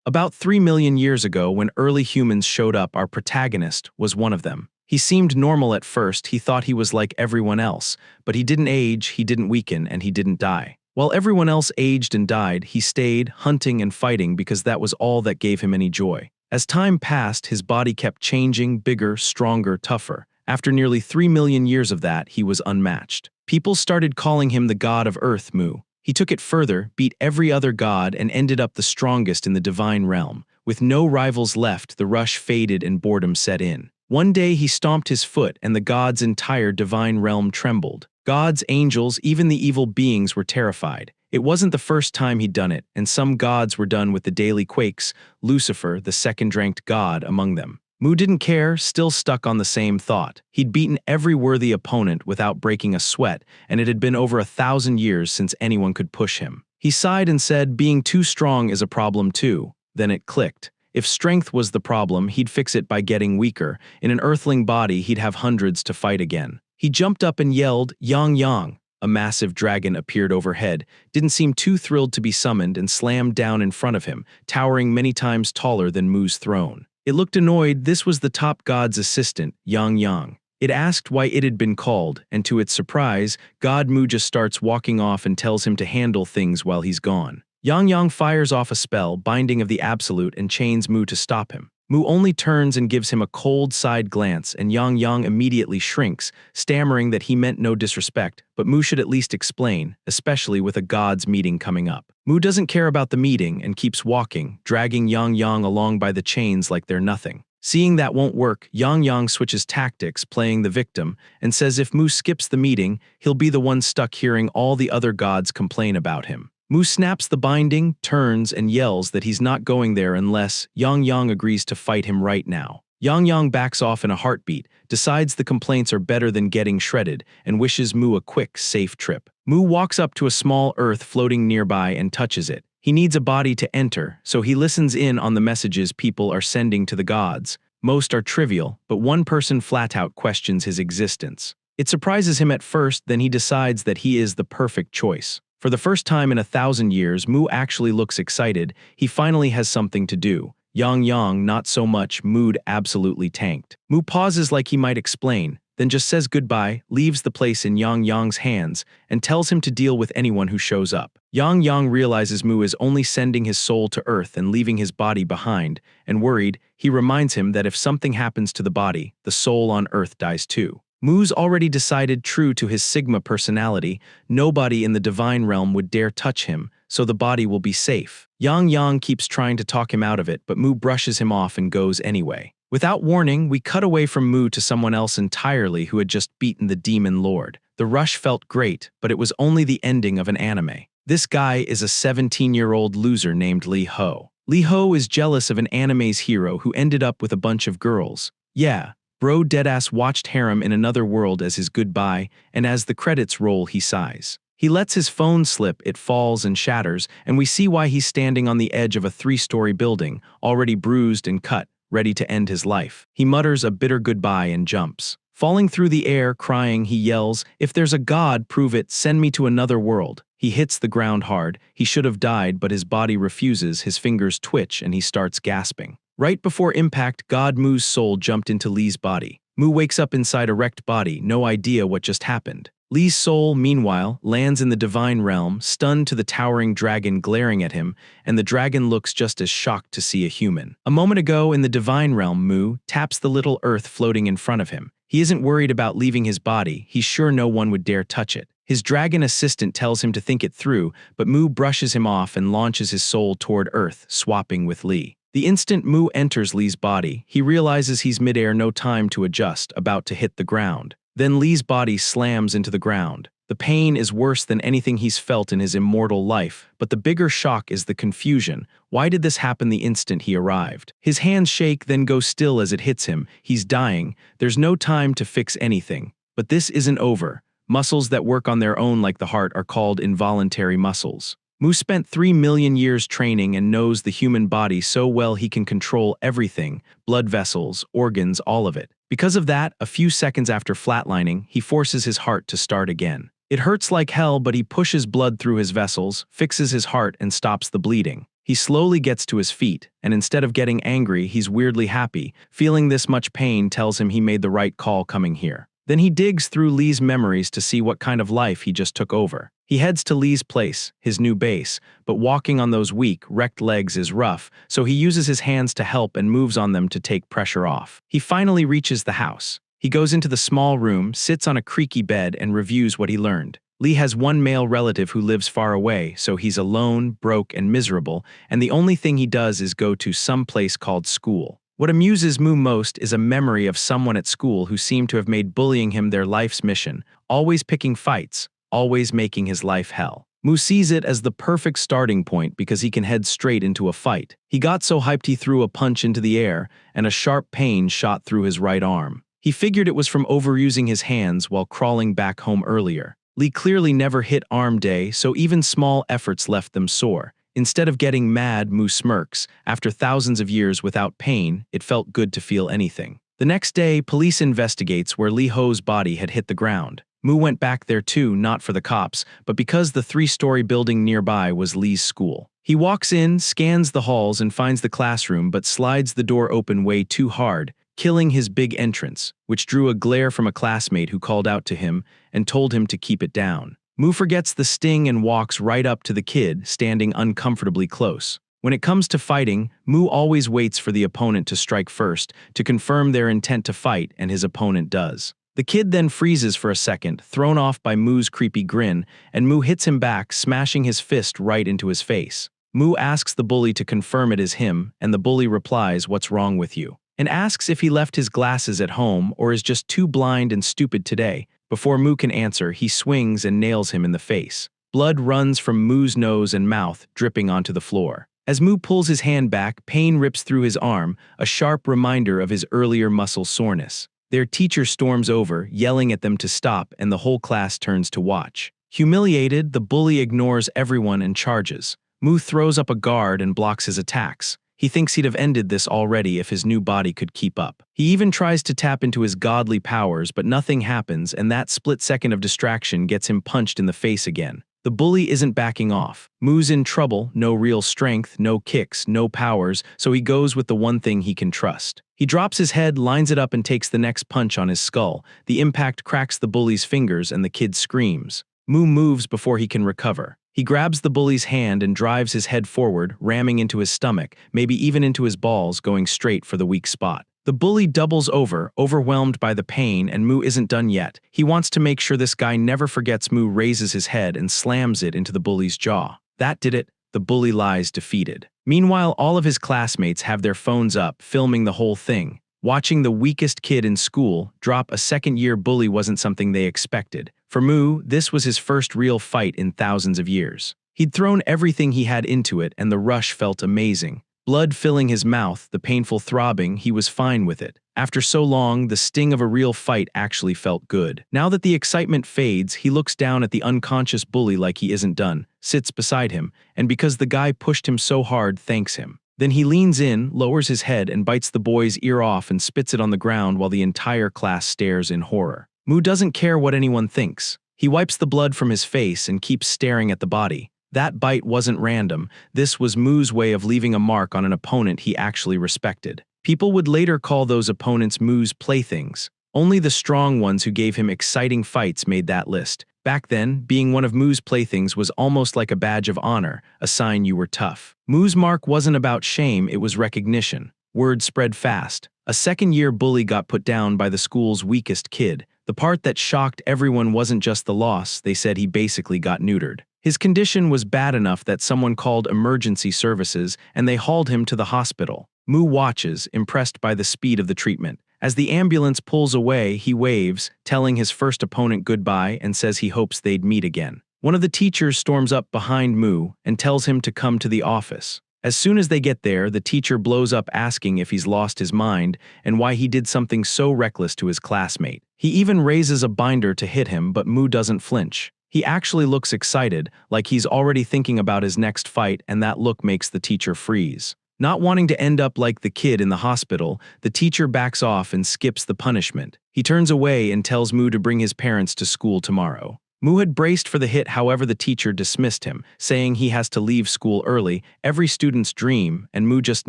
About 3 million years ago, when early humans showed up, our protagonist was one of them. He seemed normal at first. He thought he was like everyone else, but he didn't age, he didn't weaken, and he didn't die. While everyone else aged and died, he stayed, hunting and fighting because that was all that gave him any joy. As time passed, his body kept changing, bigger, stronger, tougher. After nearly 3 million years of that, he was unmatched. People started calling him the god of Earth, Mu. He took it further, beat every other god, and ended up the strongest in the divine realm. With no rivals left, the rush faded and boredom set in. One day he stomped his foot and the god's entire divine realm trembled. Gods, angels, even the evil beings were terrified. It wasn't the first time he'd done it, and some gods were done with the daily quakes, Lucifer, the second-ranked god, among them. Mu didn't care, still stuck on the same thought. He'd beaten every worthy opponent without breaking a sweat, and it had been over 1,000 years since anyone could push him. He sighed and said, being too strong is a problem too. Then it clicked. If strength was the problem, he'd fix it by getting weaker. In an earthling body, he'd have hundreds to fight again. He jumped up and yelled, "Yang Yang!" A massive dragon appeared overhead, didn't seem too thrilled to be summoned, and slammed down in front of him, towering many times taller than Mu's throne. It looked annoyed. This was the top god's assistant, Yang Yang. It asked why it had been called, and to its surprise, God Mu just starts walking off and tells him to handle things while he's gone. Yang Yang fires off a spell, Binding of the Absolute, and chains Mu to stop him. Mu only turns and gives him a cold side glance, and Yang Yang immediately shrinks, stammering that he meant no disrespect, but Mu should at least explain, especially with a god's meeting coming up. Mu doesn't care about the meeting and keeps walking, dragging Yang Yang along by the chains like they're nothing. Seeing that won't work, Yang Yang switches tactics, playing the victim, and says if Mu skips the meeting, he'll be the one stuck hearing all the other gods complain about him. Mu snaps the binding, turns, and yells that he's not going there unless Yang Yang agrees to fight him right now. Yang Yang backs off in a heartbeat, decides the complaints are better than getting shredded, and wishes Mu a quick, safe trip. Mu walks up to a small earth floating nearby and touches it. He needs a body to enter, so he listens in on the messages people are sending to the gods. Most are trivial, but one person flat-out questions his existence. It surprises him at first, then he decides that he is the perfect choice. For the first time in 1,000 years, Mu actually looks excited. He finally has something to do. Yang Yang, not so much. Mood absolutely tanked. Mu pauses like he might explain, then just says goodbye, leaves the place in Yang Yang's hands, and tells him to deal with anyone who shows up. Yang Yang realizes Mu is only sending his soul to Earth and leaving his body behind, and worried, he reminds him that if something happens to the body, the soul on Earth dies too. Mu's already decided, true to his Sigma personality, nobody in the divine realm would dare touch him, so the body will be safe. Yang Yang keeps trying to talk him out of it, but Mu brushes him off and goes anyway. Without warning, we cut away from Mu to someone else entirely who had just beaten the demon lord. The rush felt great, but it was only the ending of an anime. This guy is a 17-year-old loser named Lee Ho. Lee Ho is jealous of an anime's hero who ended up with a bunch of girls. Yeah. Bro deadass watched harem in another world as his goodbye, and as the credits roll he sighs. He lets his phone slip, it falls and shatters, and we see why he's standing on the edge of a 3-story building, already bruised and cut, ready to end his life. He mutters a bitter goodbye and jumps. Falling through the air, crying, he yells, "If there's a god, prove it, send me to another world." He hits the ground hard. He should have died, but his body refuses, his fingers twitch, and he starts gasping. Right before impact, God Mu's soul jumped into Lee's body. Mu wakes up inside a wrecked body, no idea what just happened. Lee's soul, meanwhile, lands in the divine realm, stunned to the towering dragon glaring at him, and the dragon looks just as shocked to see a human. A moment ago, in the divine realm, Mu taps the little earth floating in front of him. He isn't worried about leaving his body, he's sure no one would dare touch it. His dragon assistant tells him to think it through, but Mu brushes him off and launches his soul toward Earth, swapping with Lee. The instant Mu enters Lee's body, he realizes he's midair, no time to adjust, about to hit the ground. Then Lee's body slams into the ground. The pain is worse than anything he's felt in his immortal life, but the bigger shock is the confusion. Why did this happen the instant he arrived? His hands shake, then go still as it hits him. He's dying. There's no time to fix anything. But this isn't over. Muscles that work on their own like the heart are called involuntary muscles. Mu spent 3 million years training and knows the human body so well he can control everything, blood vessels, organs, all of it. Because of that, a few seconds after flatlining, he forces his heart to start again. It hurts like hell, but he pushes blood through his vessels, fixes his heart, and stops the bleeding. He slowly gets to his feet, and instead of getting angry, he's weirdly happy. Feeling this much pain tells him he made the right call coming here. Then he digs through Lee's memories to see what kind of life he just took over. He heads to Lee's place, his new base, but walking on those weak, wrecked legs is rough, so he uses his hands to help and moves on them to take pressure off. He finally reaches the house. He goes into the small room, sits on a creaky bed, and reviews what he learned. Lee has one male relative who lives far away, so he's alone, broke, and miserable, and the only thing he does is go to some place called school. What amuses Moo most is a memory of someone at school who seemed to have made bullying him their life's mission, always picking fights, always making his life hell. Moo sees it as the perfect starting point because he can head straight into a fight. He got so hyped he threw a punch into the air, and a sharp pain shot through his right arm. He figured it was from overusing his hands while crawling back home earlier. Lee clearly never hit arm day, so even small efforts left them sore. Instead of getting mad, Moo smirks. After thousands of years without pain, it felt good to feel anything. The next day, police investigates where Lee Ho's body had hit the ground. Moo went back there too, not for the cops, but because the 3-story building nearby was Lee's school. He walks in, scans the halls, and finds the classroom, but slides the door open way too hard, killing his big entrance, which drew a glare from a classmate who called out to him and told him to keep it down. Moo forgets the sting and walks right up to the kid, standing uncomfortably close. When it comes to fighting, Moo always waits for the opponent to strike first, to confirm their intent to fight, and his opponent does. The kid then freezes for a second, thrown off by Moo's creepy grin, and Moo hits him back, smashing his fist right into his face. Moo asks the bully to confirm it is him, and the bully replies, "What's wrong with you?" and asks if he left his glasses at home or is just too blind and stupid today. Before Moo can answer, he swings and nails him in the face. Blood runs from Moo's nose and mouth, dripping onto the floor. As Moo pulls his hand back, pain rips through his arm, a sharp reminder of his earlier muscle soreness. Their teacher storms over, yelling at them to stop, and the whole class turns to watch. Humiliated, the bully ignores everyone and charges. Moo throws up a guard and blocks his attacks. He thinks he'd have ended this already if his new body could keep up. He even tries to tap into his godly powers, but nothing happens, and that split second of distraction gets him punched in the face again. The bully isn't backing off. Moo's in trouble, no real strength, no kicks, no powers, so he goes with the one thing he can trust. He drops his head, lines it up, and takes the next punch on his skull. The impact cracks the bully's fingers, and the kid screams. Moo moves before he can recover. He grabs the bully's hand and drives his head forward, ramming into his stomach, maybe even into his balls, going straight for the weak spot. The bully doubles over, overwhelmed by the pain, and Moo isn't done yet. He wants to make sure this guy never forgets. Moo raises his head and slams it into the bully's jaw. That did it. The bully lies defeated. Meanwhile, all of his classmates have their phones up, filming the whole thing. Watching the weakest kid in school drop a second-year bully wasn't something they expected. For Moo, this was his first real fight in thousands of years. He'd thrown everything he had into it, and the rush felt amazing. Blood filling his mouth, the painful throbbing, he was fine with it. After so long, the sting of a real fight actually felt good. Now that the excitement fades, he looks down at the unconscious bully like he isn't done, sits beside him, and because the guy pushed him so hard, thanks him. Then he leans in, lowers his head, and bites the boy's ear off and spits it on the ground while the entire class stares in horror. Moo doesn't care what anyone thinks. He wipes the blood from his face and keeps staring at the body. That bite wasn't random. This was Moo's way of leaving a mark on an opponent he actually respected. People would later call those opponents Moo's playthings. Only the strong ones who gave him exciting fights made that list. Back then, being one of Moo's playthings was almost like a badge of honor, a sign you were tough. Moo's mark wasn't about shame, it was recognition. Word spread fast. A second-year bully got put down by the school's weakest kid. The part that shocked everyone wasn't just the loss, they said he basically got neutered. His condition was bad enough that someone called emergency services and they hauled him to the hospital. Moo watches, impressed by the speed of the treatment. As the ambulance pulls away, he waves, telling his first opponent goodbye and says he hopes they'd meet again. One of the teachers storms up behind Moo and tells him to come to the office. As soon as they get there, the teacher blows up asking if he's lost his mind and why he did something so reckless to his classmate. He even raises a binder to hit him, but Moo doesn't flinch. He actually looks excited, like he's already thinking about his next fight, and that look makes the teacher freeze. Not wanting to end up like the kid in the hospital, the teacher backs off and skips the punishment. He turns away and tells Moo to bring his parents to school tomorrow. Mu had braced for the hit, however the teacher dismissed him, saying he has to leave school early, every student's dream, and Mu just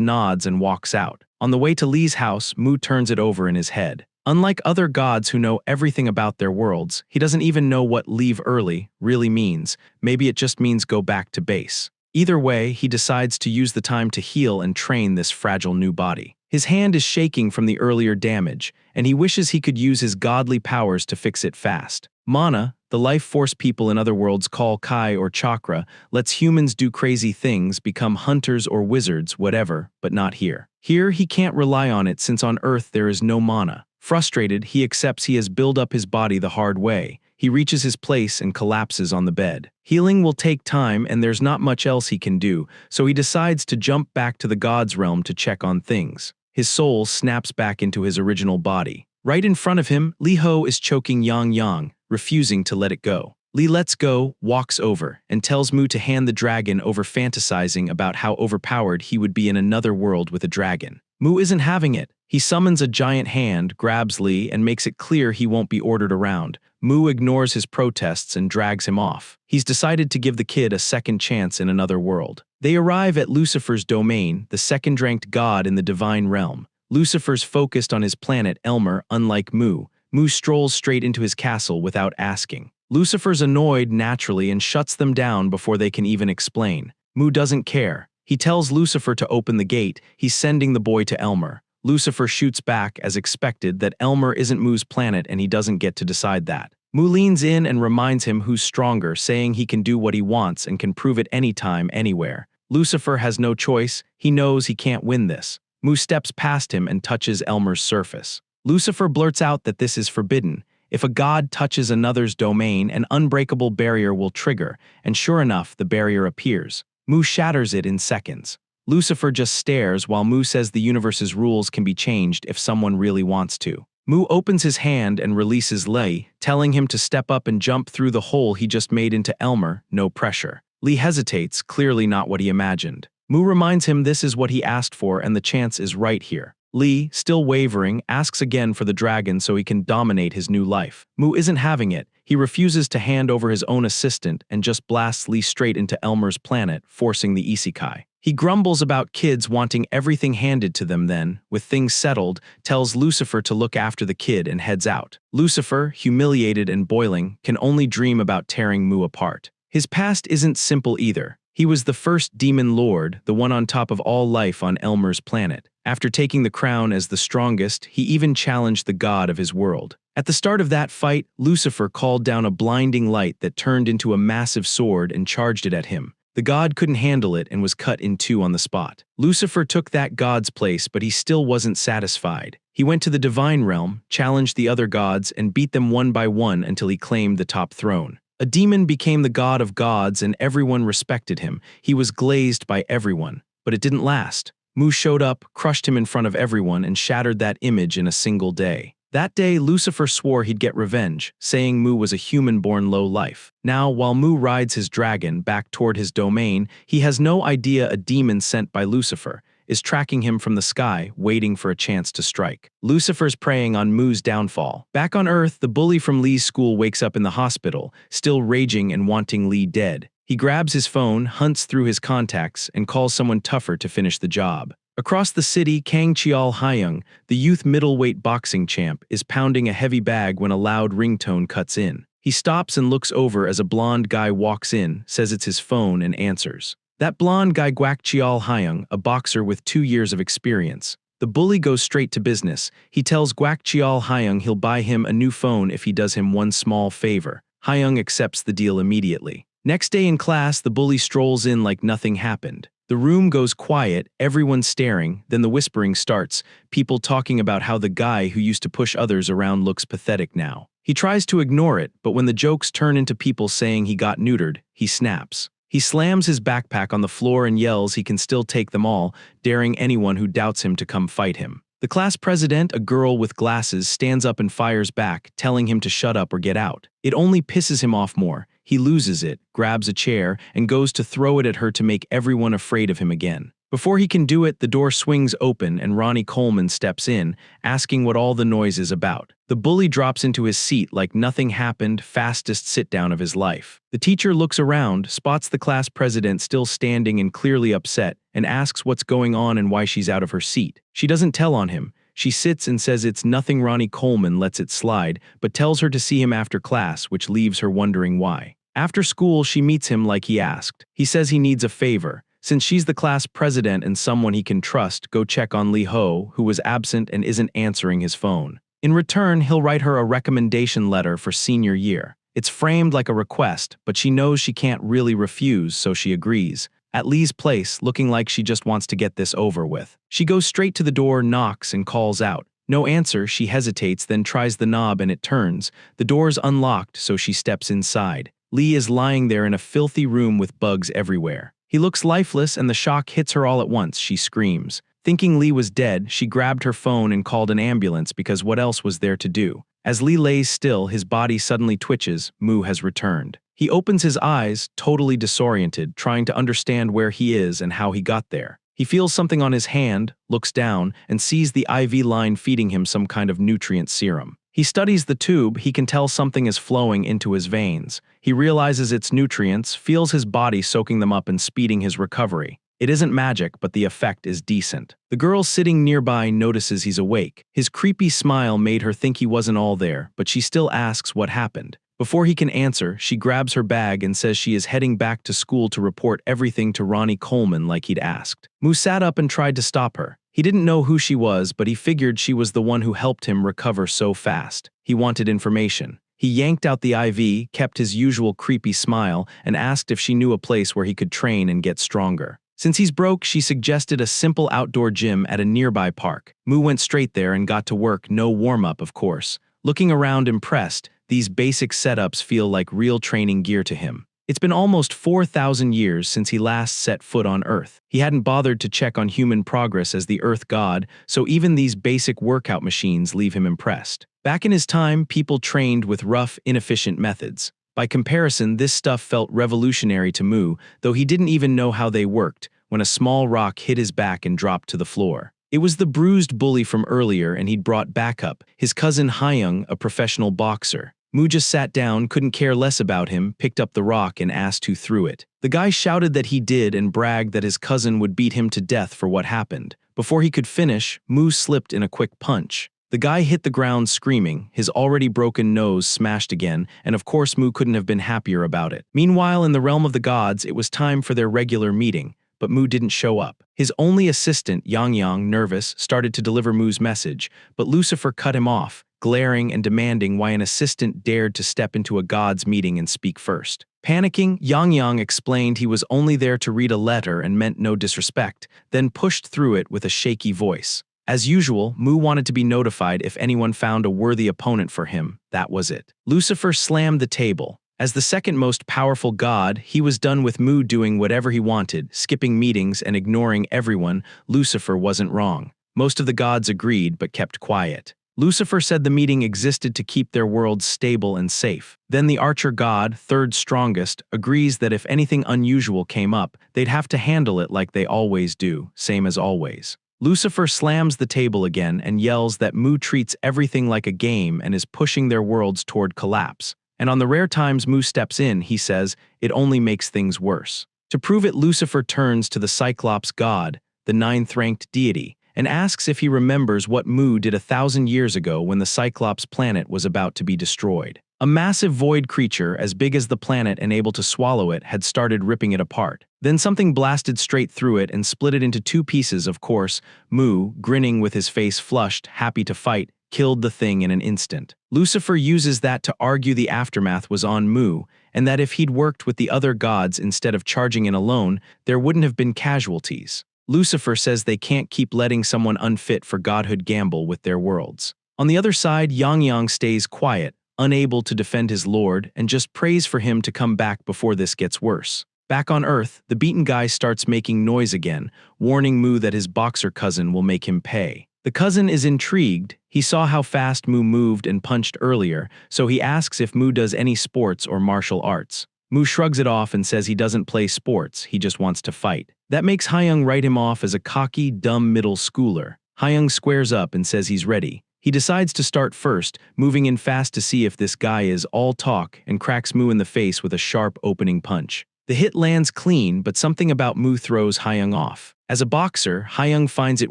nods and walks out. On the way to Li's house, Mu turns it over in his head. Unlike other gods who know everything about their worlds, he doesn't even know what leave early really means. Maybe it just means go back to base. Either way, he decides to use the time to heal and train this fragile new body. His hand is shaking from the earlier damage, and he wishes he could use his godly powers to fix it fast. Mana, the life force people in other worlds call Kai or chakra, lets humans do crazy things, become hunters or wizards, whatever, but not here. Here, he can't rely on it since on Earth there is no mana. Frustrated, he accepts he has built up his body the hard way. He reaches his place and collapses on the bed. Healing will take time and there's not much else he can do, so he decides to jump back to the God's realm to check on things. His soul snaps back into his original body. Right in front of him, Li Ho is choking Yang Yang, refusing to let it go. Li lets go, walks over, and tells Mu to hand the dragon over, fantasizing about how overpowered he would be in another world with a dragon. Mu isn't having it. He summons a giant hand, grabs Li, and makes it clear he won't be ordered around. Mu ignores his protests and drags him off. He's decided to give the kid a second chance in another world. They arrive at Lucifer's domain, the second-ranked god in the divine realm. Lucifer's focused on his planet Elmer, unlike Mu. Mu strolls straight into his castle without asking. Lucifer's annoyed naturally and shuts them down before they can even explain. Mu doesn't care. He tells Lucifer to open the gate. He's sending the boy to Elmer. Lucifer shoots back, as expected, that Elmer isn't Mu's planet and he doesn't get to decide that. Mu leans in and reminds him who's stronger, saying he can do what he wants and can prove it anytime, anywhere. Lucifer has no choice. He knows he can't win this. Mu steps past him and touches Elmer's surface. Lucifer blurts out that this is forbidden. If a god touches another's domain, an unbreakable barrier will trigger, and sure enough, the barrier appears. Mu shatters it in seconds. Lucifer just stares while Mu says the universe's rules can be changed if someone really wants to. Mu opens his hand and releases Li, telling him to step up and jump through the hole he just made into Elmer, no pressure. Li hesitates, clearly not what he imagined. Mu reminds him this is what he asked for and the chance is right here. Li, still wavering, asks again for the dragon so he can dominate his new life. Mu isn't having it. He refuses to hand over his own assistant and just blasts Li straight into Elmer's planet, forcing the isekai. He grumbles about kids wanting everything handed to them then, with things settled, tells Lucifer to look after the kid and heads out. Lucifer, humiliated and boiling, can only dream about tearing Mu apart. His past isn't simple either. He was the first demon lord, the one on top of all life on Elmer's planet. After taking the crown as the strongest, he even challenged the god of his world. At the start of that fight, Lucifer called down a blinding light that turned into a massive sword and charged it at him. The god couldn't handle it and was cut in two on the spot. Lucifer took that god's place, but he still wasn't satisfied. He went to the divine realm, challenged the other gods, and beat them one by one until he claimed the top throne. A demon became the god of gods and everyone respected him. He was glazed by everyone. But it didn't last. Mu showed up, crushed him in front of everyone, and shattered that image in a single day. That day, Lucifer swore he'd get revenge, saying Mu was a human-born low-life. Now, while Mu rides his dragon back toward his domain, he has no idea a demon sent by Lucifer is tracking him from the sky, waiting for a chance to strike. Lucifer's preying on Mu's downfall. Back on Earth, the bully from Li's school wakes up in the hospital, still raging and wanting Li dead. He grabs his phone, hunts through his contacts, and calls someone tougher to finish the job. Across the city, Kang Cheol Hyung, the youth middleweight boxing champ, is pounding a heavy bag when a loud ringtone cuts in. He stops and looks over as a blonde guy walks in, says it's his phone, and answers. That blonde guy Gwak Cheol Hyung, a boxer with 2 years of experience. The bully goes straight to business. He tells Gwak Cheol Hyung he'll buy him a new phone if he does him one small favor. Hyung accepts the deal immediately. Next day in class, the bully strolls in like nothing happened. The room goes quiet, everyone staring, then the whispering starts, people talking about how the guy who used to push others around looks pathetic now. He tries to ignore it, but when the jokes turn into people saying he got neutered, he snaps. He slams his backpack on the floor and yells he can still take them all, daring anyone who doubts him to come fight him. The class president, a girl with glasses, stands up and fires back, telling him to shut up or get out. It only pisses him off more. He loses it, grabs a chair, and goes to throw it at her to make everyone afraid of him again. Before he can do it, the door swings open and Ronnie Coleman steps in, asking what all the noise is about. The bully drops into his seat like nothing happened, fastest sit-down of his life. The teacher looks around, spots the class president still standing and clearly upset, and asks what's going on and why she's out of her seat. She doesn't tell on him. She sits and says it's nothing. Ronnie Coleman lets it slide, but tells her to see him after class, which leaves her wondering why. After school, she meets him like he asked. He says he needs a favor. Since she's the class president and someone he can trust, go check on Lee Ho, who was absent and isn't answering his phone. In return, he'll write her a recommendation letter for senior year. It's framed like a request, but she knows she can't really refuse, so she agrees. At Lee's place, looking like she just wants to get this over with. She goes straight to the door, knocks, and calls out. No answer, she hesitates, then tries the knob and it turns. The door's unlocked, so she steps inside. Lee is lying there in a filthy room with bugs everywhere. He looks lifeless and the shock hits her all at once. She screams. Thinking Lee was dead, she grabbed her phone and called an ambulance because what else was there to do? As Lee lays still, his body suddenly twitches. Mu has returned. He opens his eyes, totally disoriented, trying to understand where he is and how he got there. He feels something on his hand, looks down, and sees the IV line feeding him some kind of nutrient serum. He studies the tube. He can tell something is flowing into his veins. He realizes it's nutrients, feels his body soaking them up and speeding his recovery. It isn't magic, but the effect is decent. The girl sitting nearby notices he's awake. His creepy smile made her think he wasn't all there, but she still asks what happened. Before he can answer, she grabs her bag and says she is heading back to school to report everything to Ronnie Coleman like he'd asked. Mu sat up and tried to stop her. He didn't know who she was, but he figured she was the one who helped him recover so fast. He wanted information. He yanked out the IV, kept his usual creepy smile, and asked if she knew a place where he could train and get stronger. Since he's broke, she suggested a simple outdoor gym at a nearby park. Mu went straight there and got to work, no warm-up, of course. Looking around impressed, these basic setups feel like real training gear to him. It's been almost 4,000 years since he last set foot on Earth. He hadn't bothered to check on human progress as the Earth god, so even these basic workout machines leave him impressed. Back in his time, people trained with rough, inefficient methods. By comparison, this stuff felt revolutionary to Mu, though he didn't even know how they worked, when a small rock hit his back and dropped to the floor. It was the bruised bully from earlier, and he'd brought backup, his cousin Hyung, a professional boxer. Mu just sat down, couldn't care less about him, picked up the rock and asked who threw it. The guy shouted that he did and bragged that his cousin would beat him to death for what happened. Before he could finish, Mu slipped in a quick punch. The guy hit the ground screaming, his already broken nose smashed again, and of course Mu couldn't have been happier about it. Meanwhile, in the realm of the gods, it was time for their regular meeting, but Mu didn't show up. His only assistant, Yang, nervous, started to deliver Mu's message, but Lucifer cut him off, glaring and demanding why an assistant dared to step into a god's meeting and speak first. Panicking, Yang explained he was only there to read a letter and meant no disrespect, then pushed through it with a shaky voice. As usual, Mu wanted to be notified if anyone found a worthy opponent for him. That was it. Lucifer slammed the table. As the second most powerful god, he was done with Mu doing whatever he wanted, skipping meetings and ignoring everyone. Lucifer wasn't wrong. Most of the gods agreed but kept quiet. Lucifer said the meeting existed to keep their worlds stable and safe. Then the archer god, third strongest, agrees that if anything unusual came up, they'd have to handle it like they always do, same as always. Lucifer slams the table again and yells that Mu treats everything like a game and is pushing their worlds toward collapse. And on the rare times Mu steps in, he says, it only makes things worse. To prove it, Lucifer turns to the Cyclops god, the ninth-ranked deity, and asks if he remembers what Mu did 1,000 years ago when the Cyclops planet was about to be destroyed. A massive void creature, as big as the planet and able to swallow it, had started ripping it apart. Then something blasted straight through it and split it into two pieces. Of course, Mu, grinning with his face flushed, happy to fight, killed the thing in an instant. Lucifer uses that to argue the aftermath was on Mu, and that if he'd worked with the other gods instead of charging in alone, there wouldn't have been casualties. Lucifer says they can't keep letting someone unfit for godhood gamble with their worlds. On the other side, Yang stays quiet, unable to defend his lord, and just prays for him to come back before this gets worse. Back on Earth, the beaten guy starts making noise again, warning Mu that his boxer cousin will make him pay. The cousin is intrigued. He saw how fast Mu moved and punched earlier, so he asks if Mu does any sports or martial arts. Mu shrugs it off and says he doesn't play sports, he just wants to fight. That makes Hyung write him off as a cocky, dumb middle schooler. Hyung squares up and says he's ready. He decides to start first, moving in fast to see if this guy is all talk, and cracks Mu in the face with a sharp opening punch. The hit lands clean, but something about Mu throws Hyung off. As a boxer, Hyung finds it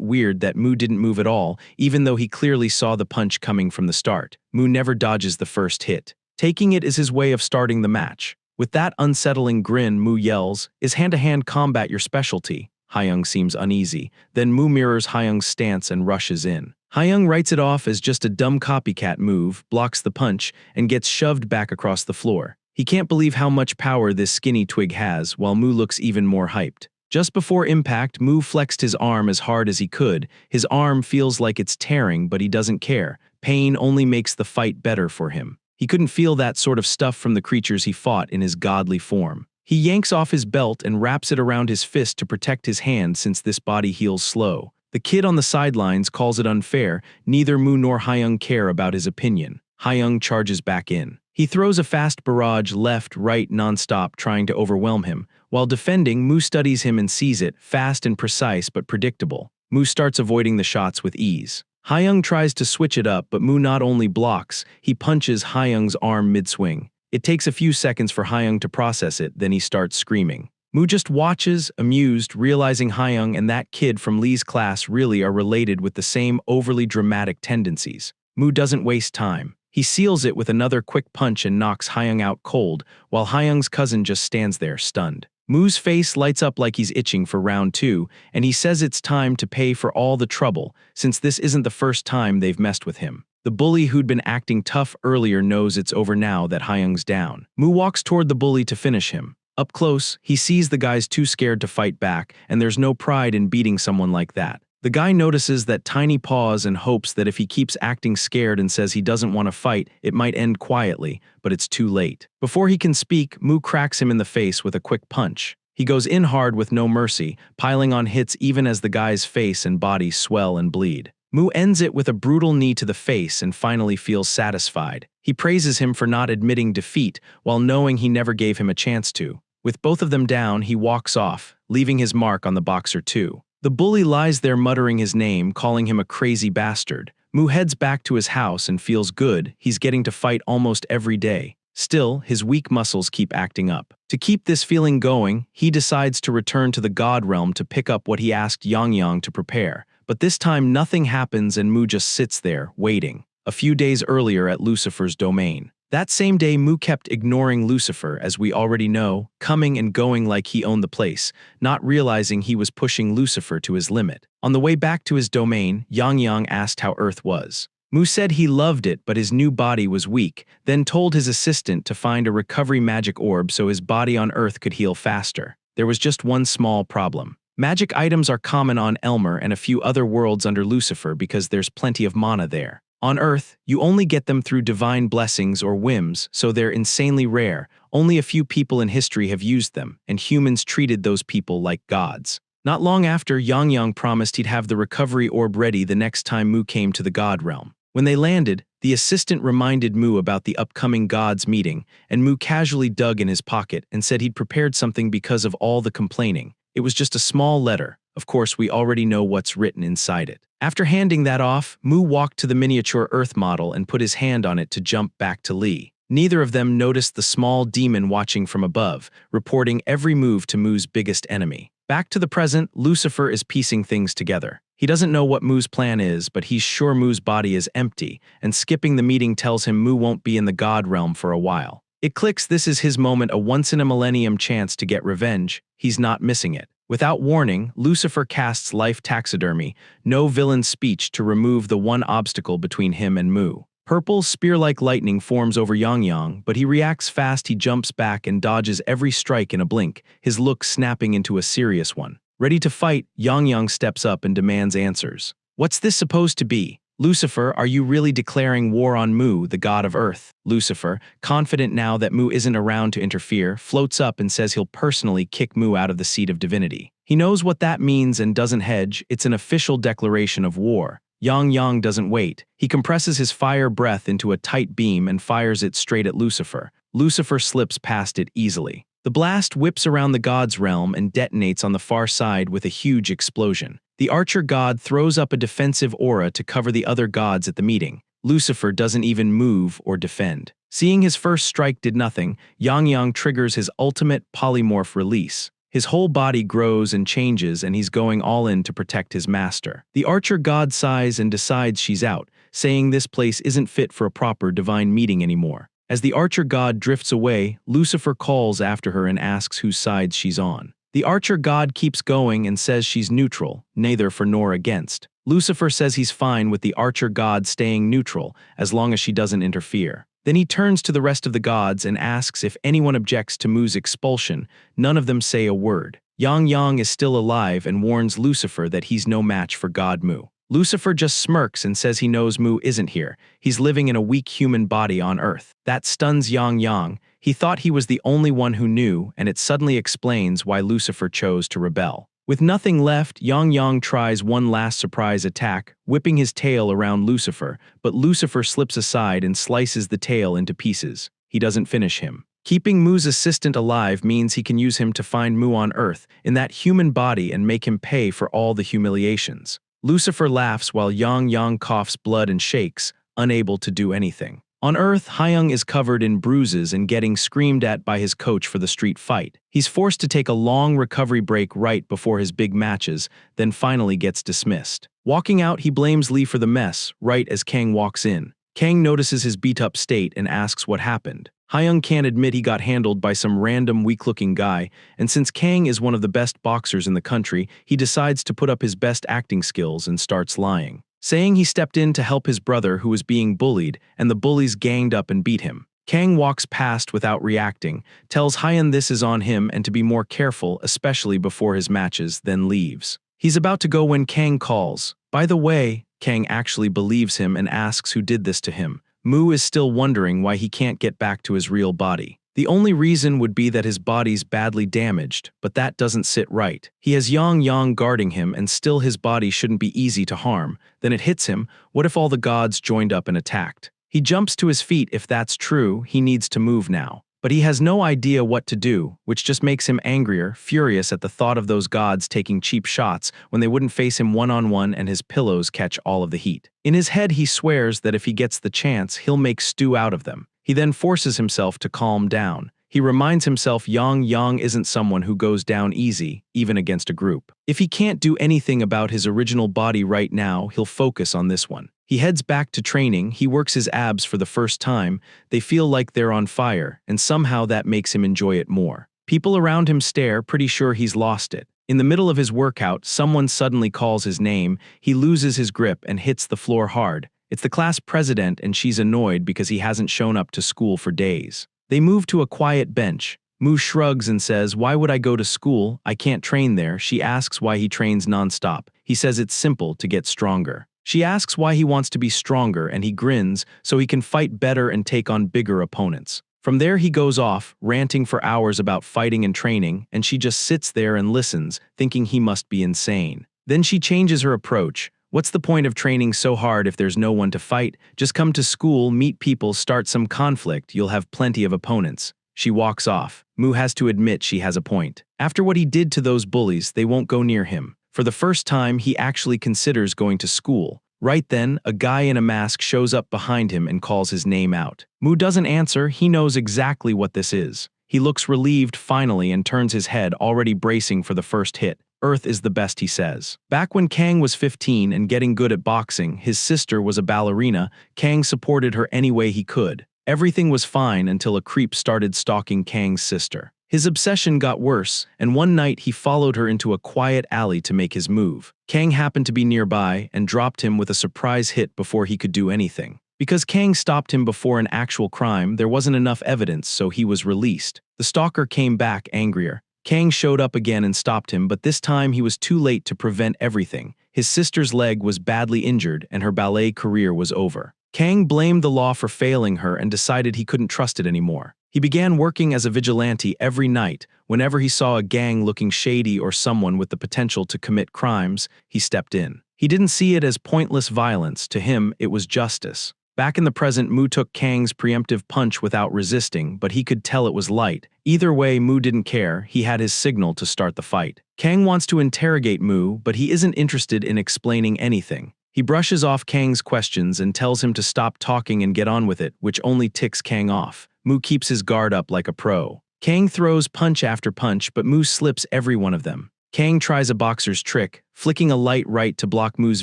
weird that Mu didn't move at all, even though he clearly saw the punch coming from the start. Mu never dodges the first hit. Taking it is his way of starting the match. With that unsettling grin, Mu yells, "Is hand-to-hand combat your specialty?" Hyung seems uneasy. Then Mu mirrors Hyung's stance and rushes in. Hyung writes it off as just a dumb copycat move, blocks the punch, and gets shoved back across the floor. He can't believe how much power this skinny twig has, while Mu looks even more hyped. Just before impact, Mu flexed his arm as hard as he could. His arm feels like it's tearing, but he doesn't care. Pain only makes the fight better for him. He couldn't feel that sort of stuff from the creatures he fought in his godly form. He yanks off his belt and wraps it around his fist to protect his hand since this body heals slow. The kid on the sidelines calls it unfair. Neither Mu nor Hyung care about his opinion. Hyung charges back in. He throws a fast barrage left, right, nonstop, trying to overwhelm him. While defending, Mu studies him and sees it, fast and precise but predictable. Mu starts avoiding the shots with ease. Hyung tries to switch it up, but Mu not only blocks, he punches Hyung's arm mid-swing. It takes a few seconds for Hyung to process it, then he starts screaming. Mu just watches, amused, realizing Hyung and that kid from Lee's class really are related with the same overly dramatic tendencies. Mu doesn't waste time. He seals it with another quick punch and knocks Hyung out cold, while Hyung's cousin just stands there, stunned. Mu's face lights up like he's itching for round 2, and he says it's time to pay for all the trouble, since this isn't the first time they've messed with him. The bully who'd been acting tough earlier knows it's over now that Hyung's down. Mu walks toward the bully to finish him. Up close, he sees the guy's too scared to fight back, and there's no pride in beating someone like that. The guy notices that tiny pause and hopes that if he keeps acting scared and says he doesn't want to fight, it might end quietly, but it's too late. Before he can speak, Mu cracks him in the face with a quick punch. He goes in hard with no mercy, piling on hits even as the guy's face and body swell and bleed. Mu ends it with a brutal knee to the face and finally feels satisfied. He praises him for not admitting defeat, while knowing he never gave him a chance to. With both of them down, he walks off, leaving his mark on the boxer too. The bully lies there muttering his name, calling him a crazy bastard. Mu heads back to his house and feels good. He's getting to fight almost every day. Still, his weak muscles keep acting up. To keep this feeling going, he decides to return to the God realm to pick up what he asked Yang to prepare. But this time nothing happens and Mu just sits there, waiting. A few days earlier at Lucifer's domain. That same day, Mu kept ignoring Lucifer, as we already know, coming and going like he owned the place, not realizing he was pushing Lucifer to his limit. On the way back to his domain, Yang asked how Earth was. Mu said he loved it, but his new body was weak, then told his assistant to find a recovery magic orb so his body on Earth could heal faster. There was just one small problem. Magic items are common on Elmer and a few other worlds under Lucifer because there's plenty of mana there. On Earth, you only get them through divine blessings or whims, so they're insanely rare. Only a few people in history have used them, and humans treated those people like gods. Not long after, Yang promised he'd have the recovery orb ready the next time Mu came to the God realm. When they landed, the assistant reminded Mu about the upcoming gods meeting, and Mu casually dug in his pocket and said he'd prepared something because of all the complaining. It was just a small letter. Of course, we already know what's written inside it. After handing that off, Mu walked to the miniature Earth model and put his hand on it to jump back to Lee. Neither of them noticed the small demon watching from above, reporting every move to Mu's biggest enemy. Back to the present, Lucifer is piecing things together. He doesn't know what Mu's plan is, but he's sure Mu's body is empty, and skipping the meeting tells him Mu won't be in the God realm for a while. It clicks this is his moment, a once-in-a-millennium chance to get revenge. He's not missing it. Without warning, Lucifer casts life taxidermy, no villain speech to remove the one obstacle between him and Mu. Purple, spear-like lightning forms over Yang, but he reacts fast. He jumps back and dodges every strike in a blink, his look snapping into a serious one. Ready to fight, Yang steps up and demands answers. What's this supposed to be? Lucifer, are you really declaring war on Mu, the god of Earth? Lucifer, confident now that Mu isn't around to interfere, floats up and says he'll personally kick Mu out of the seat of divinity. He knows what that means and doesn't hedge. It's an official declaration of war. Yang doesn't wait. He compresses his fire breath into a tight beam and fires it straight at Lucifer. Lucifer slips past it easily. The blast whips around the god's realm and detonates on the far side with a huge explosion. The archer god throws up a defensive aura to cover the other gods at the meeting. Lucifer doesn't even move or defend. Seeing his first strike did nothing, Yang triggers his ultimate polymorph release. His whole body grows and changes, and he's going all in to protect his master. The archer god sighs and decides she's out, saying this place isn't fit for a proper divine meeting anymore. As the archer god drifts away, Lucifer calls after her and asks whose side she's on. The archer god keeps going and says she's neutral, neither for nor against. Lucifer says he's fine with the archer god staying neutral as long as she doesn't interfere. Then he turns to the rest of the gods and asks if anyone objects to Mu's expulsion. None of them say a word. Yang is still alive and warns Lucifer that he's no match for God Mu. Lucifer just smirks and says he knows Mu isn't here. He's living in a weak human body on Earth. That stuns Yang. He thought he was the only one who knew, and it suddenly explains why Lucifer chose to rebel. With nothing left, Yang tries one last surprise attack, whipping his tail around Lucifer, but Lucifer slips aside and slices the tail into pieces. He doesn't finish him. Keeping Mu's assistant alive means he can use him to find Mu on Earth, in that human body, and make him pay for all the humiliations. Lucifer laughs while Yang coughs blood and shakes, unable to do anything. On Earth, Hyung is covered in bruises and getting screamed at by his coach for the street fight. He's forced to take a long recovery break right before his big matches, then finally gets dismissed. Walking out, he blames Lee for the mess, right as Kang walks in. Kang notices his beat-up state and asks what happened. Hyung can't admit he got handled by some random weak-looking guy, and since Kang is one of the best boxers in the country, he decides to put up his best acting skills and starts lying, saying he stepped in to help his brother who was being bullied, and the bullies ganged up and beat him. Kang walks past without reacting, tells Hyun this is on him and to be more careful, especially before his matches, then leaves. He's about to go when Kang calls. By the way, Kang actually believes him and asks who did this to him. Mu is still wondering why he can't get back to his real body. The only reason would be that his body's badly damaged, but that doesn't sit right. He has Yang guarding him, and still his body shouldn't be easy to harm. Then it hits him. What if all the gods joined up and attacked? He jumps to his feet. If that's true, he needs to move now. But he has no idea what to do, which just makes him angrier, furious at the thought of those gods taking cheap shots when they wouldn't face him one-on-one and his pillows catch all of the heat. In his head, he swears that if he gets the chance, he'll make stew out of them. He then forces himself to calm down. He reminds himself Yang isn't someone who goes down easy, even against a group. If he can't do anything about his original body right now, he'll focus on this one. He heads back to training. He works his abs for the first time. They feel like they're on fire, and somehow that makes him enjoy it more. People around him stare, pretty sure he's lost it. In the middle of his workout, someone suddenly calls his name. He loses his grip and hits the floor hard. It's the class president, and she's annoyed because he hasn't shown up to school for days. They move to a quiet bench. Mu shrugs and says, "Why would I go to school? I can't train there." She asks why he trains nonstop. He says it's simple, to get stronger. She asks why he wants to be stronger, and he grins so he can fight better and take on bigger opponents. From there he goes off, ranting for hours about fighting and training, and she just sits there and listens, thinking he must be insane. Then she changes her approach. What's the point of training so hard if there's no one to fight? Just come to school, meet people, start some conflict, you'll have plenty of opponents. She walks off. Mu has to admit she has a point. After what he did to those bullies, they won't go near him. For the first time, he actually considers going to school. Right then, a guy in a mask shows up behind him and calls his name out. Mu doesn't answer. He knows exactly what this is. He looks relieved finally and turns his head, already bracing for the first hit. Earth is the best, he says. Back when Kang was 15 and getting good at boxing, his sister was a ballerina. Kang supported her any way he could. Everything was fine until a creep started stalking Kang's sister. His obsession got worse, and one night he followed her into a quiet alley to make his move. Kang happened to be nearby and dropped him with a surprise hit before he could do anything. Because Kang stopped him before an actual crime, there wasn't enough evidence, so he was released. The stalker came back angrier. Kang showed up again and stopped him, but this time he was too late to prevent everything. His sister's leg was badly injured, and her ballet career was over. Kang blamed the law for failing her and decided he couldn't trust it anymore. He began working as a vigilante every night. Whenever he saw a gang looking shady or someone with the potential to commit crimes, he stepped in. He didn't see it as pointless violence. To him, it was justice. Back in the present, Mu took Kang's preemptive punch without resisting, but he could tell it was light. Either way, Mu didn't care. He had his signal to start the fight. Kang wants to interrogate Mu, but he isn't interested in explaining anything. He brushes off Kang's questions and tells him to stop talking and get on with it, which only ticks Kang off. Mu keeps his guard up like a pro. Kang throws punch after punch, but Mu slips every one of them. Kang tries a boxer's trick, flicking a light right to block Mu's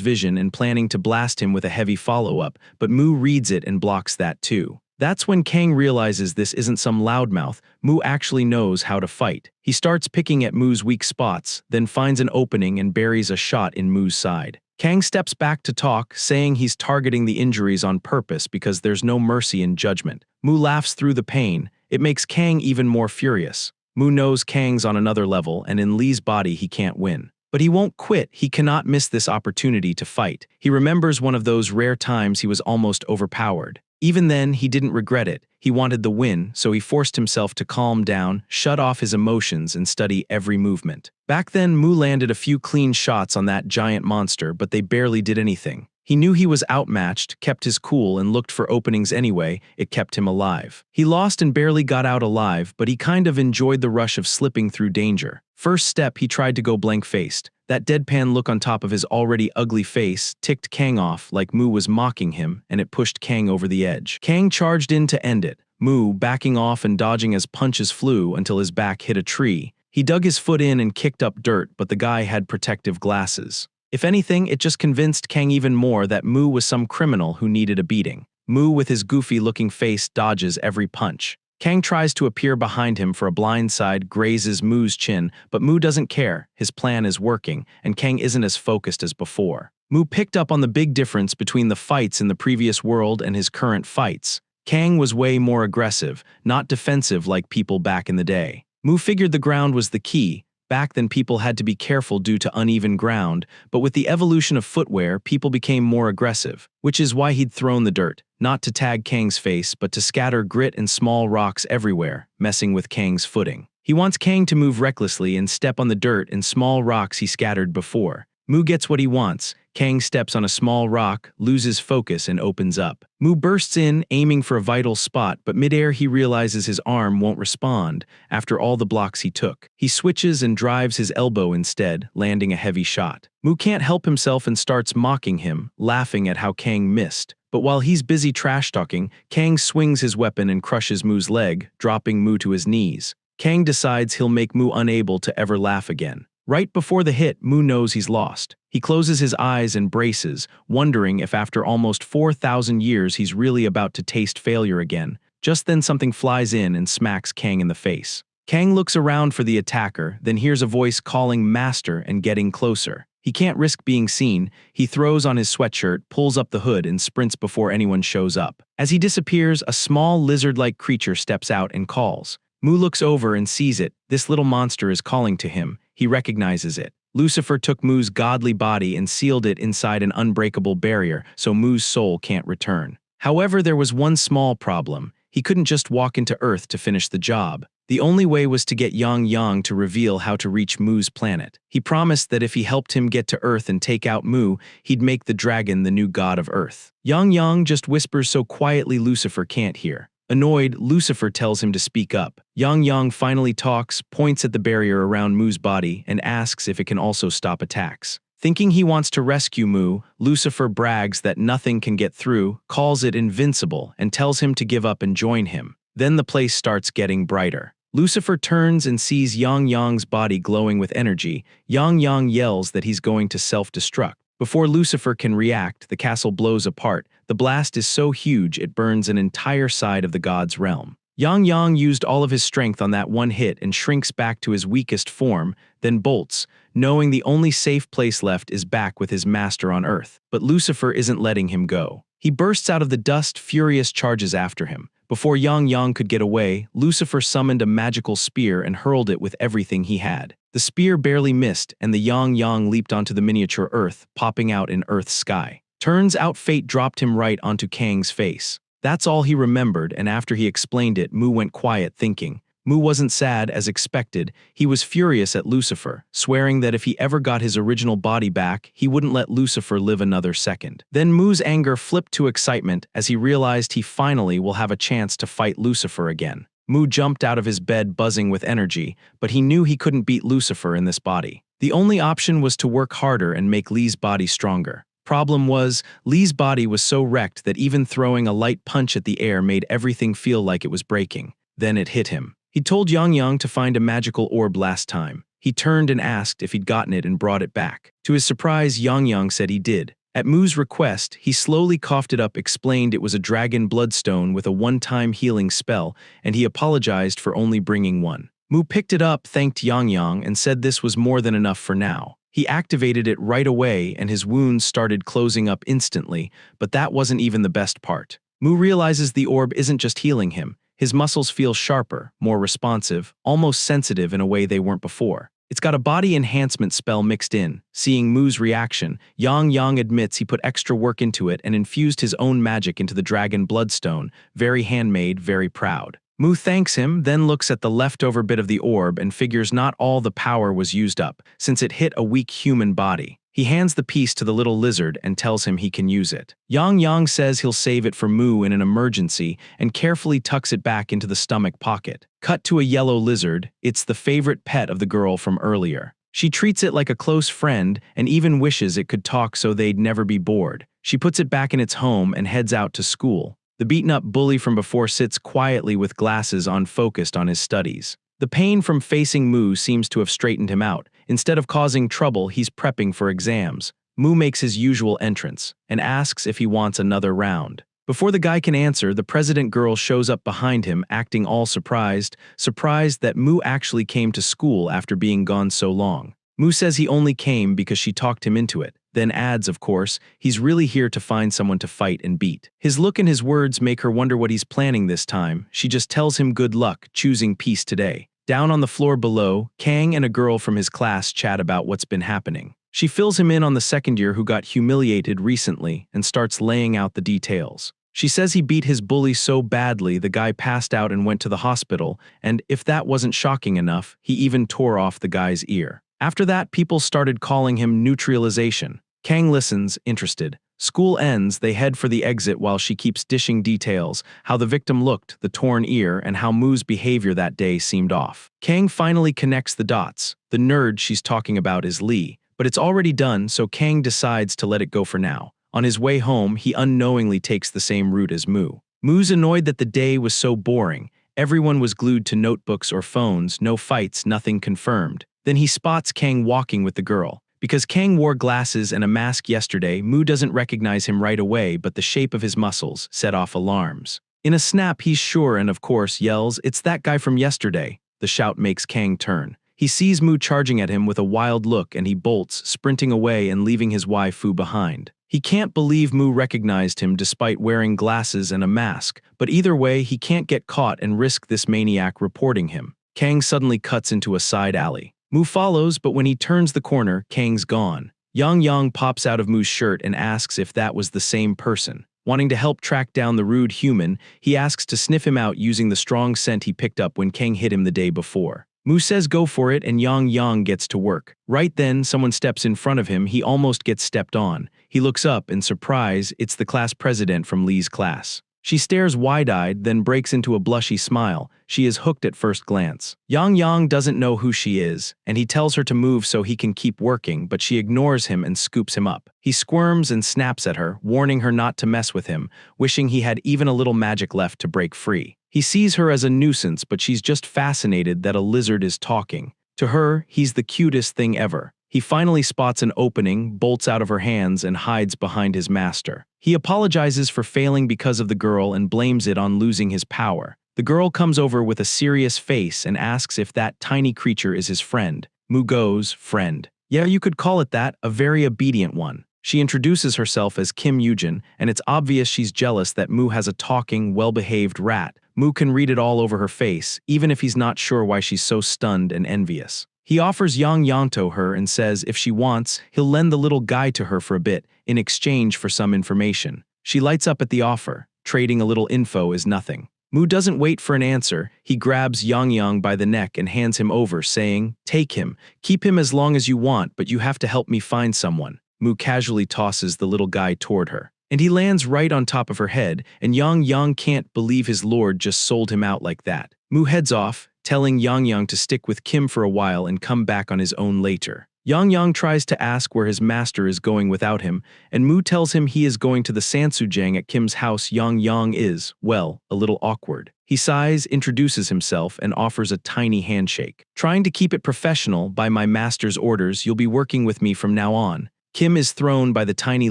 vision and planning to blast him with a heavy follow-up, but Mu reads it and blocks that too. That's when Kang realizes this isn't some loudmouth. Mu actually knows how to fight. He starts picking at Mu's weak spots, then finds an opening and buries a shot in Mu's side. Kang steps back to talk, saying he's targeting the injuries on purpose because there's no mercy in judgment. Mu laughs through the pain. It makes Kang even more furious. Mu knows Kang's on another level, and in Lee's body he can't win. But he won't quit. He cannot miss this opportunity to fight. He remembers one of those rare times he was almost overpowered. Even then, he didn't regret it. He wanted the win, so he forced himself to calm down, shut off his emotions, and study every movement. Back then, Mu landed a few clean shots on that giant monster, but they barely did anything. He knew he was outmatched, kept his cool, and looked for openings anyway. It kept him alive. He lost and barely got out alive, but he kind of enjoyed the rush of slipping through danger. First step, he tried to go blank-faced. That deadpan look on top of his already ugly face ticked Kang off like Mu was mocking him, and it pushed Kang over the edge. Kang charged in to end it, Mu backing off and dodging as punches flew until his back hit a tree. He dug his foot in and kicked up dirt, but the guy had protective glasses. If anything, it just convinced Kang even more that Mu was some criminal who needed a beating. Mu, with his goofy-looking face, dodges every punch. Kang tries to appear behind him for a blindside, grazes Mu's chin, but Mu doesn't care. His plan is working, and Kang isn't as focused as before. Mu picked up on the big difference between the fights in the previous world and his current fights. Kang was way more aggressive, not defensive like people back in the day. Mu figured the ground was the key. Back then, people had to be careful due to uneven ground, but with the evolution of footwear, people became more aggressive, which is why he'd thrown the dirt, not to tag Kang's face, but to scatter grit and small rocks everywhere, messing with Kang's footing. He wants Kang to move recklessly and step on the dirt and small rocks he scattered before. Mu gets what he wants. Kang steps on a small rock, loses focus, and opens up. Mu bursts in, aiming for a vital spot, but midair he realizes his arm won't respond after all the blocks he took. He switches and drives his elbow instead, landing a heavy shot. Mu can't help himself and starts mocking him, laughing at how Kang missed. But while he's busy trash-talking, Kang swings his weapon and crushes Mu's leg, dropping Mu to his knees. Kang decides he'll make Mu unable to ever laugh again. Right before the hit, Mu knows he's lost. He closes his eyes and braces, wondering if after almost 4,000 years he's really about to taste failure again. Just then something flies in and smacks Kang in the face. Kang looks around for the attacker, then hears a voice calling Master and getting closer. He can't risk being seen. He throws on his sweatshirt, pulls up the hood, and sprints before anyone shows up. As he disappears, a small lizard-like creature steps out and calls. Mu looks over and sees it. This little monster is calling to him. He recognizes it. Lucifer took Mu's godly body and sealed it inside an unbreakable barrier so Mu's soul can't return. However, there was one small problem. He couldn't just walk into Earth to finish the job. The only way was to get Yang to reveal how to reach Mu's planet. He promised that if he helped him get to Earth and take out Mu, he'd make the dragon the new god of Earth. Yang just whispers so quietly Lucifer can't hear. Annoyed, Lucifer tells him to speak up. Yang finally talks, points at the barrier around Mu's body, and asks if it can also stop attacks. Thinking he wants to rescue Mu, Lucifer brags that nothing can get through, calls it invincible, and tells him to give up and join him. Then the place starts getting brighter. Lucifer turns and sees Yang's body glowing with energy. Yang yells that he's going to self-destruct. Before Lucifer can react, the castle blows apart. The blast is so huge it burns an entire side of the god's realm. Yang used all of his strength on that one hit and shrinks back to his weakest form, then bolts, knowing the only safe place left is back with his master on Earth. But Lucifer isn't letting him go. He bursts out of the dust, furious charges after him. Before Yang could get away, Lucifer summoned a magical spear and hurled it with everything he had. The spear barely missed, and the Yang leaped onto the miniature Earth, popping out in Earth's sky. Turns out fate dropped him right onto Kang's face. That's all he remembered, and after he explained it, Mu went quiet thinking. Mu wasn't sad as expected, he was furious at Lucifer, swearing that if he ever got his original body back, he wouldn't let Lucifer live another second. Then Mu's anger flipped to excitement as he realized he finally will have a chance to fight Lucifer again. Mu jumped out of his bed buzzing with energy, but he knew he couldn't beat Lucifer in this body. The only option was to work harder and make Lee's body stronger. Problem was, Lee's body was so wrecked that even throwing a light punch at the air made everything feel like it was breaking. Then it hit him. He told Yang to find a magical orb last time. He turned and asked if he'd gotten it and brought it back. To his surprise, Yang said he did. At Mu's request, he slowly coughed it up, explained it was a dragon bloodstone with a one-time healing spell, and he apologized for only bringing one. Mu picked it up, thanked Yang and said this was more than enough for now. He activated it right away and his wounds started closing up instantly, but that wasn't even the best part. Mu realizes the orb isn't just healing him. His muscles feel sharper, more responsive, almost sensitive in a way they weren't before. It's got a body enhancement spell mixed in. Seeing Mu's reaction, Yang admits he put extra work into it and infused his own magic into the dragon bloodstone, very handmade, very proud. Mu thanks him, then looks at the leftover bit of the orb and figures not all the power was used up, since it hit a weak human body. He hands the piece to the little lizard and tells him he can use it. Yang says he'll save it for Mu in an emergency and carefully tucks it back into the stomach pocket. Cut to a yellow lizard. It's the favorite pet of the girl from earlier. She treats it like a close friend and even wishes it could talk so they'd never be bored. She puts it back in its home and heads out to school. The beaten-up bully from before sits quietly with glasses on, focused on his studies. The pain from facing Mu seems to have straightened him out. Instead of causing trouble, he's prepping for exams. Mu makes his usual entrance and asks if he wants another round. Before the guy can answer, the president girl shows up behind him, acting all surprised that Mu actually came to school after being gone so long. Mu says he only came because she talked him into it, then adds, of course, he's really here to find someone to fight and beat. His look and his words make her wonder what he's planning this time. She just tells him good luck, choosing peace today. Down on the floor below, Kang and a girl from his class chat about what's been happening. She fills him in on the second year who got humiliated recently and starts laying out the details. She says he beat his bully so badly the guy passed out and went to the hospital, and if that wasn't shocking enough, he even tore off the guy's ear. After that, people started calling him neutralization. Kang listens, interested. School ends, they head for the exit while she keeps dishing details, how the victim looked, the torn ear, and how Mu's behavior that day seemed off. Kang finally connects the dots. The nerd she's talking about is Lee, but it's already done, so Kang decides to let it go for now. On his way home, he unknowingly takes the same route as Mu. Mu's annoyed that the day was so boring. Everyone was glued to notebooks or phones, no fights, nothing confirmed. Then he spots Kang walking with the girl. Because Kang wore glasses and a mask yesterday, Mu doesn't recognize him right away, but the shape of his muscles set off alarms. In a snap, he's sure and, of course, yells, "It's that guy from yesterday." The shout makes Kang turn. He sees Mu charging at him with a wild look and he bolts, sprinting away and leaving his waifu behind. He can't believe Mu recognized him despite wearing glasses and a mask, but either way, he can't get caught and risk this maniac reporting him. Kang suddenly cuts into a side alley. Mu follows, but when he turns the corner, Kang's gone. Yang pops out of Mu's shirt and asks if that was the same person. Wanting to help track down the rude human, he asks to sniff him out using the strong scent he picked up when Kang hit him the day before. Mu says go for it and Yang gets to work. Right then, someone steps in front of him, he almost gets stepped on. He looks up and surprise, it's the class president from Lee's class. She stares wide-eyed, then breaks into a blushy smile. She is hooked at first glance. Yang doesn't know who she is, and he tells her to move so he can keep working, but she ignores him and scoops him up. He squirms and snaps at her, warning her not to mess with him, wishing he had even a little magic left to break free. He sees her as a nuisance, but she's just fascinated that a lizard is talking. To her, he's the cutest thing ever. He finally spots an opening, bolts out of her hands, and hides behind his master. He apologizes for failing because of the girl and blames it on losing his power. The girl comes over with a serious face and asks if that tiny creature is his friend. Mu goes, friend. Yeah, you could call it that, a very obedient one. She introduces herself as Kim Yujin, and it's obvious she's jealous that Mu has a talking, well-behaved rat. Mu can read it all over her face, even if he's not sure why she's so stunned and envious. He offers Yang to her and says if she wants, he'll lend the little guy to her for a bit, in exchange for some information. She lights up at the offer. Trading a little info is nothing. Mu doesn't wait for an answer. He grabs Yang Yang by the neck and hands him over, saying, "Take him. Keep him as long as you want, but you have to help me find someone." Mu casually tosses the little guy toward her, and he lands right on top of her head, and Yang Yang can't believe his lord just sold him out like that. Mu heads off, telling Yang Yang to stick with Kim for a while and come back on his own later. Yang Yang tries to ask where his master is going without him, and Mu tells him he is going to the Sansujang at Kim's house. Yang Yang is, well, a little awkward. He sighs, introduces himself, and offers a tiny handshake. "Trying to keep it professional, by my master's orders, you'll be working with me from now on." Kim is thrown by the tiny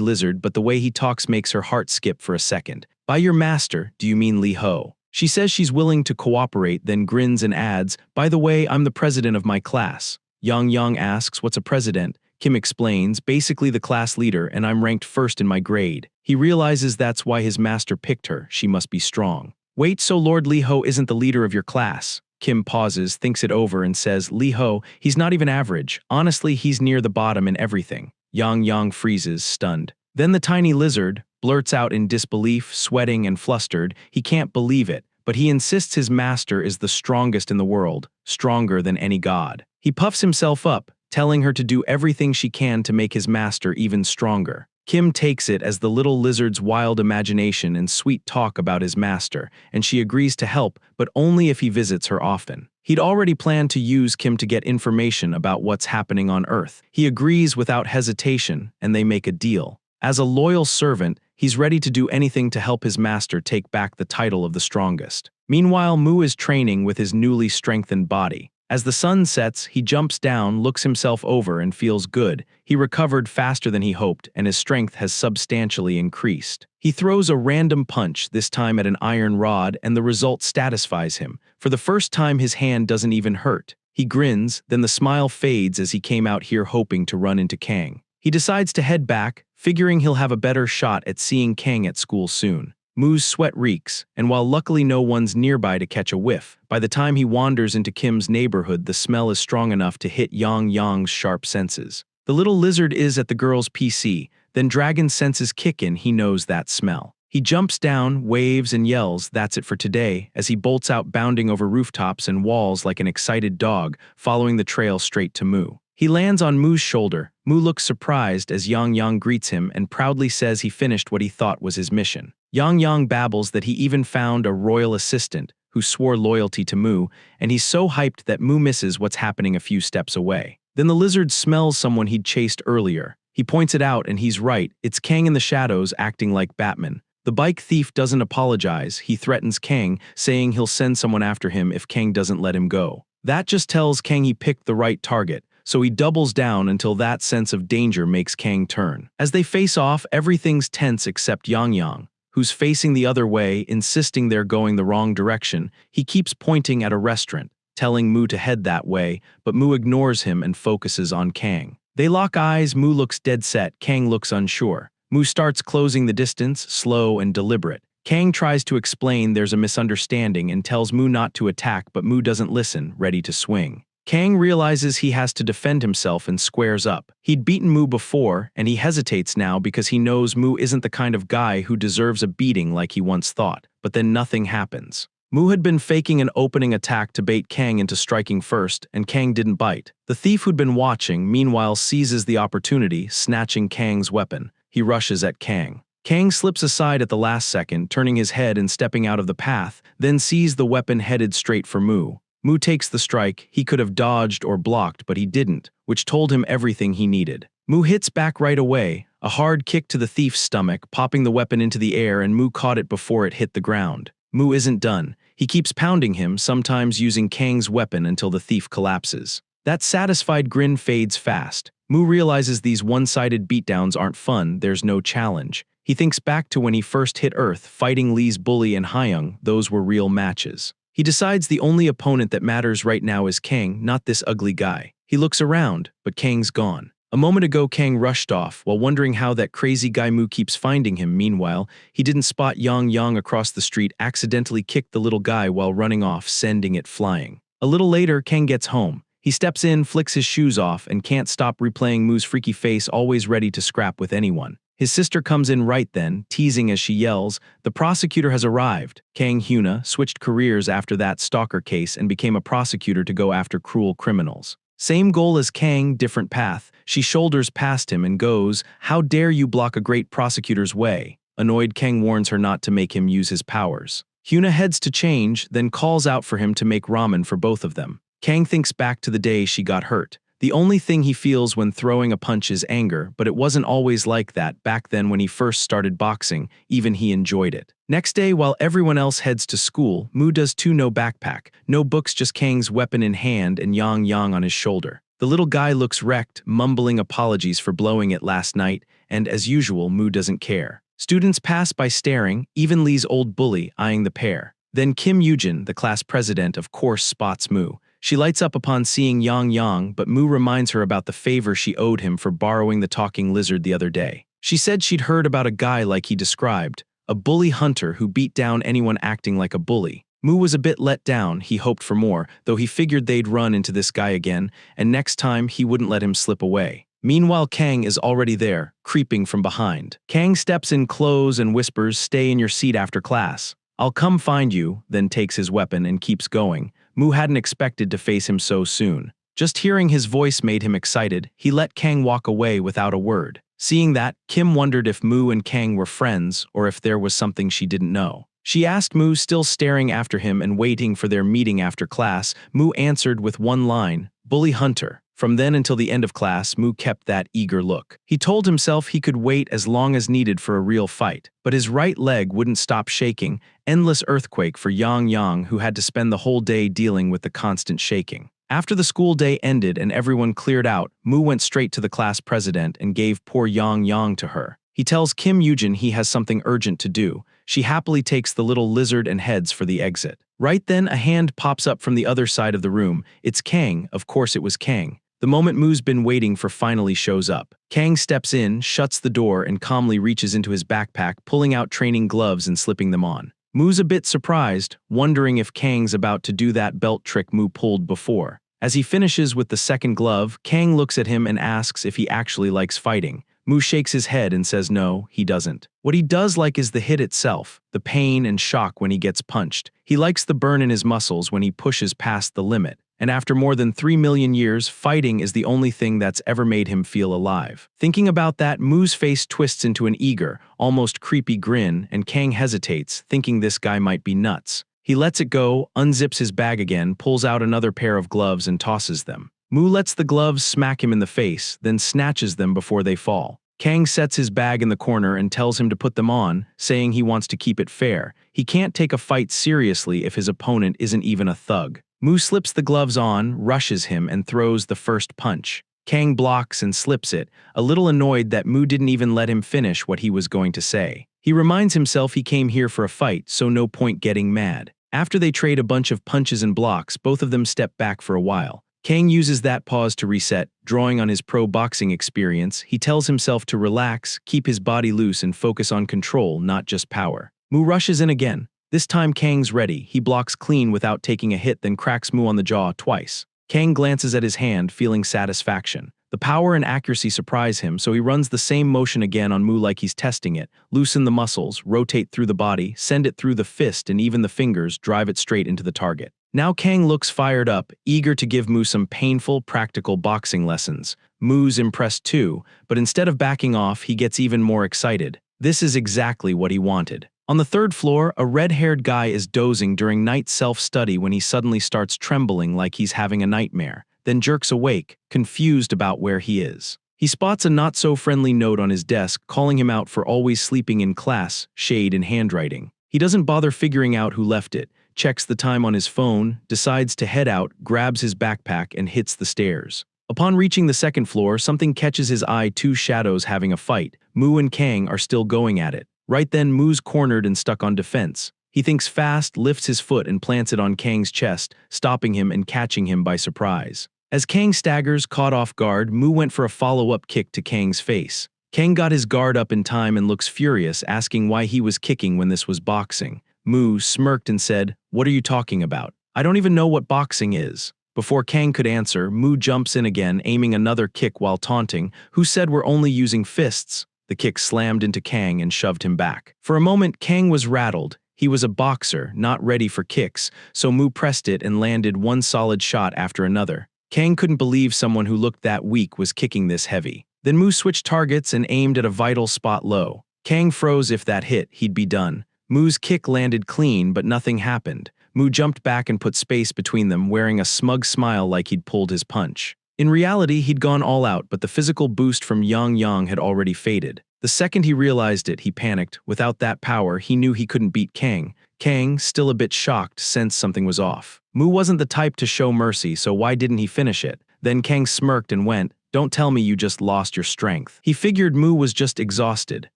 lizard, but the way he talks makes her heart skip for a second. "By your master, do you mean Li Ho?" She says she's willing to cooperate, then grins and adds, "By the way, I'm the president of my class." Yang Yang asks, "What's a president?" Kim explains, "Basically the class leader, and I'm ranked first in my grade." He realizes that's why his master picked her. She must be strong. "Wait, so Lord Li Ho isn't the leader of your class?" Kim pauses, thinks it over, and says, "Li Ho, he's not even average. Honestly, he's near the bottom in everything." Yang Yang freezes, stunned. Then the tiny lizard blurts out in disbelief, sweating and flustered. He can't believe it, but he insists his master is the strongest in the world, stronger than any god. He puffs himself up, telling her to do everything she can to make his master even stronger. Kim takes it as the little lizard's wild imagination and sweet talk about his master, and she agrees to help, but only if he visits her often. He'd already planned to use Kim to get information about what's happening on Earth. He agrees without hesitation, and they make a deal. As a loyal servant, he's ready to do anything to help his master take back the title of the strongest. Meanwhile, Mu is training with his newly strengthened body. As the sun sets, he jumps down, looks himself over, and feels good. He recovered faster than he hoped, and his strength has substantially increased. He throws a random punch, this time at an iron rod, and the result satisfies him. For the first time, his hand doesn't even hurt. He grins, then the smile fades as he came out here hoping to run into Kang. He decides to head back, figuring he'll have a better shot at seeing Kang at school soon. Mu's sweat reeks, and while luckily no one's nearby to catch a whiff, by the time he wanders into Kim's neighborhood, the smell is strong enough to hit Yang Yang's sharp senses. The little lizard is at the girl's PC, then Dragon's senses kick in. He knows that smell. He jumps down, waves, and yells, "That's it for today," as he bolts out, bounding over rooftops and walls like an excited dog, following the trail straight to Mu. He lands on Mu's shoulder. Mu looks surprised as Yang Yang greets him and proudly says he finished what he thought was his mission. Yang Yang babbles that he even found a royal assistant who swore loyalty to Mu, and he's so hyped that Mu misses what's happening a few steps away. Then the lizard smells someone he'd chased earlier. He points it out, and he's right. It's Kang in the shadows, acting like Batman. The bike thief doesn't apologize. He threatens Kang, saying he'll send someone after him if Kang doesn't let him go. That just tells Kang he picked the right target, so he doubles down until that sense of danger makes Kang turn. As they face off, everything's tense except Yang Yang, who's facing the other way, insisting they're going the wrong direction. He keeps pointing at a restaurant, telling Mu to head that way, but Mu ignores him and focuses on Kang. They lock eyes. Mu looks dead set. Kang looks unsure. Mu starts closing the distance, slow and deliberate. Kang tries to explain there's a misunderstanding and tells Mu not to attack, but Mu doesn't listen, ready to swing. Kang realizes he has to defend himself and squares up. He'd beaten Mu before, and he hesitates now because he knows Mu isn't the kind of guy who deserves a beating like he once thought. But then nothing happens. Mu had been faking an opening attack to bait Kang into striking first, and Kang didn't bite. The thief who'd been watching, meanwhile, seizes the opportunity, snatching Kang's weapon. He rushes at Kang. Kang slips aside at the last second, turning his head and stepping out of the path, then sees the weapon headed straight for Mu. Mu takes the strike. He could have dodged or blocked, but he didn't, which told him everything he needed. Mu hits back right away, a hard kick to the thief's stomach, popping the weapon into the air, and Mu caught it before it hit the ground. Mu isn't done. He keeps pounding him, sometimes using Kang's weapon until the thief collapses. That satisfied grin fades fast. Mu realizes these one-sided beatdowns aren't fun. There's no challenge. He thinks back to when he first hit Earth, fighting Lee's bully and Hyung. Those were real matches. He decides the only opponent that matters right now is Kang, not this ugly guy. He looks around, but Kang's gone. A moment ago, Kang rushed off, while wondering how that crazy guy Mu keeps finding him. Meanwhile, he didn't spot Yang Yang across the street, accidentally kicked the little guy while running off, sending it flying. A little later, Kang gets home. He steps in, flicks his shoes off, and can't stop replaying Mu's freaky face, always ready to scrap with anyone. His sister comes in right then, teasing as she yells, "The prosecutor has arrived." Kang Hyuna switched careers after that stalker case and became a prosecutor to go after cruel criminals. Same goal as Kang, different path. She shoulders past him and goes, "How dare you block a great prosecutor's way?" Annoyed, Kang warns her not to make him use his powers. Hyuna heads to change, then calls out for him to make ramen for both of them. Kang thinks back to the day she got hurt. The only thing he feels when throwing a punch is anger, but it wasn't always like that back then when he first started boxing, even he enjoyed it. Next day, while everyone else heads to school, Mu does too. No backpack, no books, just Kang's weapon in hand and Yang on his shoulder. The little guy looks wrecked, mumbling apologies for blowing it last night, and as usual, Mu doesn't care. Students pass by staring, even Lee's old bully eyeing the pair. Then Kim Yujin, the class president, of course spots Mu. She lights up upon seeing Yang, but Mu reminds her about the favor she owed him for borrowing the talking lizard the other day. She said she'd heard about a guy like he described, a bully hunter who beat down anyone acting like a bully. Mu was a bit let down. He hoped for more, though he figured they'd run into this guy again, and next time he wouldn't let him slip away. Meanwhile, Kang is already there, creeping from behind. Kang steps in close and whispers, "Stay in your seat after class. I'll come find you," then takes his weapon and keeps going. Mu hadn't expected to face him so soon. Just hearing his voice made him excited. He let Kang walk away without a word. Seeing that, Kim wondered if Mu and Kang were friends or if there was something she didn't know. She asked Mu, still staring after him and waiting for their meeting after class. Mu answered with one line, "Bully hunter." From then until the end of class, Mu kept that eager look. He told himself he could wait as long as needed for a real fight, but his right leg wouldn't stop shaking, endless earthquake for Yang, who had to spend the whole day dealing with the constant shaking. After the school day ended and everyone cleared out, Mu went straight to the class president and gave poor Yang to her. He tells Kim Yujin he has something urgent to do. She happily takes the little lizard and heads for the exit. Right then, a hand pops up from the other side of the room. It's Kang. Of course it was Kang. The moment Mu's been waiting for finally shows up. Kang steps in, shuts the door, and calmly reaches into his backpack, pulling out training gloves and slipping them on. Mu's a bit surprised, wondering if Kang's about to do that belt trick Mu pulled before. As he finishes with the second glove, Kang looks at him and asks if he actually likes fighting. Mu shakes his head and says no, he doesn't. What he does like is the hit itself, the pain and shock when he gets punched. He likes the burn in his muscles when he pushes past the limit. And after more than 3 million years, fighting is the only thing that's ever made him feel alive. Thinking about that, Mu's face twists into an eager, almost creepy grin, and Kang hesitates, thinking this guy might be nuts. He lets it go, unzips his bag again, pulls out another pair of gloves and tosses them. Mu lets the gloves smack him in the face, then snatches them before they fall. Kang sets his bag in the corner and tells him to put them on, saying he wants to keep it fair. He can't take a fight seriously if his opponent isn't even a thug. Mu slips the gloves on, rushes him, and throws the first punch. Kang blocks and slips it, a little annoyed that Mu didn't even let him finish what he was going to say. He reminds himself he came here for a fight, so no point getting mad. After they trade a bunch of punches and blocks, both of them step back for a while. Kang uses that pause to reset, drawing on his pro boxing experience. He tells himself to relax, keep his body loose, and focus on control, not just power. Mu rushes in again. This time Kang's ready. He blocks clean without taking a hit, then cracks Mu on the jaw twice. Kang glances at his hand, feeling satisfaction. The power and accuracy surprise him, so he runs the same motion again on Mu like he's testing it. Loosen the muscles, rotate through the body, send it through the fist and even the fingers, drive it straight into the target. Now Kang looks fired up, eager to give Mu some painful, practical boxing lessons. Mu's impressed too, but instead of backing off, he gets even more excited. This is exactly what he wanted. On the third floor, a red-haired guy is dozing during night self-study when he suddenly starts trembling like he's having a nightmare, then jerks awake, confused about where he is. He spots a not-so-friendly note on his desk calling him out for always sleeping in class, shade in handwriting. He doesn't bother figuring out who left it, checks the time on his phone, decides to head out, grabs his backpack, and hits the stairs. Upon reaching the second floor, something catches his eye: two shadows having a fight. Mu and Kang are still going at it. Right then, Mu's cornered and stuck on defense. He thinks fast, lifts his foot and plants it on Kang's chest, stopping him and catching him by surprise. As Kang staggers, caught off guard, Mu went for a follow-up kick to Kang's face. Kang got his guard up in time and looks furious, asking why he was kicking when this was boxing. Mu smirked and said, "What are you talking about? I don't even know what boxing is." Before Kang could answer, Mu jumps in again, aiming another kick while taunting. "Who said we're only using fists?" The kick slammed into Kang and shoved him back. For a moment, Kang was rattled. He was a boxer, not ready for kicks, so Mu pressed it and landed one solid shot after another. Kang couldn't believe someone who looked that weak was kicking this heavy. Then Mu switched targets and aimed at a vital spot low. Kang froze. If that hit, he'd be done. Mu's kick landed clean, but nothing happened. Mu jumped back and put space between them, wearing a smug smile like he'd pulled his punch. In reality, he'd gone all out, but the physical boost from Yang had already faded. The second he realized it, he panicked. Without that power, he knew he couldn't beat Kang. Kang, still a bit shocked, sensed something was off. Mu wasn't the type to show mercy, so why didn't he finish it? Then Kang smirked and went, "Don't tell me you just lost your strength." He figured Mu was just exhausted.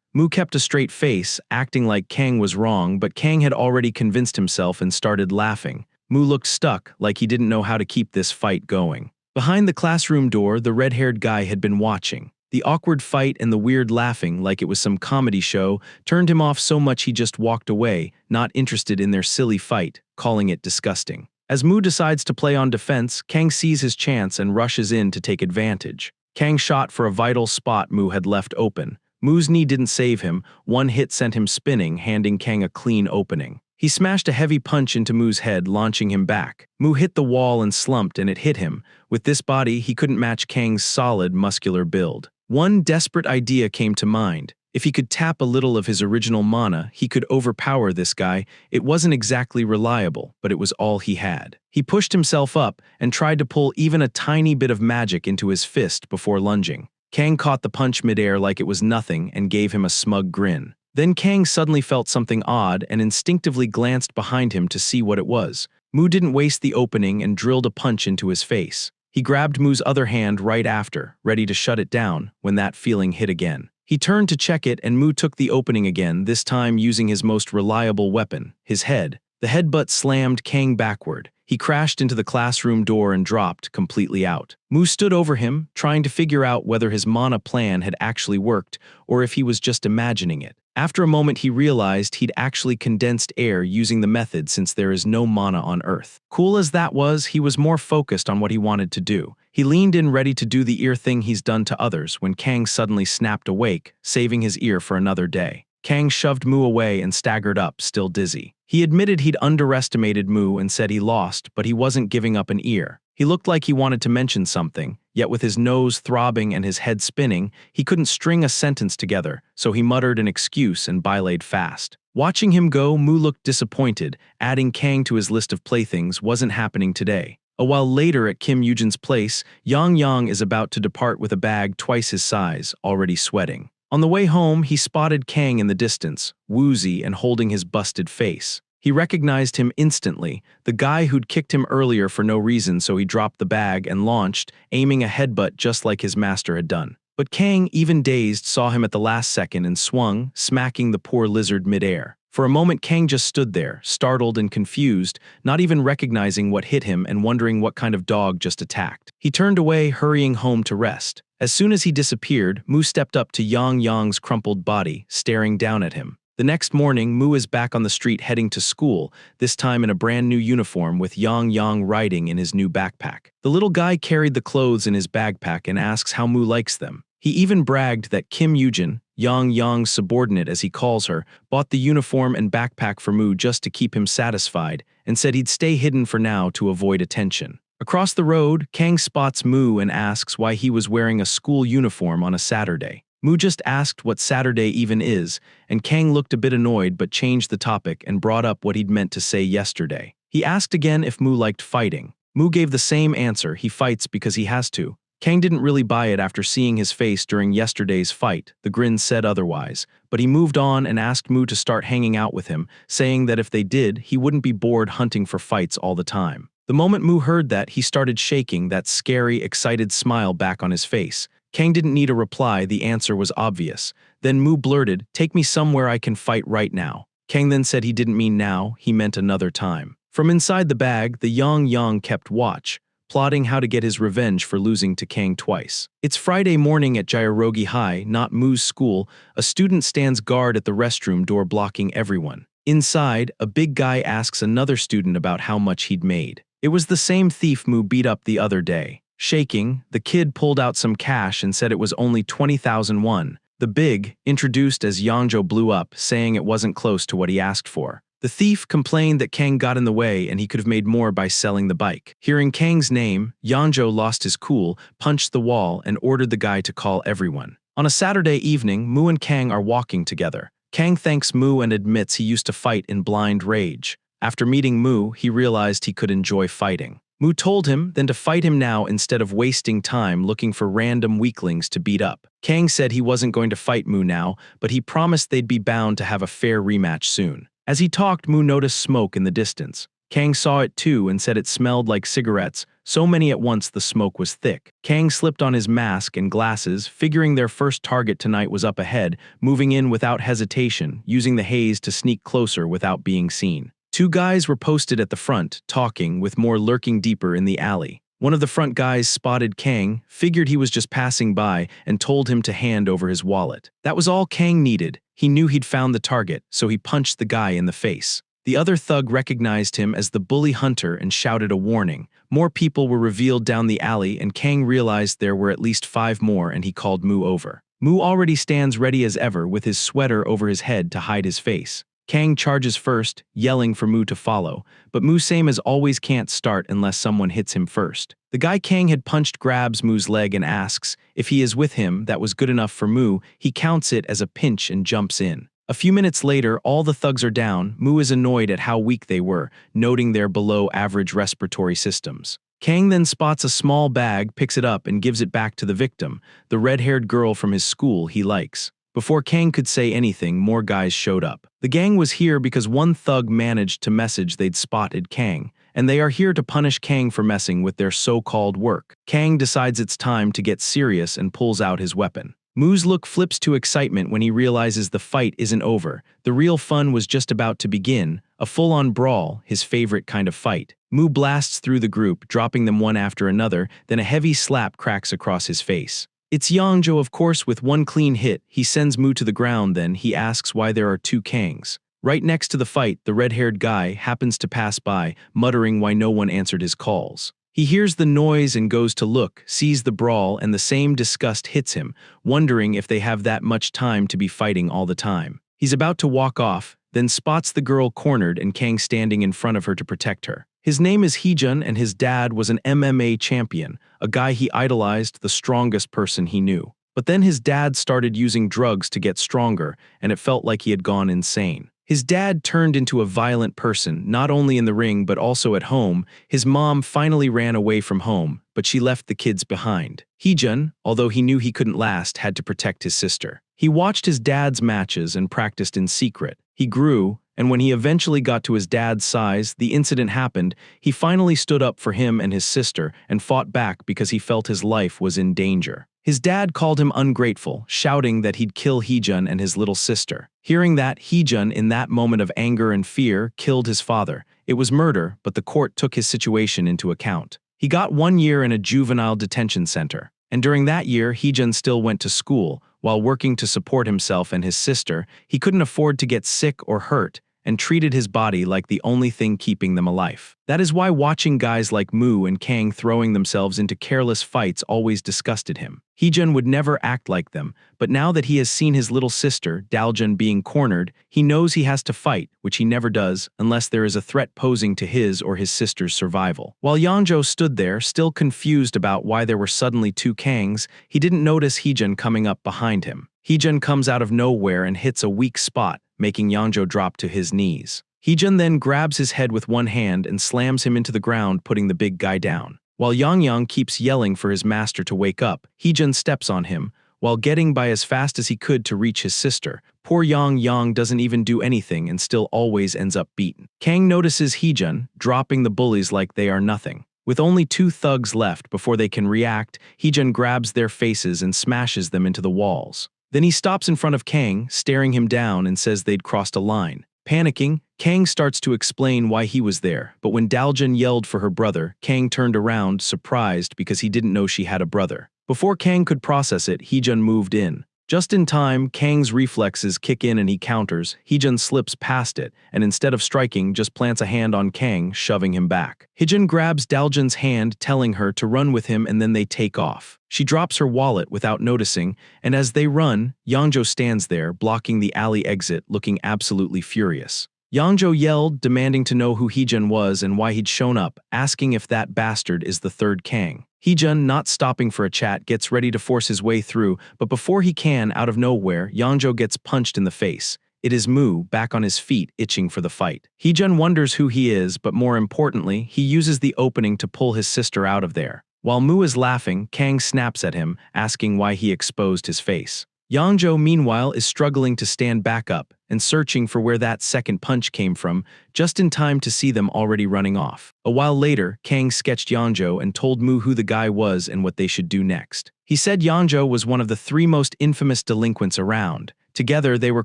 Mu kept a straight face, acting like Kang was wrong, but Kang had already convinced himself and started laughing. Mu looked stuck, like he didn't know how to keep this fight going. Behind the classroom door, the red-haired guy had been watching. The awkward fight and the weird laughing, like it was some comedy show, turned him off so much he just walked away, not interested in their silly fight, calling it disgusting. As Mu decides to play on defense, Kang sees his chance and rushes in to take advantage. Kang shot for a vital spot Mu had left open. Mu's knee didn't save him. One hit sent him spinning, handing Kang a clean opening. He smashed a heavy punch into Mu's head, launching him back. Mu hit the wall and slumped, and it hit him. With this body, he couldn't match Kang's solid, muscular build. One desperate idea came to mind. If he could tap a little of his original mana, he could overpower this guy. It wasn't exactly reliable, but it was all he had. He pushed himself up and tried to pull even a tiny bit of magic into his fist before lunging. Kang caught the punch midair like it was nothing and gave him a smug grin. Then Kang suddenly felt something odd and instinctively glanced behind him to see what it was. Mu didn't waste the opening and drilled a punch into his face. He grabbed Mu's other hand right after, ready to shut it down, when that feeling hit again. He turned to check it and Mu took the opening again, this time using his most reliable weapon, his head. The headbutt slammed Kang backward. He crashed into the classroom door and dropped completely out. Mu stood over him, trying to figure out whether his mana plan had actually worked or if he was just imagining it. After a moment, he realized he'd actually condensed air using the method since there is no mana on Earth. Cool as that was, he was more focused on what he wanted to do. He leaned in ready to do the ear thing he's done to others when Kang suddenly snapped awake, saving his ear for another day. Kang shoved Mu away and staggered up, still dizzy. He admitted he'd underestimated Mu and said he lost, but he wasn't giving up an ear. He looked like he wanted to mention something, yet with his nose throbbing and his head spinning, he couldn't string a sentence together, so he muttered an excuse and belayed fast. Watching him go, Mu looked disappointed. Adding Kang to his list of playthings wasn't happening today. A while later at Kim Yujin's place, Yang is about to depart with a bag twice his size, already sweating. On the way home, he spotted Kang in the distance, woozy and holding his busted face. He recognized him instantly, the guy who'd kicked him earlier for no reason, so he dropped the bag and launched, aiming a headbutt just like his master had done. But Kang, even dazed, saw him at the last second and swung, smacking the poor lizard midair. For a moment, Kang just stood there, startled and confused, not even recognizing what hit him and wondering what kind of dog just attacked. He turned away, hurrying home to rest. As soon as he disappeared, Mu stepped up to Yang's crumpled body, staring down at him. The next morning, Mu is back on the street heading to school, this time in a brand new uniform with Yang riding in his new backpack. The little guy carried the clothes in his backpack and asks how Mu likes them. He even bragged that Kim Yujin, Yang's subordinate as he calls her, bought the uniform and backpack for Mu just to keep him satisfied, and said he'd stay hidden for now to avoid attention. Across the road, Kang spots Mu and asks why he was wearing a school uniform on a Saturday. Mu just asked what Saturday even is, and Kang looked a bit annoyed but changed the topic and brought up what he'd meant to say yesterday. He asked again if Mu liked fighting. Mu gave the same answer, he fights because he has to. Kang didn't really buy it after seeing his face during yesterday's fight, the grin said otherwise, but he moved on and asked Mu to start hanging out with him, saying that if they did, he wouldn't be bored hunting for fights all the time. The moment Mu heard that, he started shaking, that scary, excited smile back on his face. Kang didn't need a reply, the answer was obvious. Then Mu blurted, "Take me somewhere I can fight right now." Kang then said he didn't mean now, he meant another time. From inside the bag, the Yang kept watch, plotting how to get his revenge for losing to Kang twice. It's Friday morning at Jairōgi High, not Mu's school. A student stands guard at the restroom door blocking everyone. Inside, a big guy asks another student about how much he'd made. It was the same thief Mu beat up the other day. Shaking, the kid pulled out some cash and said it was only 20,000 won. The big, introduced as Yangzhou, blew up, saying it wasn't close to what he asked for. The thief complained that Kang got in the way and he could have made more by selling the bike. Hearing Kang's name, Yangzhou lost his cool, punched the wall, and ordered the guy to call everyone. On a Saturday evening, Mu and Kang are walking together. Kang thanks Mu and admits he used to fight in blind rage. After meeting Mu, he realized he could enjoy fighting. Mu told him then to fight him now instead of wasting time looking for random weaklings to beat up. Kang said he wasn't going to fight Mu now, but he promised they'd be bound to have a fair rematch soon. As he talked, Mu noticed smoke in the distance. Kang saw it too and said it smelled like cigarettes, so many at once the smoke was thick. Kang slipped on his mask and glasses, figuring their first target tonight was up ahead, moving in without hesitation, using the haze to sneak closer without being seen. Two guys were posted at the front, talking, with more lurking deeper in the alley. One of the front guys spotted Kang, figured he was just passing by, and told him to hand over his wallet. That was all Kang needed. He knew he'd found the target, so he punched the guy in the face. The other thug recognized him as the bully hunter and shouted a warning. More people were revealed down the alley, and Kang realized there were at least 5 more, and he called Mu over. Mu already stands ready as ever with his sweater over his head to hide his face. Kang charges first, yelling for Mu to follow, but Mu same as always can't start unless someone hits him first. The guy Kang had punched grabs Mu's leg and asks if he is with him. That was good enough for Mu. He counts it as a pinch and jumps in. A few minutes later, all the thugs are down. Mu is annoyed at how weak they were, noting their below-average respiratory systems. Kang then spots a small bag, picks it up, and gives it back to the victim, the red-haired girl from his school he likes. Before Kang could say anything, more guys showed up. The gang was here because one thug managed to message they'd spotted Kang, and they are here to punish Kang for messing with their so-called work. Kang decides it's time to get serious and pulls out his weapon. Mu's look flips to excitement when he realizes the fight isn't over. The real fun was just about to begin, a full-on brawl, his favorite kind of fight. Mu blasts through the group, dropping them one after another, then a heavy slap cracks across his face. It's Yangzhou, of course. With one clean hit, he sends Mu to the ground. Then he asks why there are 2 Kangs. Right next to the fight, the red-haired guy happens to pass by, muttering why no one answered his calls. He hears the noise and goes to look, sees the brawl, and the same disgust hits him, wondering if they have that much time to be fighting all the time. He's about to walk off, then spots the girl cornered and Kang standing in front of her to protect her. His name is Heejun, and his dad was an MMA champion, a guy he idolized, the strongest person he knew. But then his dad started using drugs to get stronger, and it felt like he had gone insane. His dad turned into a violent person, not only in the ring but also at home. His mom finally ran away from home, but she left the kids behind. Heejun, although he knew he couldn't last, had to protect his sister. He watched his dad's matches and practiced in secret. He grew, and when he eventually got to his dad's size, the incident happened. He finally stood up for him and his sister and fought back because he felt his life was in danger. His dad called him ungrateful, shouting that he'd kill Heejun and his little sister. Hearing that, Heejun, in that moment of anger and fear, killed his father. It was murder, but the court took his situation into account. He got 1 year in a juvenile detention center. And during that year, Heejun still went to school. While working to support himself and his sister, he couldn't afford to get sick or hurt, and treated his body like the only thing keeping them alive. That is why watching guys like Mu and Kang throwing themselves into careless fights always disgusted him. Heejun would never act like them, but now that he has seen his little sister, Daljun, being cornered, he knows he has to fight, which he never does unless there is a threat posing to his or his sister's survival. While Yangzhou stood there, still confused about why there were suddenly 2 Kangs, he didn't notice Heejun coming up behind him. Heejun comes out of nowhere and hits a weak spot, making Yangzhou drop to his knees. Heejun then grabs his head with one hand and slams him into the ground, putting the big guy down. While Yang keeps yelling for his master to wake up, Heejun steps on him, while getting by as fast as he could to reach his sister. Poor Yang doesn't even do anything and still always ends up beaten. Kang notices Heejun, dropping the bullies like they are nothing. With only 2 thugs left before they can react, Heejun grabs their faces and smashes them into the walls. Then he stops in front of Kang, staring him down, and says they'd crossed a line. Panicking, Kang starts to explain why he was there, but when Daljun yelled for her brother, Kang turned around, surprised because he didn't know she had a brother. Before Kang could process it, Heejun moved in. Just in time, Kang's reflexes kick in and he counters. Heejun slips past it, and instead of striking, just plants a hand on Kang, shoving him back. Heejun grabs Daljun's hand, telling her to run with him, and then they take off. She drops her wallet without noticing, and as they run, Yangjo stands there, blocking the alley exit, looking absolutely furious. Yangjo yelled, demanding to know who Heejun was and why he'd shown up, asking if that bastard is the third Kang. Heejun, not stopping for a chat, gets ready to force his way through, but before he can, out of nowhere, Yangjo gets punched in the face. It is Mu, back on his feet, itching for the fight. Heejun wonders who he is, but more importantly, he uses the opening to pull his sister out of there. While Mu is laughing, Kang snaps at him, asking why he exposed his face. Yangjo, meanwhile, is struggling to stand back up and searching for where that second punch came from, just in time to see them already running off. A while later, Kang sketched Yangjo and told Mu who the guy was and what they should do next. He said Yangjo was one of the 3 most infamous delinquents around. Together, they were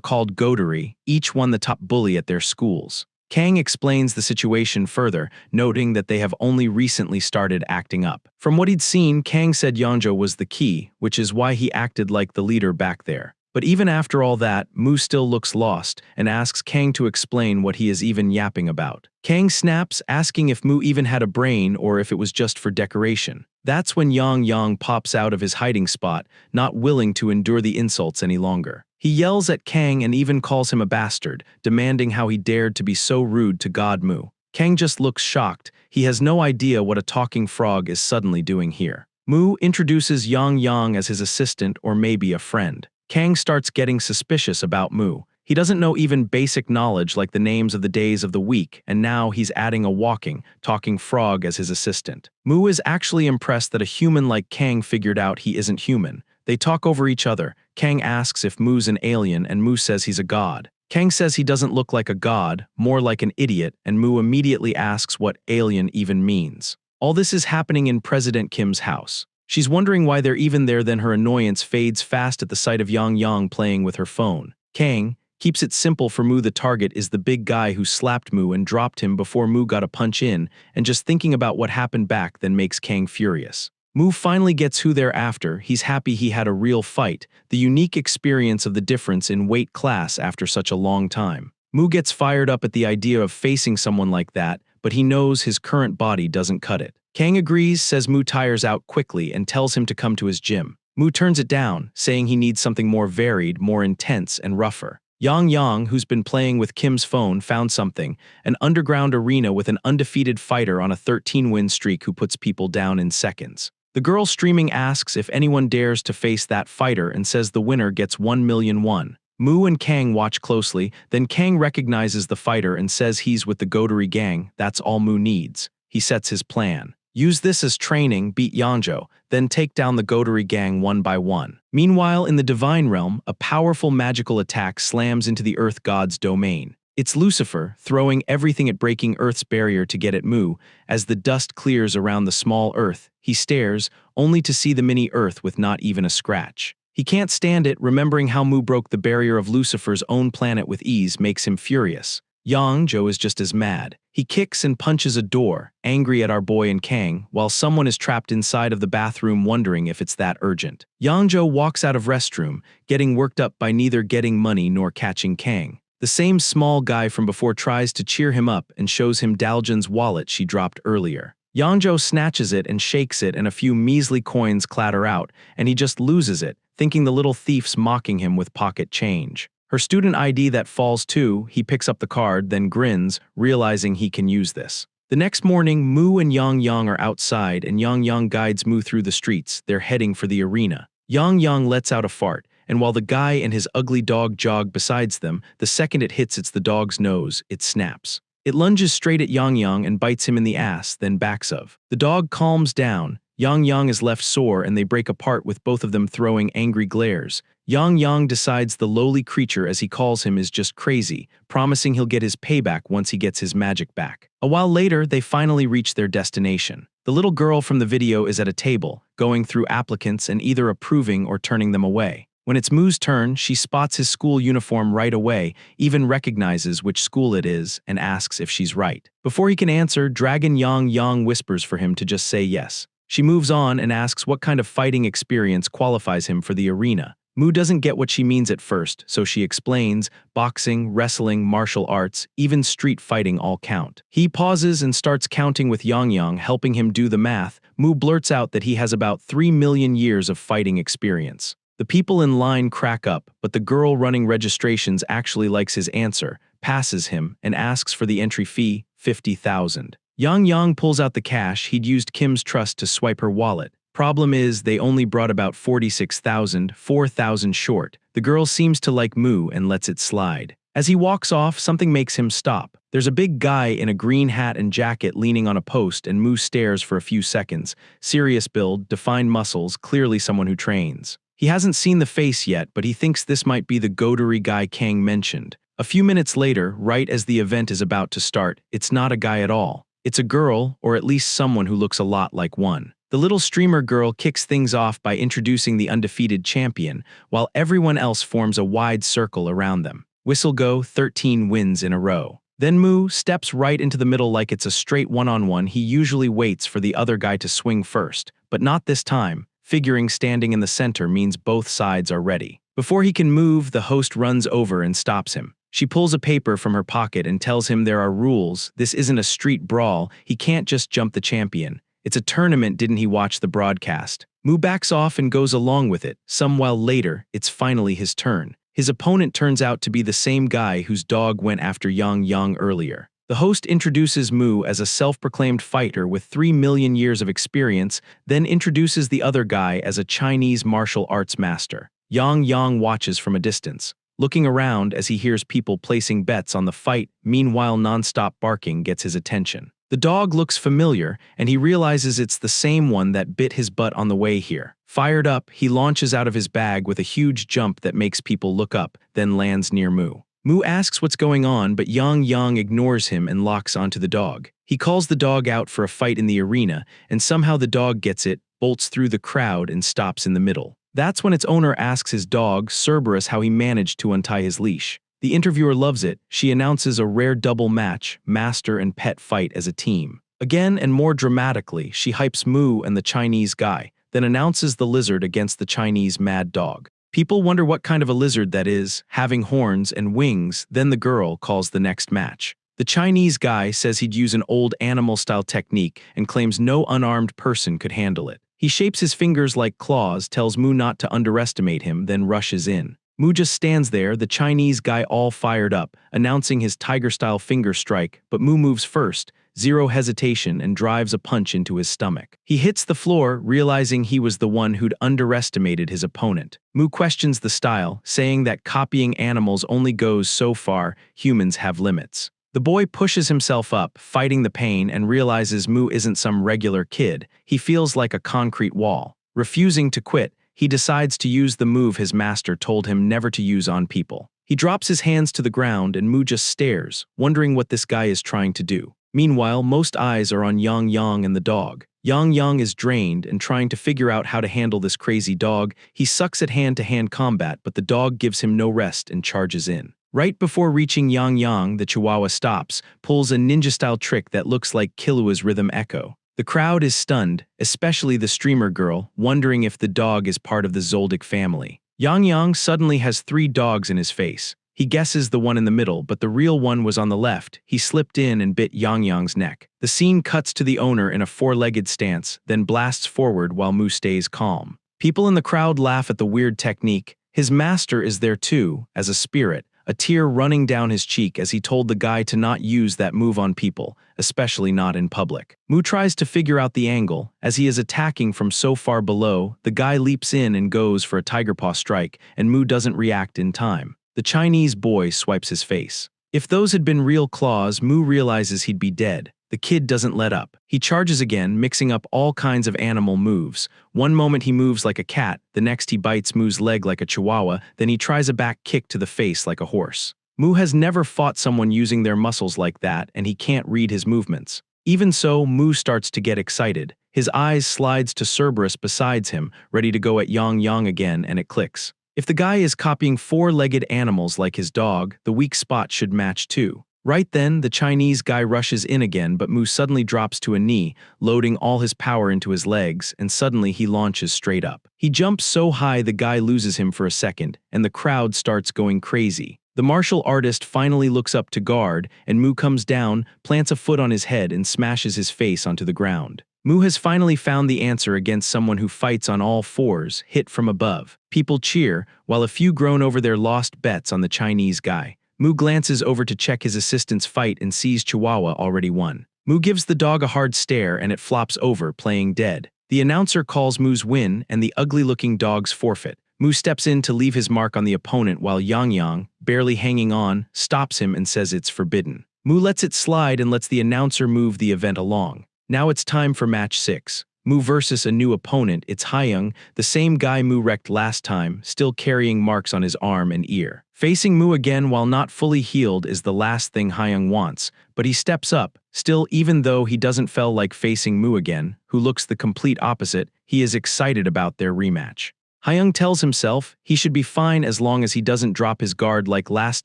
called Godori, each one the top bully at their schools. Kang explains the situation further, noting that they have only recently started acting up. From what he'd seen, Kang said Yangjo was the key, which is why he acted like the leader back there. But even after all that, Mu still looks lost and asks Kang to explain what he is even yapping about. Kang snaps, asking if Mu even had a brain or if it was just for decoration. That's when Yang pops out of his hiding spot, not willing to endure the insults any longer. He yells at Kang and even calls him a bastard, demanding how he dared to be so rude to God Mu. Kang just looks shocked. He has no idea what a talking frog is suddenly doing here. Mu introduces Yang as his assistant or maybe a friend. Kang starts getting suspicious about Mu. He doesn't know even basic knowledge like the names of the days of the week, and now he's adding a walking, talking frog as his assistant. Mu is actually impressed that a human like Kang figured out he isn't human. They talk over each other. Kang asks if Mu's an alien, and Mu says he's a god. Kang says he doesn't look like a god, more like an idiot, and Mu immediately asks what alien even means. All this is happening in President Kim's house. She's wondering why they're even there, then her annoyance fades fast at the sight of Yang playing with her phone. Kang keeps it simple for Mu. The target is the big guy who slapped Mu and dropped him before Mu got a punch in, and just thinking about what happened back then makes Kang furious. Mu finally gets who they're after. He's happy he had a real fight, the unique experience of the difference in weight class after such a long time. Mu gets fired up at the idea of facing someone like that, but he knows his current body doesn't cut it. Kang agrees, says Mu tires out quickly, and tells him to come to his gym. Mu turns it down, saying he needs something more varied, more intense, and rougher. Yang, who's been playing with Kim's phone, found something, an underground arena with an undefeated fighter on a 13-win streak who puts people down in seconds. The girl streaming asks if anyone dares to face that fighter and says the winner gets 1 million won. Mu and Kang watch closely, then Kang recognizes the fighter and says he's with the Godori gang. That's all Mu needs. He sets his plan. Use this as training, beat Yangjo, then take down the Godori gang one by one. Meanwhile, in the Divine Realm, a powerful magical attack slams into the Earth God's domain. It's Lucifer, throwing everything at breaking Earth's barrier to get at Mu. As the dust clears around the small Earth, he stares, only to see the mini Earth with not even a scratch. He can't stand it, remembering how Mu broke the barrier of Lucifer's own planet with ease makes him furious. Yangjo is just as mad. He kicks and punches a door, angry at our boy and Kang, while someone is trapped inside of the bathroom wondering if it's that urgent. Yangjo walks out of restroom, getting worked up by neither getting money nor catching Kang. The same small guy from before tries to cheer him up and shows him Daljun's wallet she dropped earlier. Yangjo snatches it and shakes it, and a few measly coins clatter out, and he just loses it, thinking the little thief's mocking him with pocket change. Her student ID that falls too. He picks up the card, then grins, realizing he can use this. The next morning, Mu and Yang are outside, and Yang guides Mu through the streets. They're heading for the arena. Yang lets out a fart, and while the guy and his ugly dog jog beside them, the second it hits the dog's nose, it snaps. It lunges straight at Yang and bites him in the ass, then backs of. The dog calms down. Yang is left sore, and they break apart with both of them throwing angry glares. Yang decides the lowly creature, as he calls him, is just crazy, promising he'll get his payback once he gets his magic back. A while later, they finally reach their destination. The little girl from the video is at a table, going through applicants and either approving or turning them away. When it's Mu's turn, she spots his school uniform right away, even recognizes which school it is, and asks if she's right. Before he can answer, Dragon Yang whispers for him to just say yes. She moves on and asks what kind of fighting experience qualifies him for the arena. Mu doesn't get what she means at first, so she explains, boxing, wrestling, martial arts, even street fighting all count. He pauses and starts counting with Yang, helping him do the math. Mu blurts out that he has about 3 million years of fighting experience. The people in line crack up, but the girl running registrations actually likes his answer, passes him, and asks for the entry fee, 50,000. Yang pulls out the cash. He'd used Kim's trust to swipe her wallet. Problem is, they only brought about 46,000, 4,000 short. The girl seems to like Mu and lets it slide. As he walks off, something makes him stop. There's a big guy in a green hat and jacket leaning on a post, and Mu stares for a few seconds. Serious build, defined muscles, clearly someone who trains. He hasn't seen the face yet, but he thinks this might be the goatery guy Kang mentioned. A few minutes later, right as the event is about to start, it's not a guy at all. It's a girl, or at least someone who looks a lot like one. The little streamer girl kicks things off by introducing the undefeated champion, while everyone else forms a wide circle around them. Whistle go, 13 wins in a row. Then Mu steps right into the middle like it's a straight one-on-one. He usually waits for the other guy to swing first, but not this time. Figuring standing in the center means both sides are ready. Before he can move, the host runs over and stops him. She pulls a paper from her pocket and tells him there are rules. This isn't a street brawl. He can't just jump the champion. It's a tournament, didn't he watch the broadcast? Mu backs off and goes along with it. Some while later, it's finally his turn. His opponent turns out to be the same guy whose dog went after Yang earlier. The host introduces Mu as a self-proclaimed fighter with 3 million years of experience, then introduces the other guy as a Chinese martial arts master. Yang watches from a distance, looking around as he hears people placing bets on the fight. Meanwhile, non-stop barking gets his attention. The dog looks familiar, and he realizes it's the same one that bit his butt on the way here. Fired up, he launches out of his bag with a huge jump that makes people look up, then lands near Mu. Mu asks what's going on, but Yang ignores him and locks onto the dog. He calls the dog out for a fight in the arena, and somehow the dog gets it, bolts through the crowd, and stops in the middle. That's when its owner asks his dog, Cerberus, how he managed to untie his leash. The interviewer loves it. She announces a rare double match, master and pet fight as a team. Again and more dramatically, she hypes Mu and the Chinese guy, then announces the lizard against the Chinese mad dog. People wonder what kind of a lizard that is, having horns and wings. Then the girl calls the next match. The Chinese guy says he'd use an old animal-style technique and claims no unarmed person could handle it. He shapes his fingers like claws, tells Mu not to underestimate him, then rushes in. Mu just stands there, the Chinese guy all fired up, announcing his tiger-style finger strike, but Mu moves first, zero hesitation, and drives a punch into his stomach. He hits the floor, realizing he was the one who'd underestimated his opponent. Mu questions the style, saying that copying animals only goes so far, humans have limits. The boy pushes himself up, fighting the pain, and realizes Mu isn't some regular kid. He feels like a concrete wall. Refusing to quit, he decides to use the move his master told him never to use on people. He drops his hands to the ground and Mu just stares, wondering what this guy is trying to do. Meanwhile, most eyes are on Yang and the dog. Yang is drained and trying to figure out how to handle this crazy dog. He sucks at hand-to-hand combat, but the dog gives him no rest and charges in. Right before reaching Yang, the Chihuahua stops, pulls a ninja-style trick that looks like Killua's rhythm echo. The crowd is stunned, especially the streamer girl, wondering if the dog is part of the Zoldyck family. Yang suddenly has 3 dogs in his face. He guesses the one in the middle, but the real one was on the left. He slipped in and bit Yang's neck. The scene cuts to the owner in a 4-legged stance, then blasts forward while Mu stays calm. People in the crowd laugh at the weird technique. His master is there too, as a spirit, a tear running down his cheek as he told the guy to not use that move on people, especially not in public. Mu tries to figure out the angle. As he is attacking from so far below, the guy leaps in and goes for a tiger paw strike, and Mu doesn't react in time. The Chinese boy swipes his face. If those had been real claws, Mu realizes he'd be dead. The kid doesn't let up. He charges again, mixing up all kinds of animal moves. One moment he moves like a cat, the next he bites Mu's leg like a chihuahua, then he tries a back kick to the face like a horse. Mu has never fought someone using their muscles like that, and he can't read his movements. Even so, Mu starts to get excited. His eyes slides to Cerberus besides him, ready to go at Yang again, and it clicks. If the guy is copying 4-legged animals like his dog, the weak spot should match too. Right then, the Chinese guy rushes in again, but Mu suddenly drops to a knee, loading all his power into his legs, and suddenly he launches straight up. He jumps so high the guy loses him for a second, and the crowd starts going crazy. The martial artist finally looks up to guard, and Mu comes down, plants a foot on his head, and smashes his face onto the ground. Mu has finally found the answer against someone who fights on all fours, hit from above. People cheer, while a few groan over their lost bets on the Chinese guy. Mu glances over to check his assistant's fight and sees Chihuahua already won. Mu gives the dog a hard stare and it flops over, playing dead. The announcer calls Mu's win and the ugly-looking dog's forfeit. Mu steps in to leave his mark on the opponent while Yang Yang, barely hanging on, stops him and says it's forbidden. Mu lets it slide and lets the announcer move the event along. Now it's time for match 6. Mu versus a new opponent. It's Haiyang, the same guy Mu wrecked last time, still carrying marks on his arm and ear. Facing Mu again while not fully healed is the last thing Haiyang wants, but he steps up. Still, even though he doesn't feel like facing Mu again, who looks the complete opposite, he is excited about their rematch. Haiyang tells himself he should be fine as long as he doesn't drop his guard like last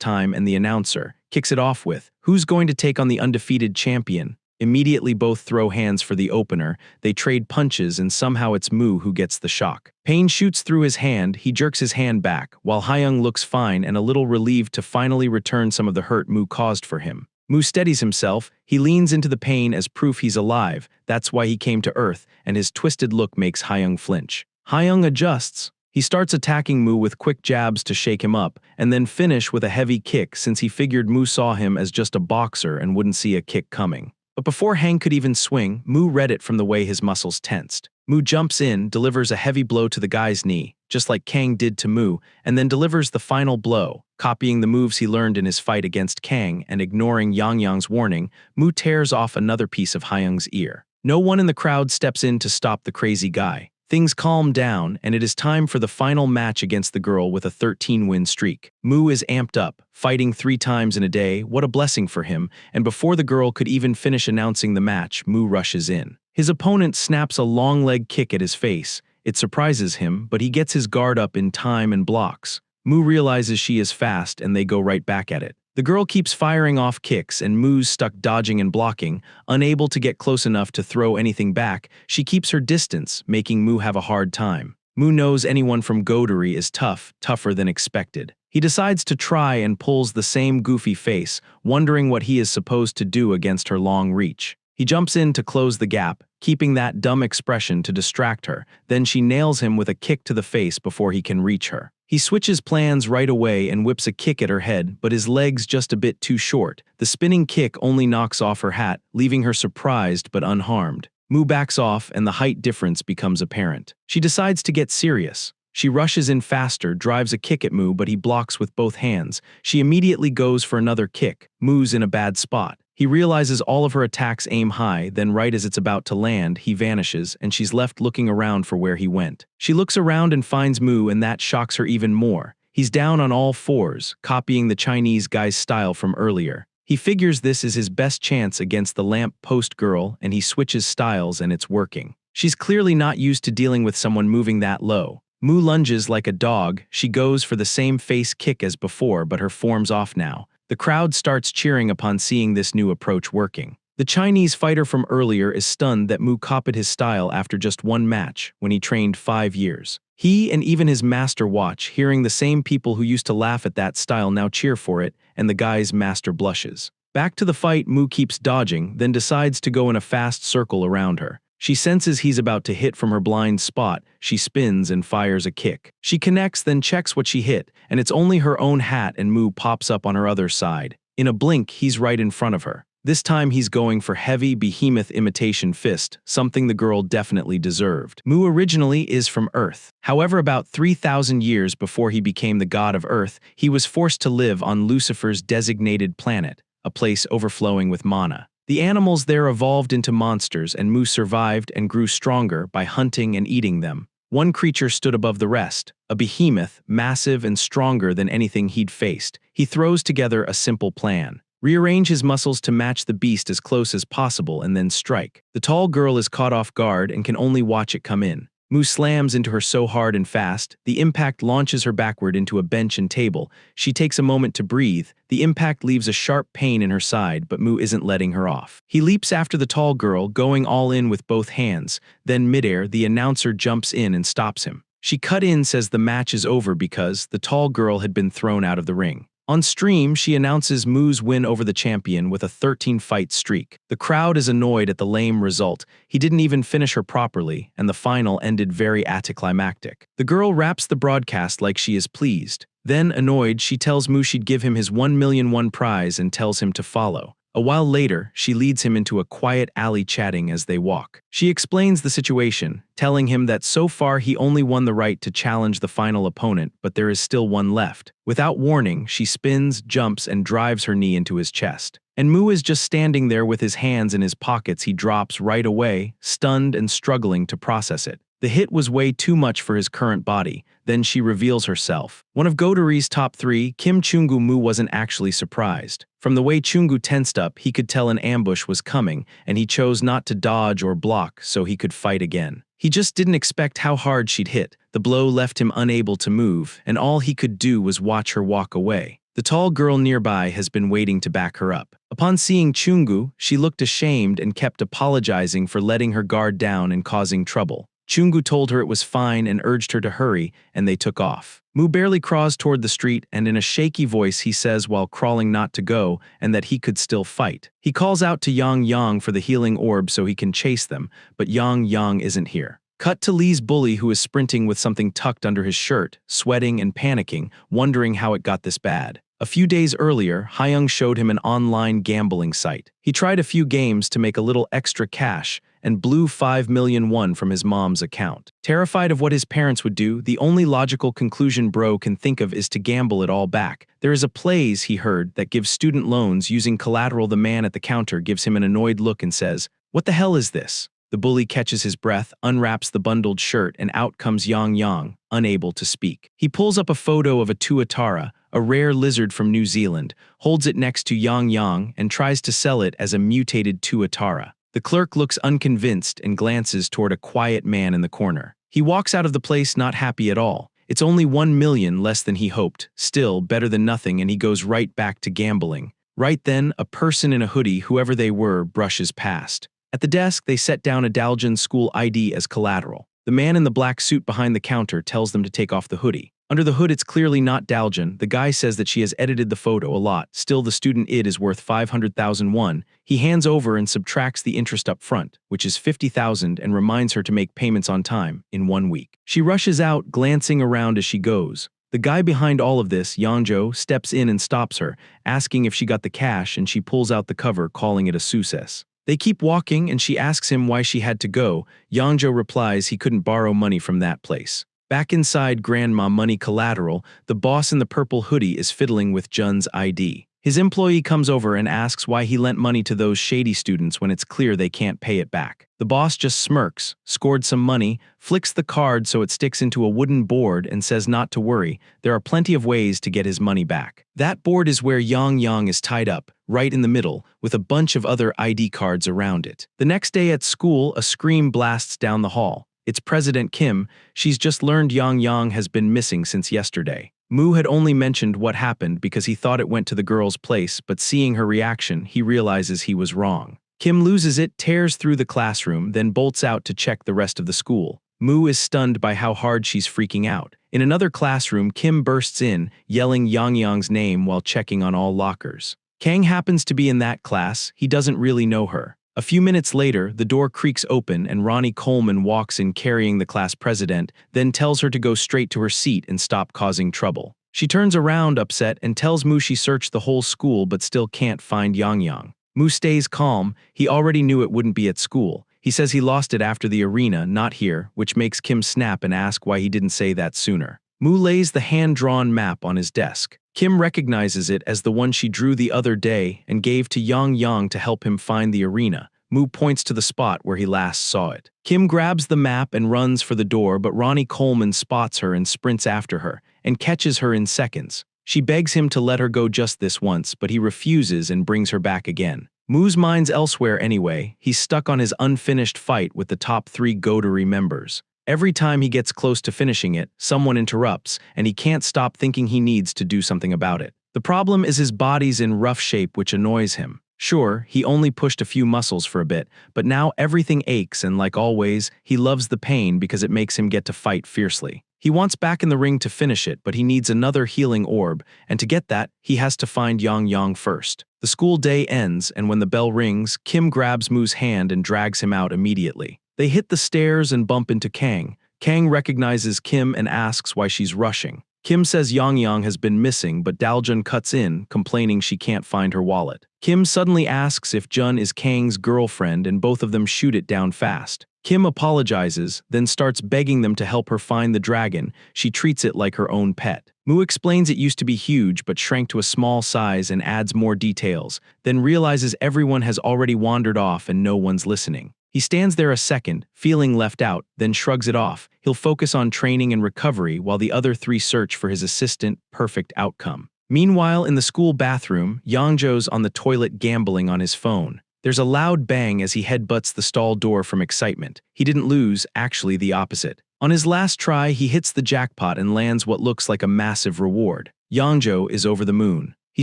time, and the announcer kicks it off with, "Who's going to take on the undefeated champion?" Immediately both throw hands for the opener, they trade punches and somehow it's Mu who gets the shock. Pain shoots through his hand, he jerks his hand back, while Haiyang looks fine and a little relieved to finally return some of the hurt Mu caused for him. Mu steadies himself, he leans into the pain as proof he's alive, that's why he came to Earth, and his twisted look makes Haiyang flinch. Haiyang adjusts. He starts attacking Mu with quick jabs to shake him up, and then finish with a heavy kick since he figured Mu saw him as just a boxer and wouldn't see a kick coming. But before Hang could even swing, Mu read it from the way his muscles tensed. Mu jumps in, delivers a heavy blow to the guy's knee, just like Kang did to Mu, and then delivers the final blow. Copying the moves he learned in his fight against Kang and ignoring Yang Yang's warning, Mu tears off another piece of Haiyang's ear. No one in the crowd steps in to stop the crazy guy. Things calm down, and it is time for the final match against the girl with a 13-win streak. Mu is amped up, fighting 3 times in a day, what a blessing for him, and before the girl could even finish announcing the match, Mu rushes in. His opponent snaps a long leg kick at his face. It surprises him, but he gets his guard up in time and blocks. Mu realizes she is fast, and they go right back at it. The girl keeps firing off kicks, and Mu's stuck dodging and blocking. Unable to get close enough to throw anything back, she keeps her distance, making Mu have a hard time. Mu knows anyone from Godery is tougher than expected. He decides to try and pulls the same goofy face, wondering what he is supposed to do against her long reach. He jumps in to close the gap, keeping that dumb expression to distract her. Then she nails him with a kick to the face before he can reach her. He switches plans right away and whips a kick at her head, but his leg's just a bit too short. The spinning kick only knocks off her hat, leaving her surprised but unharmed. Mu backs off and the height difference becomes apparent. She decides to get serious. She rushes in faster, drives a kick at Mu, but he blocks with both hands. She immediately goes for another kick. Mu's in a bad spot. He realizes all of her attacks aim high, then right as it's about to land, he vanishes, and she's left looking around for where he went. She looks around and finds Mu, and that shocks her even more. He's down on all fours, copying the Chinese guy's style from earlier. He figures this is his best chance against the lamp post girl, and he switches styles and it's working. She's clearly not used to dealing with someone moving that low. Mu lunges like a dog. She goes for the same face kick as before, but her form's off now. The crowd starts cheering upon seeing this new approach working. The Chinese fighter from earlier is stunned that Mu copied his style after just one match, when he trained 5 years. He and even his master watch, hearing the same people who used to laugh at that style now cheer for it, and the guy's master blushes. Back to the fight, Mu keeps dodging, then decides to go in a fast circle around her. She senses he's about to hit from her blind spot. She spins and fires a kick. She connects, then checks what she hit, and it's only her own hat, and Mu pops up on her other side. In a blink, he's right in front of her. This time he's going for heavy behemoth imitation fist, something the girl definitely deserved. Mu originally is from Earth. However, about 3,000 years before he became the god of Earth, he was forced to live on Lucifer's designated planet, a place overflowing with mana. The animals there evolved into monsters, and Mu survived and grew stronger by hunting and eating them. One creature stood above the rest, a behemoth, massive and stronger than anything he'd faced. He throws together a simple plan. Rearrange his muscles to match the beast as close as possible and then strike. The tall girl is caught off guard and can only watch it come in. Mu slams into her so hard and fast, the impact launches her backward into a bench and table. She takes a moment to breathe. The impact leaves a sharp pain in her side, but Mu isn't letting her off. He leaps after the tall girl, going all in with both hands. Then midair, the announcer jumps in and stops him. She cut in, says the match is over because the tall girl had been thrown out of the ring. On stream, she announces Mu's win over the champion with a 13-fight streak. The crowd is annoyed at the lame result. He didn't even finish her properly, and the final ended very anticlimactic. The girl raps the broadcast like she is pleased. Then, annoyed, she tells Mu she'd give him his 1,000,001 prize and tells him to follow. A while later, she leads him into a quiet alley chatting as they walk. She explains the situation, telling him that so far he only won the right to challenge the final opponent, but there is still one left. Without warning, she spins, jumps, and drives her knee into his chest. And Mu is just standing there with his hands in his pockets. He drops right away, stunned and struggling to process it. The hit was way too much for his current body. Then she reveals herself. One of Godori's top 3, Kim Chungu. Mu wasn't actually surprised. From the way Chungu tensed up, he could tell an ambush was coming, and he chose not to dodge or block so he could fight again. He just didn't expect how hard she'd hit. The blow left him unable to move, and all he could do was watch her walk away. The tall girl nearby has been waiting to back her up. Upon seeing Chungu, she looked ashamed and kept apologizing for letting her guard down and causing trouble. Chungu told her it was fine and urged her to hurry, and they took off. Mu barely crawls toward the street, and in a shaky voice he says while crawling not to go, and that he could still fight. He calls out to Yang Yang for the healing orb so he can chase them, but Yang Yang isn't here. Cut to Lee's bully, who is sprinting with something tucked under his shirt, sweating and panicking, wondering how it got this bad. A few days earlier, Hyung showed him an online gambling site. He tried a few games to make a little extra cash, and blew 5,000,000 won from his mom's account. Terrified of what his parents would do, the only logical conclusion bro can think of is to gamble it all back. There is a place, he heard, that gives student loans using collateral. The man at the counter gives him an annoyed look and says, "What the hell is this?" The bully catches his breath, unwraps the bundled shirt, and out comes Yang Yang, unable to speak. He pulls up a photo of a tuatara, a rare lizard from New Zealand, holds it next to Yang Yang, and tries to sell it as a mutated tuatara. The clerk looks unconvinced and glances toward a quiet man in the corner. He walks out of the place not happy at all. It's only 1,000,000 less than he hoped, still better than nothing, and he goes right back to gambling. Right then, a person in a hoodie, whoever they were, brushes past. At the desk, they set down a Daljan school ID as collateral. The man in the black suit behind the counter tells them to take off the hoodie. Under the hood, it's clearly not Daljan. The guy says that she has edited the photo a lot. Still, the student id is worth 500,000 won. He hands over and subtracts the interest up front, which is 50,000, and reminds her to make payments on time, in 1 week. She rushes out, glancing around as she goes. The guy behind all of this, Yangjo, steps in and stops her, asking if she got the cash, and she pulls out the cover, calling it a success. They keep walking, and she asks him why she had to go. Yangjo replies he couldn't borrow money from that place. Back inside Grandma Money Collateral, the boss in the purple hoodie is fiddling with Jun's ID. His employee comes over and asks why he lent money to those shady students when it's clear they can't pay it back. The boss just smirks, scored some money, flicks the card so it sticks into a wooden board, and says not to worry, there are plenty of ways to get his money back. That board is where Yang Yang is tied up, right in the middle, with a bunch of other ID cards around it. The next day at school, a scream blasts down the hall. It's President Kim. She's just learned Yang Yang has been missing since yesterday. Mu had only mentioned what happened because he thought it went to the girl's place, but seeing her reaction, he realizes he was wrong. Kim loses it, tears through the classroom, then bolts out to check the rest of the school. Mu is stunned by how hard she's freaking out. In another classroom, Kim bursts in, yelling Yang Yang's name while checking on all lockers. Kang happens to be in that class. He doesn't really know her. A few minutes later, the door creaks open and Ronnie Coleman walks in carrying the class president, then tells her to go straight to her seat and stop causing trouble. She turns around upset and tells Mu she searched the whole school but still can't find Yang Yang. Mu stays calm. He already knew it wouldn't be at school. He says he lost it after the arena, not here, which makes Kim snap and ask why he didn't say that sooner. Mu lays the hand-drawn map on his desk. Kim recognizes it as the one she drew the other day and gave to Yang Yang to help him find the arena. Mu points to the spot where he last saw it. Kim grabs the map and runs for the door, but Ronnie Coleman spots her and sprints after her, and catches her in seconds. She begs him to let her go just this once, but he refuses and brings her back again. Mu's mind's elsewhere anyway. He's stuck on his unfinished fight with the top 3 Godori members. Every time he gets close to finishing it, someone interrupts, and he can't stop thinking he needs to do something about it. The problem is his body's in rough shape, which annoys him. Sure, he only pushed a few muscles for a bit, but now everything aches, and like always, he loves the pain because it makes him get to fight fiercely. He wants back in the ring to finish it, but he needs another healing orb, and to get that, he has to find Yang Yang first. The school day ends, and when the bell rings, Kim grabs Moo's hand and drags him out immediately. They hit the stairs and bump into Kang. Kang recognizes Kim and asks why she's rushing. Kim says Yang Yang has been missing, but Daljun cuts in, complaining she can't find her wallet. Kim suddenly asks if Jun is Kang's girlfriend, and both of them shoot it down fast. Kim apologizes, then starts begging them to help her find the dragon. She treats it like her own pet. Moo explains it used to be huge but shrank to a small size and adds more details, then realizes everyone has already wandered off and no one's listening. He stands there a second, feeling left out, then shrugs it off. He'll focus on training and recovery while the other three search for his assistant, perfect outcome. Meanwhile, in the school bathroom, Yangjo's on the toilet gambling on his phone. There's a loud bang as he headbutts the stall door from excitement. He didn't lose, actually the opposite. On his last try, he hits the jackpot and lands what looks like a massive reward. Yangjo is over the moon. He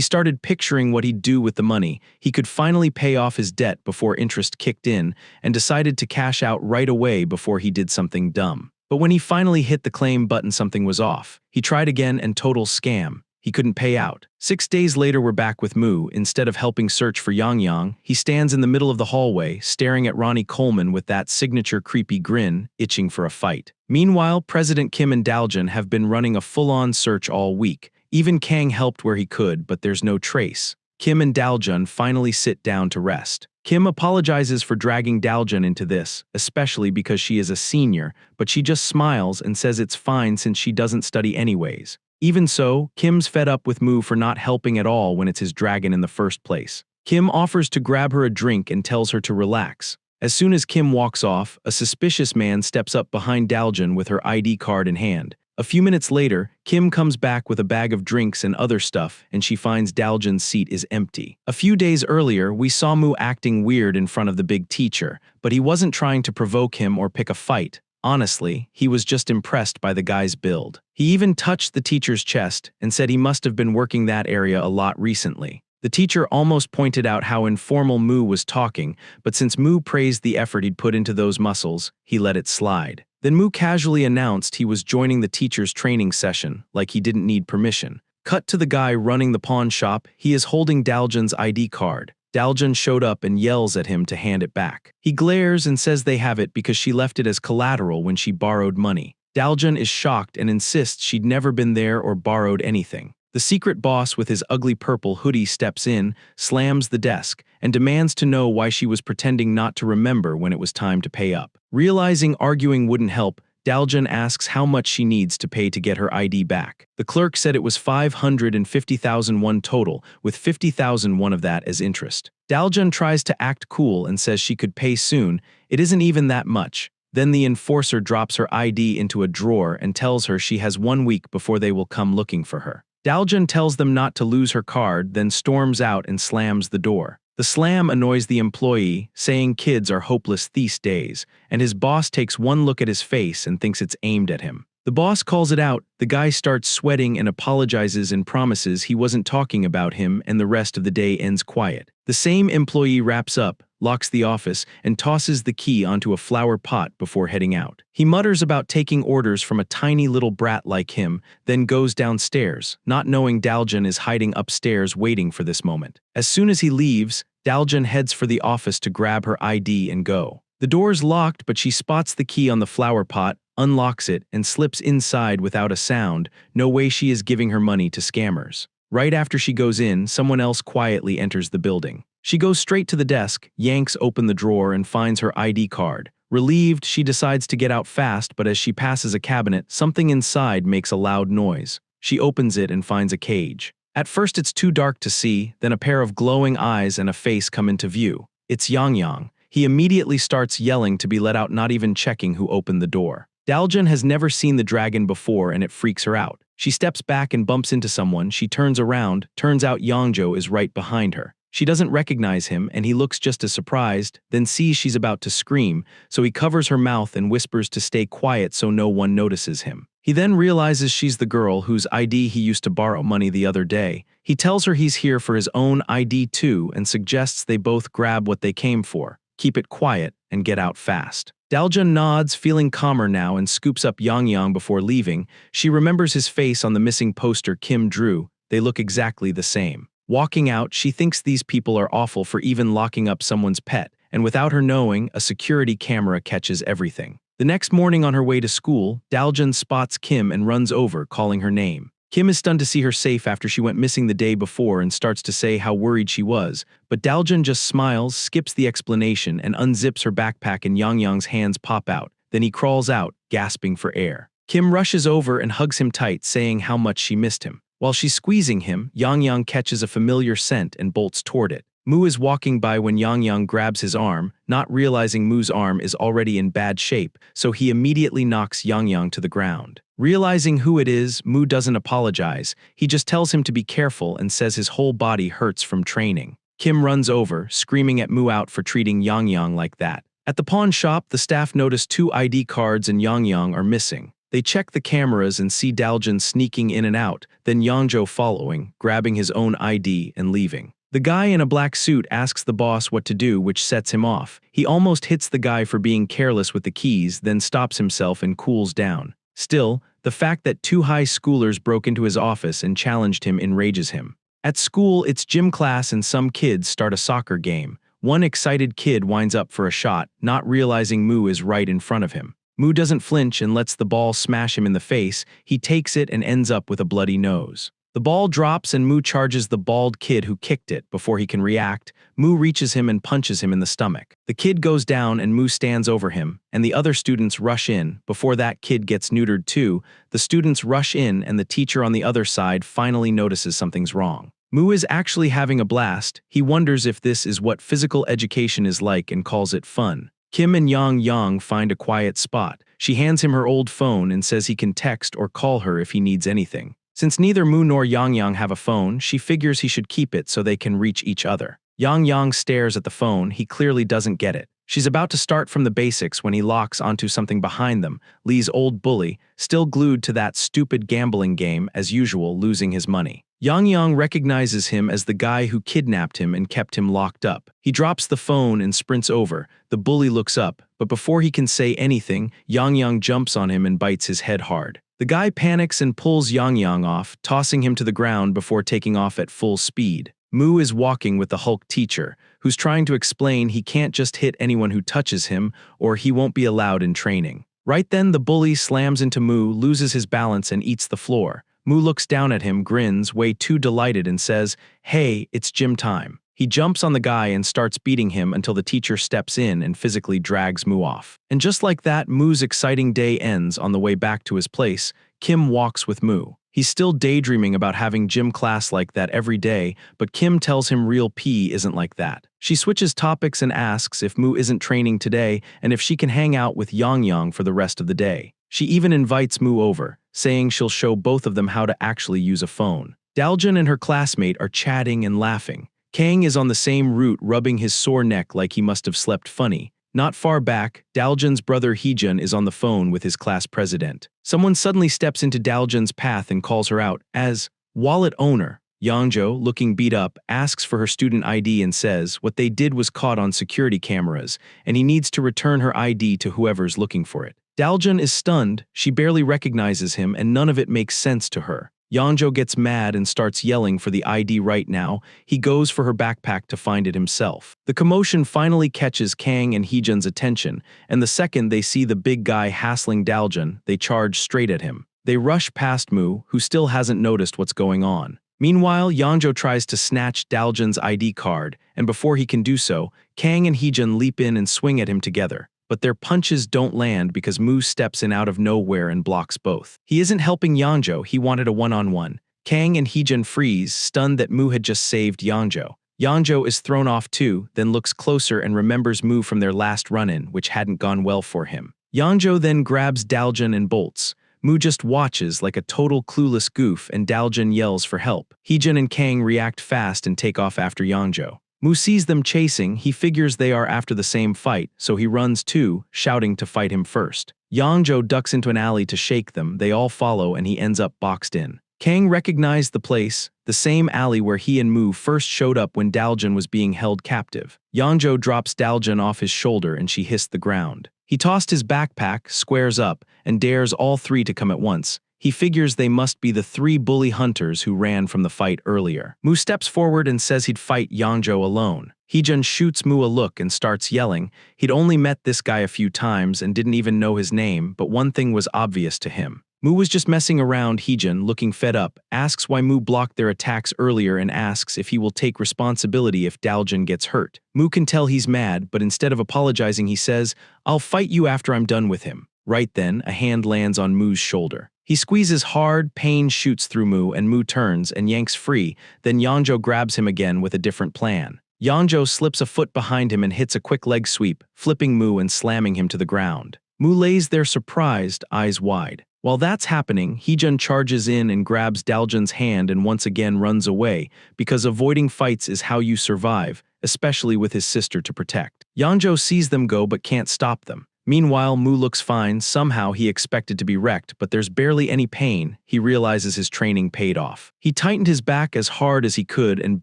started picturing what he'd do with the money. He could finally pay off his debt before interest kicked in, and decided to cash out right away before he did something dumb. But when he finally hit the claim button, something was off. He tried again and total scam. He couldn't pay out. 6 days later, we're back with Moo. Instead of helping search for Yang Yang, he stands in the middle of the hallway, staring at Ronnie Coleman with that signature creepy grin, itching for a fight. Meanwhile, President Kim and Daljun have been running a full-on search all week. Even Kang helped where he could, but there's no trace. Kim and Daljun finally sit down to rest. Kim apologizes for dragging Daljun into this, especially because she is a senior, but she just smiles and says it's fine since she doesn't study anyways. Even so, Kim's fed up with Moo for not helping at all when it's his dragon in the first place. Kim offers to grab her a drink and tells her to relax. As soon as Kim walks off, a suspicious man steps up behind Daljun with her ID card in hand. A few minutes later, Kim comes back with a bag of drinks and other stuff, and she finds Daljun's seat is empty. A few days earlier, we saw Moo acting weird in front of the big teacher, but he wasn't trying to provoke him or pick a fight. Honestly, he was just impressed by the guy's build. He even touched the teacher's chest and said he must have been working that area a lot recently. The teacher almost pointed out how informal Moo was talking, but since Moo praised the effort he'd put into those muscles, he let it slide. Then Moo casually announced he was joining the teacher's training session, like he didn't need permission. Cut to the guy running the pawn shop. He is holding Daljun's ID card. Daljun showed up and yells at him to hand it back. He glares and says they have it because she left it as collateral when she borrowed money. Daljun is shocked and insists she'd never been there or borrowed anything. The secret boss with his ugly purple hoodie steps in, slams the desk, and demands to know why she was pretending not to remember when it was time to pay up. Realizing arguing wouldn't help, Daljun asks how much she needs to pay to get her ID back. The clerk said it was 550,000 won total, with 50,000 won of that as interest. Daljun tries to act cool and says she could pay soon. It isn't even that much. Then the enforcer drops her ID into a drawer and tells her she has 1 week before they will come looking for her. Daljun tells them not to lose her card, then storms out and slams the door. The slam annoys the employee, saying kids are hopeless these days, and his boss takes one look at his face and thinks it's aimed at him. The boss calls it out, the guy starts sweating and apologizes and promises he wasn't talking about him, and the rest of the day ends quiet. The same employee wraps up, locks the office, and tosses the key onto a flower pot before heading out. He mutters about taking orders from a tiny little brat like him, then goes downstairs, not knowing Daljun is hiding upstairs waiting for this moment. As soon as he leaves, Daljun heads for the office to grab her ID and go. The door's locked, but she spots the key on the flower pot, unlocks it, and slips inside without a sound. No way she is giving her money to scammers. Right after she goes in, someone else quietly enters the building. She goes straight to the desk, yanks open the drawer, and finds her ID card. Relieved, she decides to get out fast, but as she passes a cabinet, something inside makes a loud noise. She opens it and finds a cage. At first it's too dark to see, then a pair of glowing eyes and a face come into view. It's Yang Yang. He immediately starts yelling to be let out, not even checking who opened the door. Daljun has never seen the dragon before and it freaks her out. She steps back and bumps into someone. She turns around, turns out Yangjo is right behind her. She doesn't recognize him, and he looks just as surprised, then sees she's about to scream, so he covers her mouth and whispers to stay quiet so no one notices him. He then realizes she's the girl whose ID he used to borrow money the other day. He tells her he's here for his own ID too and suggests they both grab what they came for, keep it quiet, and get out fast. Daljun nods, feeling calmer now, and scoops up Yang before leaving. She remembers his face on the missing poster Kim drew. They look exactly the same. Walking out, she thinks these people are awful for even locking up someone's pet, and without her knowing, a security camera catches everything. The next morning on her way to school, Daljun spots Kim and runs over, calling her name. Kim is stunned to see her safe after she went missing the day before and starts to say how worried she was, but Daljun just smiles, skips the explanation, and unzips her backpack and Yang's hands pop out. Then he crawls out, gasping for air. Kim rushes over and hugs him tight, saying how much she missed him. While she's squeezing him, Yang catches a familiar scent and bolts toward it. Mu is walking by when Yang grabs his arm, not realizing Mu's arm is already in bad shape, so he immediately knocks Yang to the ground. Realizing who it is, Mu doesn't apologize. He just tells him to be careful and says his whole body hurts from training. Kim runs over, screaming at Mu out for treating Yang like that. At the pawn shop, the staff notice 2 ID cards and Yang are missing. They check the cameras and see Daljun sneaking in and out, then Yangjo following, grabbing his own ID and leaving. The guy in a black suit asks the boss what to do, which sets him off. He almost hits the guy for being careless with the keys, then stops himself and cools down. Still, the fact that 2 high schoolers broke into his office and challenged him enrages him. At school, it's gym class and some kids start a soccer game. One excited kid winds up for a shot, not realizing Mu is right in front of him. Mu doesn't flinch and lets the ball smash him in the face. He takes it and ends up with a bloody nose. The ball drops and Mu charges the bald kid who kicked it. Before he can react, Mu reaches him and punches him in the stomach. The kid goes down and Mu stands over him, and the other students rush in. Before that kid gets neutered too, the students rush in and the teacher on the other side finally notices something's wrong. Mu is actually having a blast. He wonders if this is what physical education is like and calls it fun. Kim and Yang find a quiet spot. She hands him her old phone and says he can text or call her if he needs anything. Since neither Mu nor Yang have a phone, she figures he should keep it so they can reach each other. Yang stares at the phone. He clearly doesn't get it. She's about to start from the basics when he locks onto something behind them, Lee's old bully, still glued to that stupid gambling game, as usual, losing his money. Yang recognizes him as the guy who kidnapped him and kept him locked up. He drops the phone and sprints over. The bully looks up, but before he can say anything, Yang jumps on him and bites his head hard. The guy panics and pulls Yang off, tossing him to the ground before taking off at full speed. Mu is walking with the Hulk teacher, who's trying to explain he can't just hit anyone who touches him, or he won't be allowed in training. Right then, the bully slams into Mu, loses his balance, and eats the floor. Mu looks down at him, grins, way too delighted, and says, "Hey, it's gym time." He jumps on the guy and starts beating him until the teacher steps in and physically drags Mu off. And just like that, Mu's exciting day ends. On the way back to his place, Kim walks with Mu. He's still daydreaming about having gym class like that every day, but Kim tells him real P isn't like that. She switches topics and asks if Mu isn't training today and if she can hang out with Yang for the rest of the day. She even invites Mu over, saying she'll show both of them how to actually use a phone. Daljun and her classmate are chatting and laughing. Kang is on the same route, rubbing his sore neck like he must have slept funny. Not far back, Daljun's brother Heejun is on the phone with his class president. Someone suddenly steps into Daljun's path and calls her out as wallet owner. Yangjo, looking beat up, asks for her student ID and says what they did was caught on security cameras, and he needs to return her ID to whoever's looking for it. Daljun is stunned. She barely recognizes him, and none of it makes sense to her. Yangjo gets mad and starts yelling for the ID right now. He goes for her backpack to find it himself. The commotion finally catches Kang and Heejun's attention, and the second they see the big guy hassling Daljun, they charge straight at him. They rush past Mu, who still hasn't noticed what's going on. Meanwhile, Yangjo tries to snatch Daljun's ID card, and before he can do so, Kang and Heejun leap in and swing at him together. But their punches don't land because Mu steps in out of nowhere and blocks both. He isn't helping Yangjo, he wanted a one-on-one. Kang and Heejun freeze, stunned that Mu had just saved Yangjo. Yangjo is thrown off too, then looks closer and remembers Mu from their last run-in, which hadn't gone well for him. Yangjo then grabs Daljun and bolts. Mu just watches like a total clueless goof and Daljun yells for help. Heejun and Kang react fast and take off after Yangzhou. Mu sees them chasing, he figures they are after the same fight, so he runs too, shouting to fight him first. Yangzhou ducks into an alley to shake them, they all follow and he ends up boxed in. Kang recognized the place, the same alley where he and Mu first showed up when Daljun was being held captive. Yangzhou drops Daljun off his shoulder and she hissed the ground. He tossed his backpack, squares up, and dares all three to come at once. He figures they must be the three bully hunters who ran from the fight earlier. Mu steps forward and says he'd fight Yangzhou alone. Heejun shoots Mu a look and starts yelling. He'd only met this guy a few times and didn't even know his name, but one thing was obvious to him. Mu was just messing around. Heejun, looking fed up, asks why Mu blocked their attacks earlier and asks if he will take responsibility if Daljun gets hurt. Mu can tell he's mad, but instead of apologizing he says, "I'll fight you after I'm done with him." Right then, a hand lands on Mu's shoulder. He squeezes hard, pain shoots through Mu, and Mu turns and yanks free, then Yangzhou grabs him again with a different plan. Yangzhou slips a foot behind him and hits a quick leg sweep, flipping Mu and slamming him to the ground. Mu lays there surprised, eyes wide. While that's happening, Heejun charges in and grabs Daljun's hand and once again runs away, because avoiding fights is how you survive, especially with his sister to protect. Yangzhou sees them go but can't stop them. Meanwhile, Mu looks fine. Somehow he expected to be wrecked, but there's barely any pain. He realizes his training paid off. He tightened his back as hard as he could and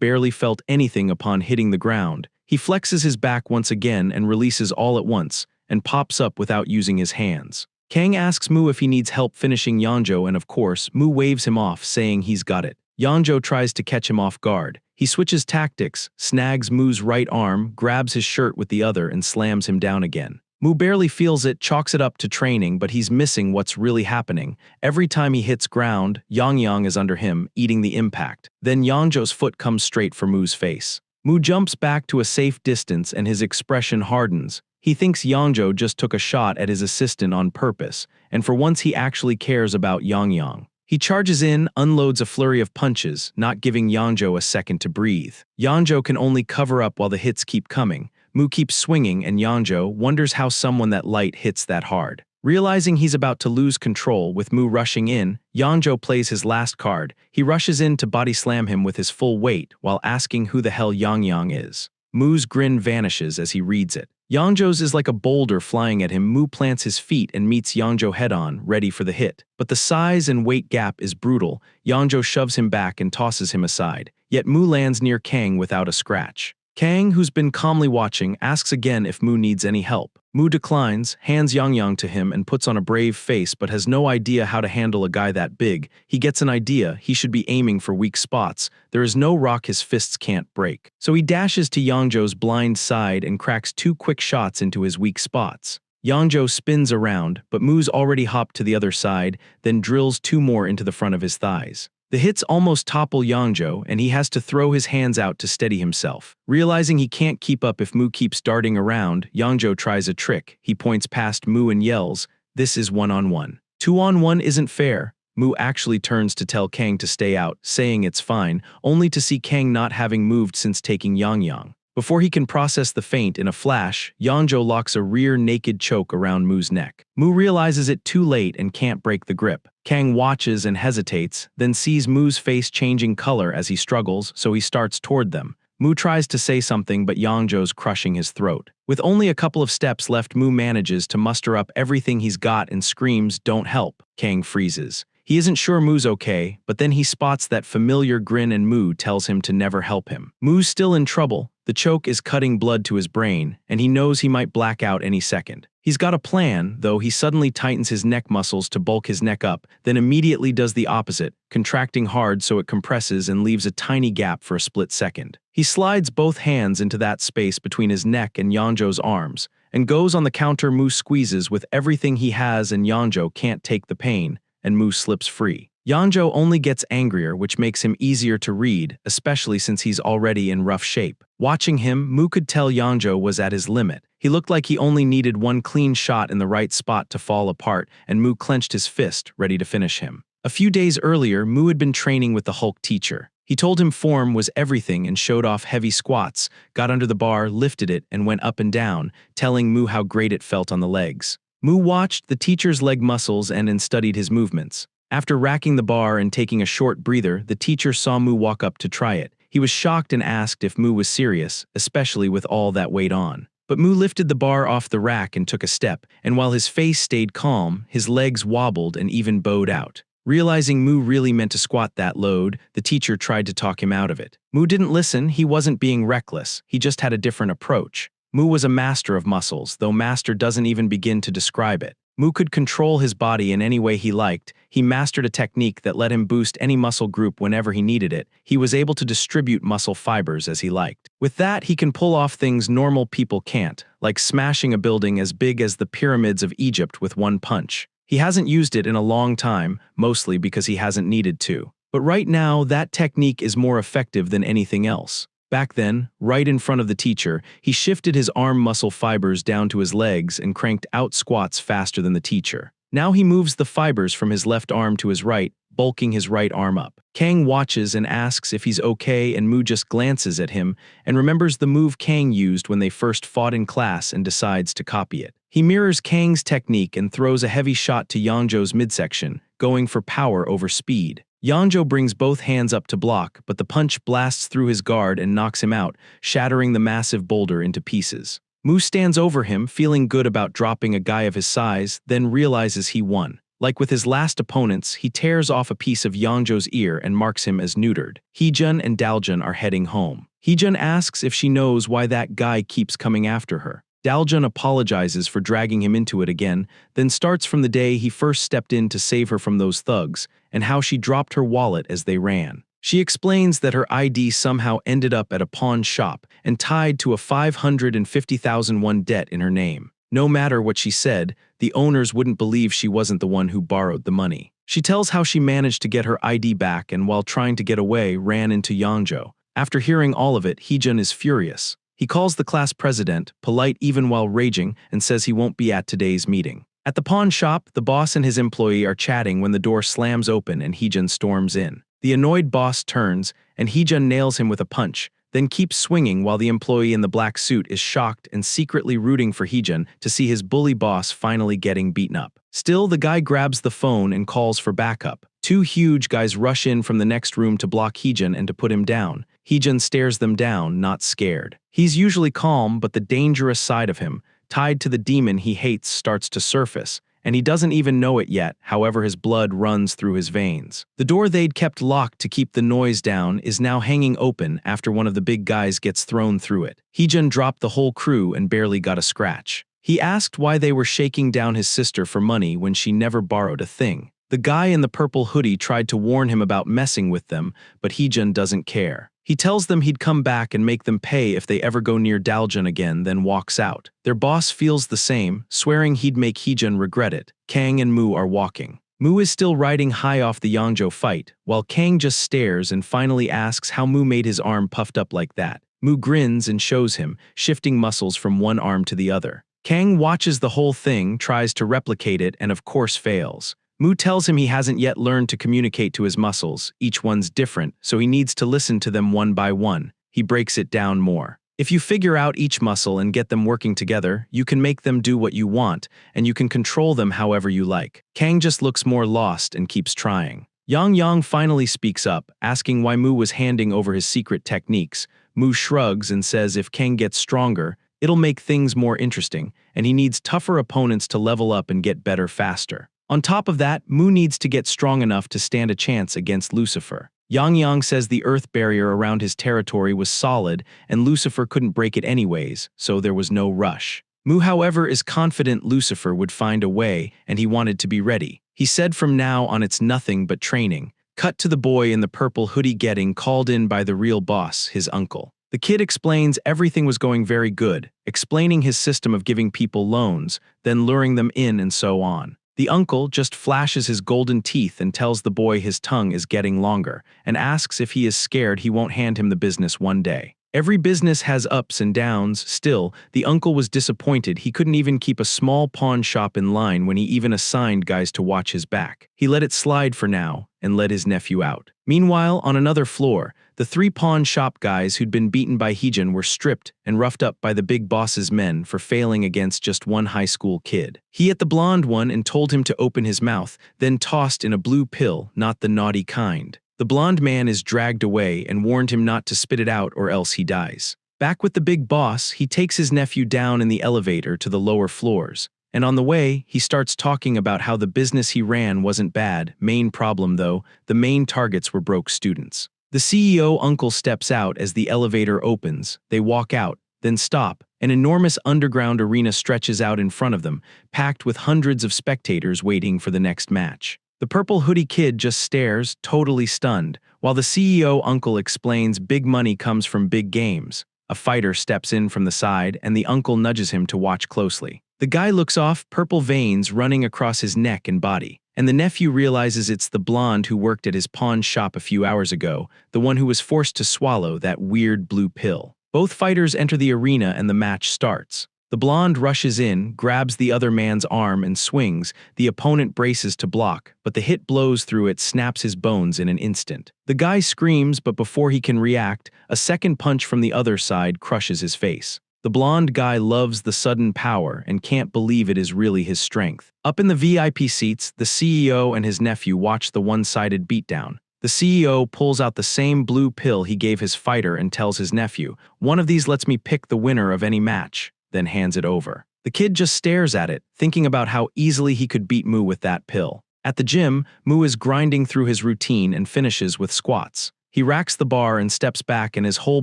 barely felt anything upon hitting the ground. He flexes his back once again and releases all at once, and pops up without using his hands. Kang asks Mu if he needs help finishing Yangzhou, and of course, Mu waves him off, saying he's got it. Yangzhou tries to catch him off guard. He switches tactics, snags Mu's right arm, grabs his shirt with the other, and slams him down again. Mu barely feels it, chalks it up to training, but he's missing what's really happening. Every time he hits ground, Yang is under him, eating the impact. Then Yangzhou's foot comes straight for Mu's face. Mu jumps back to a safe distance and his expression hardens. He thinks Yangzhou just took a shot at his assistant on purpose, and for once he actually cares about Yang. He charges in, unloads a flurry of punches, not giving Yangzhou a second to breathe. Yangzhou can only cover up while the hits keep coming. Mu keeps swinging and Yangzhou wonders how someone that light hits that hard. Realizing he's about to lose control with Mu rushing in, Yangzhou plays his last card. He rushes in to body slam him with his full weight while asking who the hell Yang is. Mu's grin vanishes as he reads it. Yangzhou's is like a boulder flying at him. Mu plants his feet and meets Yangzhou head-on, ready for the hit. But the size and weight gap is brutal. Yangzhou shoves him back and tosses him aside. Yet Mu lands near Kang without a scratch. Kang, who's been calmly watching, asks again if Mu needs any help. Mu declines, hands Yang to him and puts on a brave face but has no idea how to handle a guy that big. He gets an idea. He should be aiming for weak spots. There is no rock his fists can't break. So he dashes to Yangzhou's blind side and cracks 2 quick shots into his weak spots. Yangzhou spins around, but Mu's already hopped to the other side, then drills 2 more into the front of his thighs. The hits almost topple Yangzhou, and he has to throw his hands out to steady himself. Realizing he can't keep up if Mu keeps darting around, Yangzhou tries a trick. He points past Mu and yells, "This is 1-on-1. 2-on-1 isn't fair." Mu actually turns to tell Kang to stay out, saying it's fine, only to see Kang not having moved since taking Yang. Before he can process the feint in a flash, Yangzhou locks a rear naked choke around Mu's neck. Mu realizes it too late and can't break the grip. Kang watches and hesitates, then sees Mu's face changing color as he struggles, so he starts toward them. Mu tries to say something, but Yangzhou's crushing his throat. With only a couple of steps left, Mu manages to muster up everything he's got and screams, "Don't help." Kang freezes. He isn't sure Mu's okay, but then he spots that familiar grin and Mu tells him to never help him. Mu's still in trouble. The choke is cutting blood to his brain, and he knows he might black out any second. He's got a plan, though. He suddenly tightens his neck muscles to bulk his neck up, then immediately does the opposite, contracting hard so it compresses and leaves a tiny gap for a split second. He slides both hands into that space between his neck and Yangzhou's arms, and goes on the counter. Mu squeezes with everything he has and Yangzhou can't take the pain, and Mu slips free. Yangzhou only gets angrier, which makes him easier to read, especially since he's already in rough shape. Watching him, Mu could tell Yangzhou was at his limit. He looked like he only needed one clean shot in the right spot to fall apart, and Mu clenched his fist, ready to finish him. A few days earlier, Mu had been training with the Hulk teacher. He told him form was everything and showed off heavy squats, got under the bar, lifted it, and went up and down, telling Mu how great it felt on the legs. Mu watched the teacher's leg muscles and studied his movements. After racking the bar and taking a short breather, the teacher saw Mu walk up to try it. He was shocked and asked if Mu was serious, especially with all that weight on. But Mu lifted the bar off the rack and took a step, and while his face stayed calm, his legs wobbled and even bowed out. Realizing Mu really meant to squat that load, the teacher tried to talk him out of it. Mu didn't listen. He wasn't being reckless. He just had a different approach. Mu was a master of muscles, though master doesn't even begin to describe it. Mu could control his body in any way he liked. He mastered a technique that let him boost any muscle group whenever he needed it. He was able to distribute muscle fibers as he liked. With that, he can pull off things normal people can't, like smashing a building as big as the pyramids of Egypt with one punch. He hasn't used it in a long time, mostly because he hasn't needed to. But right now, that technique is more effective than anything else. Back then, right in front of the teacher, he shifted his arm muscle fibers down to his legs and cranked out squats faster than the teacher. Now he moves the fibers from his left arm to his right, bulking his right arm up. Kang watches and asks if he's okay, and Mu just glances at him and remembers the move Kang used when they first fought in class and decides to copy it. He mirrors Kang's technique and throws a heavy shot to Yangzhou's midsection, going for power over speed. Yangzhou brings both hands up to block, but the punch blasts through his guard and knocks him out, shattering the massive boulder into pieces. Mu stands over him, feeling good about dropping a guy of his size, then realizes he won. Like with his last opponents, he tears off a piece of Yangzhou's ear and marks him as neutered. Heejun and Daljun are heading home. Heejun asks if she knows why that guy keeps coming after her. Daljun apologizes for dragging him into it again, then starts from the day he first stepped in to save her from those thugs, and how she dropped her wallet as they ran. She explains that her ID somehow ended up at a pawn shop and tied to a 550,000 won debt in her name. No matter what she said, the owners wouldn't believe she wasn't the one who borrowed the money. She tells how she managed to get her ID back and while trying to get away ran into Yangzhou. After hearing all of it, Heejun is furious. He calls the class president, polite even while raging, and says he won't be at today's meeting. At the pawn shop, the boss and his employee are chatting when the door slams open and Heejun storms in. The annoyed boss turns, and Heejun nails him with a punch, then keeps swinging while the employee in the black suit is shocked and secretly rooting for Heejun to see his bully boss finally getting beaten up. Still, the guy grabs the phone and calls for backup. Two huge guys rush in from the next room to block Heejun and to put him down. Heejun stares them down, not scared. He's usually calm, but the dangerous side of him, tied to the demon he hates, starts to surface, and he doesn't even know it yet, however his blood runs through his veins. The door they'd kept locked to keep the noise down is now hanging open after one of the big guys gets thrown through it. Heejun dropped the whole crew and barely got a scratch. He asked why they were shaking down his sister for money when she never borrowed a thing. The guy in the purple hoodie tried to warn him about messing with them, but Heejun doesn't care. He tells them he'd come back and make them pay if they ever go near Daljun again, then walks out. Their boss feels the same, swearing he'd make Heejun regret it. Kang and Mu are walking. Mu is still riding high off the Yangzhou fight, while Kang just stares and finally asks how Mu made his arm puffed up like that. Mu grins and shows him, shifting muscles from one arm to the other. Kang watches the whole thing, tries to replicate it, and of course fails. Mu tells him he hasn't yet learned to communicate to his muscles. Each one's different, so he needs to listen to them one by one. He breaks it down more. If you figure out each muscle and get them working together, you can make them do what you want, and you can control them however you like. Kang just looks more lost and keeps trying. Yang finally speaks up, asking why Mu was handing over his secret techniques. Mu shrugs and says if Kang gets stronger, it'll make things more interesting, and he needs tougher opponents to level up and get better faster. On top of that, Mu needs to get strong enough to stand a chance against Lucifer. Yang says the earth barrier around his territory was solid and Lucifer couldn't break it anyways, so there was no rush. Mu, however, is confident Lucifer would find a way and he wanted to be ready. He said from now on it's nothing but training. Cut to the boy in the purple hoodie getting called in by the real boss, his uncle. The kid explains everything was going very good, explaining his system of giving people loans, then luring them in and so on. The uncle just flashes his golden teeth and tells the boy his tongue is getting longer, and asks if he is scared he won't hand him the business one day. Every business has ups and downs. Still, the uncle was disappointed he couldn't even keep a small pawn shop in line when he even assigned guys to watch his back. He let it slide for now, and let his nephew out. Meanwhile, on another floor, The three pawn shop guys who'd been beaten by Heejun were stripped and roughed up by the big boss's men for failing against just one high school kid. He hit the blonde one and told him to open his mouth, then tossed in a blue pill, not the naughty kind. The blonde man is dragged away and warned him not to spit it out or else he dies. Back with the big boss, he takes his nephew down in the elevator to the lower floors. And on the way, he starts talking about how the business he ran wasn't bad. Main problem though, the main targets were broke students. The CEO uncle steps out as the elevator opens. They walk out, then stop. An enormous underground arena stretches out in front of them, packed with hundreds of spectators waiting for the next match. The purple hoodie kid just stares, totally stunned, while the CEO uncle explains big money comes from big games. A fighter steps in from the side and the uncle nudges him to watch closely. The guy looks off, purple veins running across his neck and body. And the nephew realizes it's the blonde who worked at his pawn shop a few hours ago, the one who was forced to swallow that weird blue pill. Both fighters enter the arena and the match starts. The blonde rushes in, grabs the other man's arm and swings. The opponent braces to block, but the hit blows through it, snaps his bones in an instant. The guy screams, but before he can react, a second punch from the other side crushes his face. The blonde guy loves the sudden power and can't believe it is really his strength. Up in the VIP seats, the CEO and his nephew watch the one-sided beatdown. The CEO pulls out the same blue pill he gave his fighter and tells his nephew, "One of these lets me pick the winner of any match," then hands it over. The kid just stares at it, thinking about how easily he could beat Mu with that pill. At the gym, Mu is grinding through his routine and finishes with squats. He racks the bar and steps back and his whole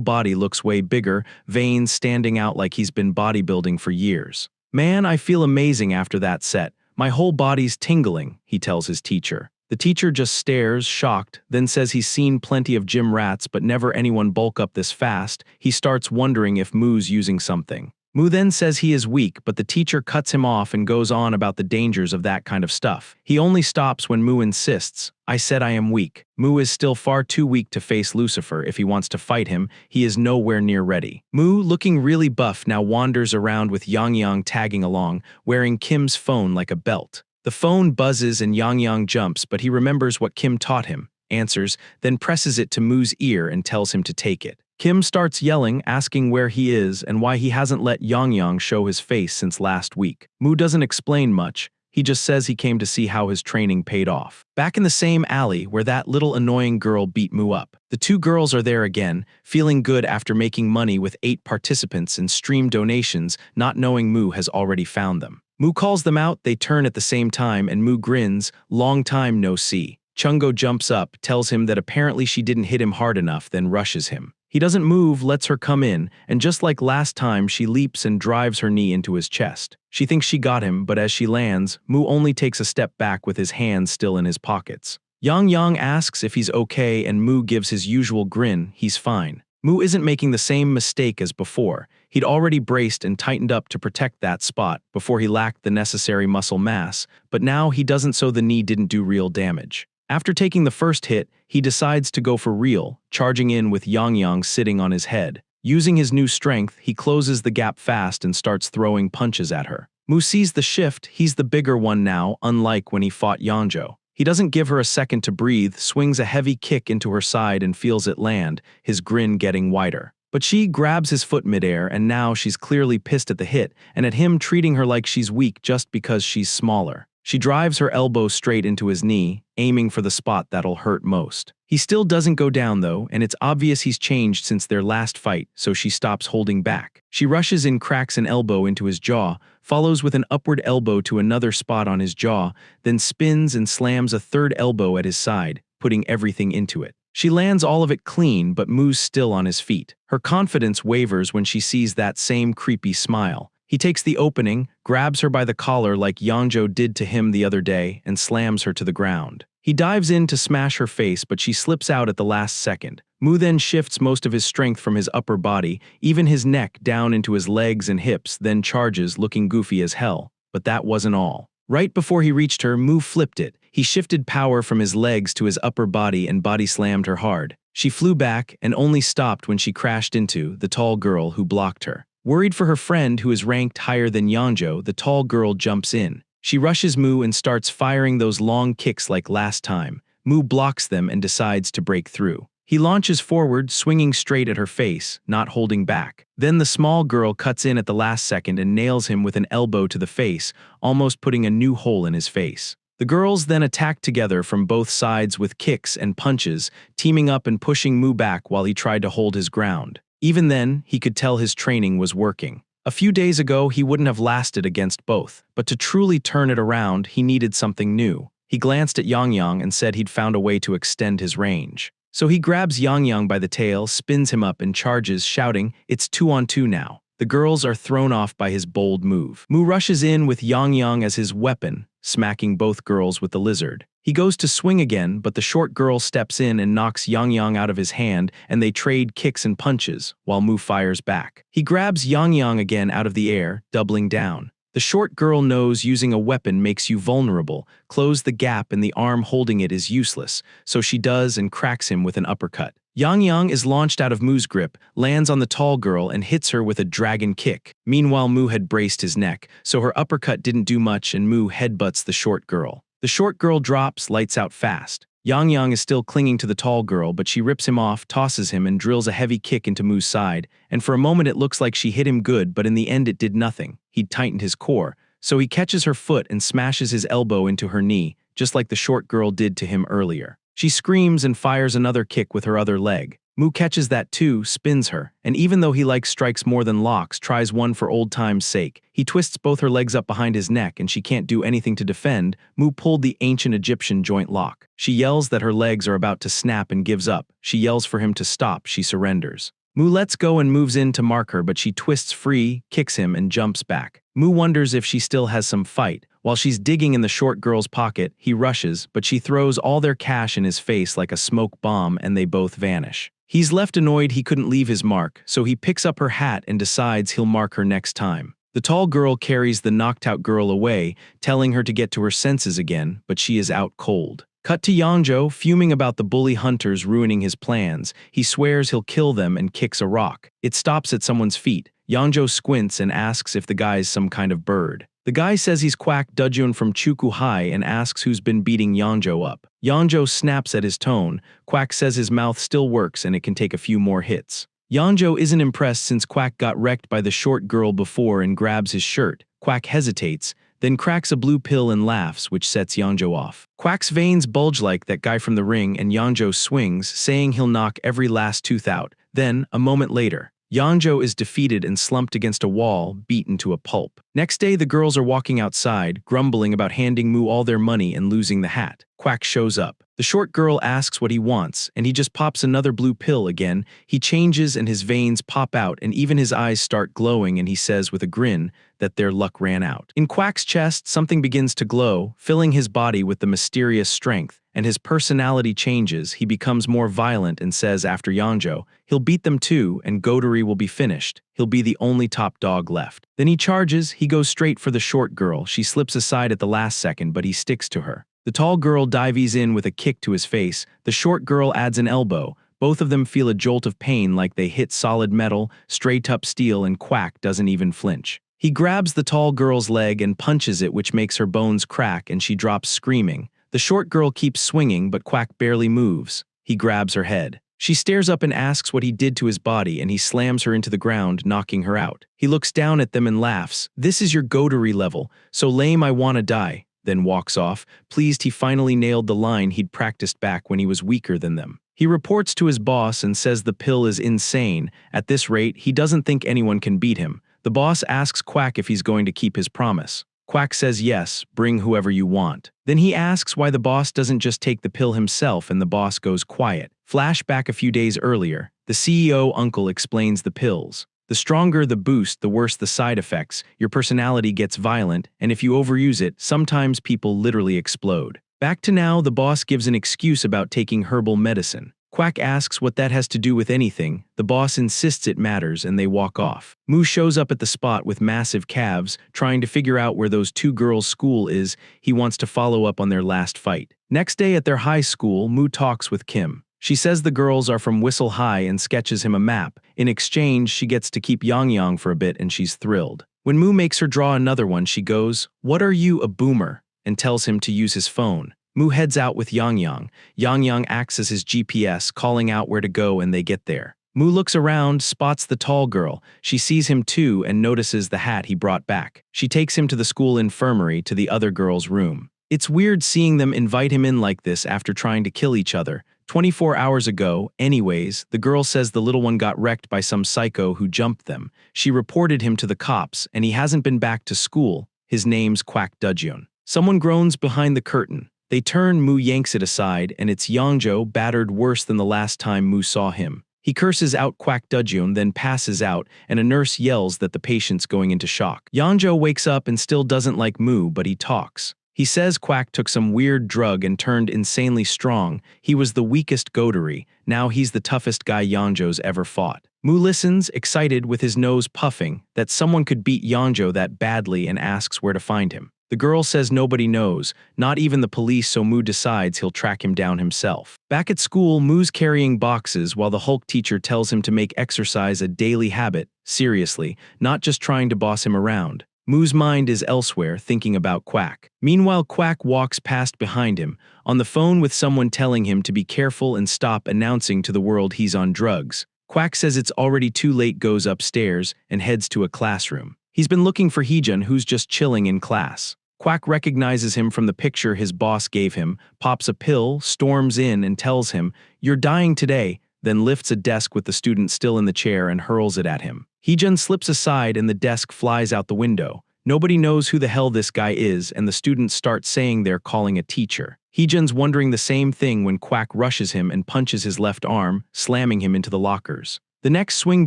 body looks way bigger, veins standing out like he's been bodybuilding for years. "Man, I feel amazing after that set. My whole body's tingling," he tells his teacher. The teacher just stares, shocked, then says he's seen plenty of gym rats but never anyone bulk up this fast. He starts wondering if Mu's using something. Mu then says he is weak, but the teacher cuts him off and goes on about the dangers of that kind of stuff. He only stops when Mu insists, "I said I am weak." Mu is still far too weak to face Lucifer if he wants to fight him. He is nowhere near ready. Mu, looking really buff, now wanders around with Yang tagging along, wearing Kim's phone like a belt. The phone buzzes and Yang jumps, but he remembers what Kim taught him, answers, then presses it to Mu's ear and tells him to take it. Kim starts yelling, asking where he is and why he hasn't let Yang show his face since last week. Mu doesn't explain much. He just says he came to see how his training paid off. Back in the same alley where that little annoying girl beat Mu up. The two girls are there again, feeling good after making money with 8 participants and stream donations, not knowing Mu has already found them. Mu calls them out, they turn at the same time, and Mu grins, "Long time no see." Chungo jumps up, tells him that apparently she didn't hit him hard enough, then rushes him. He doesn't move, lets her come in, and just like last time, she leaps and drives her knee into his chest. She thinks she got him, but as she lands, Mu only takes a step back with his hands still in his pockets. Yang asks if he's okay and Mu gives his usual grin, he's fine. Mu isn't making the same mistake as before. He'd already braced and tightened up to protect that spot before he lacked the necessary muscle mass, but now he doesn't so the knee didn't do real damage. After taking the first hit, he decides to go for real, charging in with Yang sitting on his head. Using his new strength, he closes the gap fast and starts throwing punches at her. Mu sees the shift, he's the bigger one now, unlike when he fought Yangjo. He doesn't give her a second to breathe, swings a heavy kick into her side and feels it land, his grin getting wider. But she grabs his foot midair and now she's clearly pissed at the hit and at him treating her like she's weak just because she's smaller. She drives her elbow straight into his knee, aiming for the spot that'll hurt most. He still doesn't go down though, and it's obvious he's changed since their last fight, so she stops holding back. She rushes in, cracks an elbow into his jaw, follows with an upward elbow to another spot on his jaw, then spins and slams a third elbow at his side, putting everything into it. She lands all of it clean, but Mu's still on his feet. Her confidence wavers when she sees that same creepy smile. He takes the opening, grabs her by the collar like Yangjo did to him the other day, and slams her to the ground. He dives in to smash her face, but she slips out at the last second. Mu then shifts most of his strength from his upper body, even his neck, down into his legs and hips, then charges, looking goofy as hell. But that wasn't all. Right before he reached her, Mu flipped it. He shifted power from his legs to his upper body and body slammed her hard. She flew back and only stopped when she crashed into the tall girl who blocked her. Worried for her friend who is ranked higher than Yangjo, the tall girl jumps in. She rushes Mu and starts firing those long kicks like last time. Mu blocks them and decides to break through. He launches forward, swinging straight at her face, not holding back. Then the small girl cuts in at the last second and nails him with an elbow to the face, almost putting a new hole in his face. The girls then attacked together from both sides with kicks and punches, teaming up and pushing Mu back while he tried to hold his ground. Even then, he could tell his training was working. A few days ago, he wouldn't have lasted against both, but to truly turn it around, he needed something new. He glanced at Yang and said he'd found a way to extend his range. So he grabs Yang by the tail, spins him up and charges, shouting, "It's 2-on-2 now." The girls are thrown off by his bold move. Mu rushes in with Yang as his weapon, smacking both girls with the lizard. He goes to swing again, but the short girl steps in and knocks Yang out of his hand, and they trade kicks and punches, while Mu fires back. He grabs Yang again out of the air, doubling down. The short girl knows using a weapon makes you vulnerable. Close the gap and the arm holding it is useless, so she does and cracks him with an uppercut. Yang is launched out of Mu's grip, lands on the tall girl and hits her with a dragon kick. Meanwhile, Mu had braced his neck, so her uppercut didn't do much and Mu headbutts the short girl. The short girl drops, lights out fast. Yang is still clinging to the tall girl, but she rips him off, tosses him, and drills a heavy kick into Mu's side, and for a moment it looks like she hit him good, but in the end it did nothing. He'd tightened his core, so he catches her foot and smashes his elbow into her knee, just like the short girl did to him earlier. She screams and fires another kick with her other leg. Mu catches that too, spins her, and even though he likes strikes more than locks, tries one for old time's sake. He twists both her legs up behind his neck and she can't do anything to defend. Mu pulled the ancient Egyptian joint lock. She yells that her legs are about to snap and gives up. She yells for him to stop, she surrenders. Mu lets go and moves in to mark her, but she twists free, kicks him, and jumps back. Mu wonders if she still has some fight. While she's digging in the short girl's pocket, he rushes, but she throws all their cash in his face like a smoke bomb and they both vanish. He's left annoyed he couldn't leave his mark, so he picks up her hat and decides he'll mark her next time. The tall girl carries the knocked-out girl away, telling her to get to her senses again, but she is out cold. Cut to Yangzhou, fuming about the bully hunters ruining his plans. He swears he'll kill them and kicks a rock. It stops at someone's feet. Yangzhou squints and asks if the guy's some kind of bird. The guy says he's Quack Dujun from Chuku High and asks who's been beating Yangzhou up. Yangzhou snaps at his tone. Quack says his mouth still works and it can take a few more hits. Yangzhou isn't impressed since Quack got wrecked by the short girl before and grabs his shirt. Quack hesitates, then cracks a blue pill and laughs, which sets Yangzhou off. Quack's veins bulge like that guy from the ring and Yangzhou swings, saying he'll knock every last tooth out. Then, a moment later, Yangzhou is defeated and slumped against a wall, beaten to a pulp. Next day, the girls are walking outside, grumbling about handing Mu all their money and losing the hat. Quack shows up. The short girl asks what he wants, and he just pops another blue pill again. He changes and his veins pop out and even his eyes start glowing, and he says with a grin that their luck ran out. In Quack's chest, something begins to glow, filling his body with the mysterious strength, and his personality changes. He becomes more violent and says after Yangzhou, he'll beat them too, and Godery will be finished. He'll be the only top dog left. Then he charges. He goes straight for the short girl. She slips aside at the last second, but he sticks to her. The tall girl dives in with a kick to his face. The short girl adds an elbow. Both of them feel a jolt of pain like they hit solid metal, straight up steel, and Quack doesn't even flinch. He grabs the tall girl's leg and punches it, which makes her bones crack and she drops screaming. The short girl keeps swinging, but Quack barely moves. He grabs her head. She stares up and asks what he did to his body, and he slams her into the ground, knocking her out. He looks down at them and laughs. "This is your Godery level, so lame I wanna die," then walks off, pleased he finally nailed the line he'd practiced back when he was weaker than them. He reports to his boss and says the pill is insane. At this rate, he doesn't think anyone can beat him. The boss asks Quack if he's going to keep his promise. Quack says yes, bring whoever you want. Then he asks why the boss doesn't just take the pill himself, and the boss goes quiet. Flashback a few days earlier. The CEO uncle explains the pills. The stronger the boost, the worse the side effects. Your personality gets violent, and if you overuse it, sometimes people literally explode. Back to now, the boss gives an excuse about taking herbal medicine. Quack asks what that has to do with anything. The boss insists it matters, and they walk off. Mu shows up at the spot with massive calves, trying to figure out where those two girls' school is. He wants to follow up on their last fight. Next day at their high school, Mu talks with Kim. She says the girls are from Whistle High and sketches him a map. In exchange, she gets to keep Yang for a bit, and she's thrilled. When Mu makes her draw another one, she goes, "What are you, a boomer?" and tells him to use his phone. Mu heads out with Yang Yang. Yang Yang acts as his GPS, calling out where to go, and they get there. Mu looks around, spots the tall girl. She sees him too and notices the hat he brought back. She takes him to the school infirmary to the other girl's room. It's weird seeing them invite him in like this after trying to kill each other. 24 hours ago, anyways, the girl says the little one got wrecked by some psycho who jumped them. She reported him to the cops, and he hasn't been back to school. His name's Kwak Dujyeon. Someone groans behind the curtain. They turn, Mu yanks it aside, and it's Yongjo, battered worse than the last time Mu saw him. He curses out Kwak Dujyeon, then passes out, and a nurse yells that the patient's going into shock. Yongjo wakes up and still doesn't like Mu, but he talks. He says Kwak took some weird drug and turned insanely strong. He was the weakest goatery. Now he's the toughest guy Yongjo's ever fought. Mu listens, excited, with his nose puffing, that someone could beat Yongjo that badly, and asks where to find him. The girl says nobody knows, not even the police, so Mu decides he'll track him down himself. Back at school, Mu's carrying boxes while the Hulk teacher tells him to make exercise a daily habit, seriously, not just trying to boss him around. Mu's mind is elsewhere, thinking about Kwak. Meanwhile, Kwak walks past behind him, on the phone with someone telling him to be careful and stop announcing to the world he's on drugs. Kwak says it's already too late, goes upstairs, and heads to a classroom. He's been looking for Heejun, who's just chilling in class. Kwak recognizes him from the picture his boss gave him, pops a pill, storms in, and tells him, "You're dying today," then lifts a desk with the student still in the chair and hurls it at him. Heejun slips aside and the desk flies out the window. Nobody knows who the hell this guy is, and the students start saying they're calling a teacher. Heejun's wondering the same thing when Kwak rushes him and punches his left arm, slamming him into the lockers. The next swing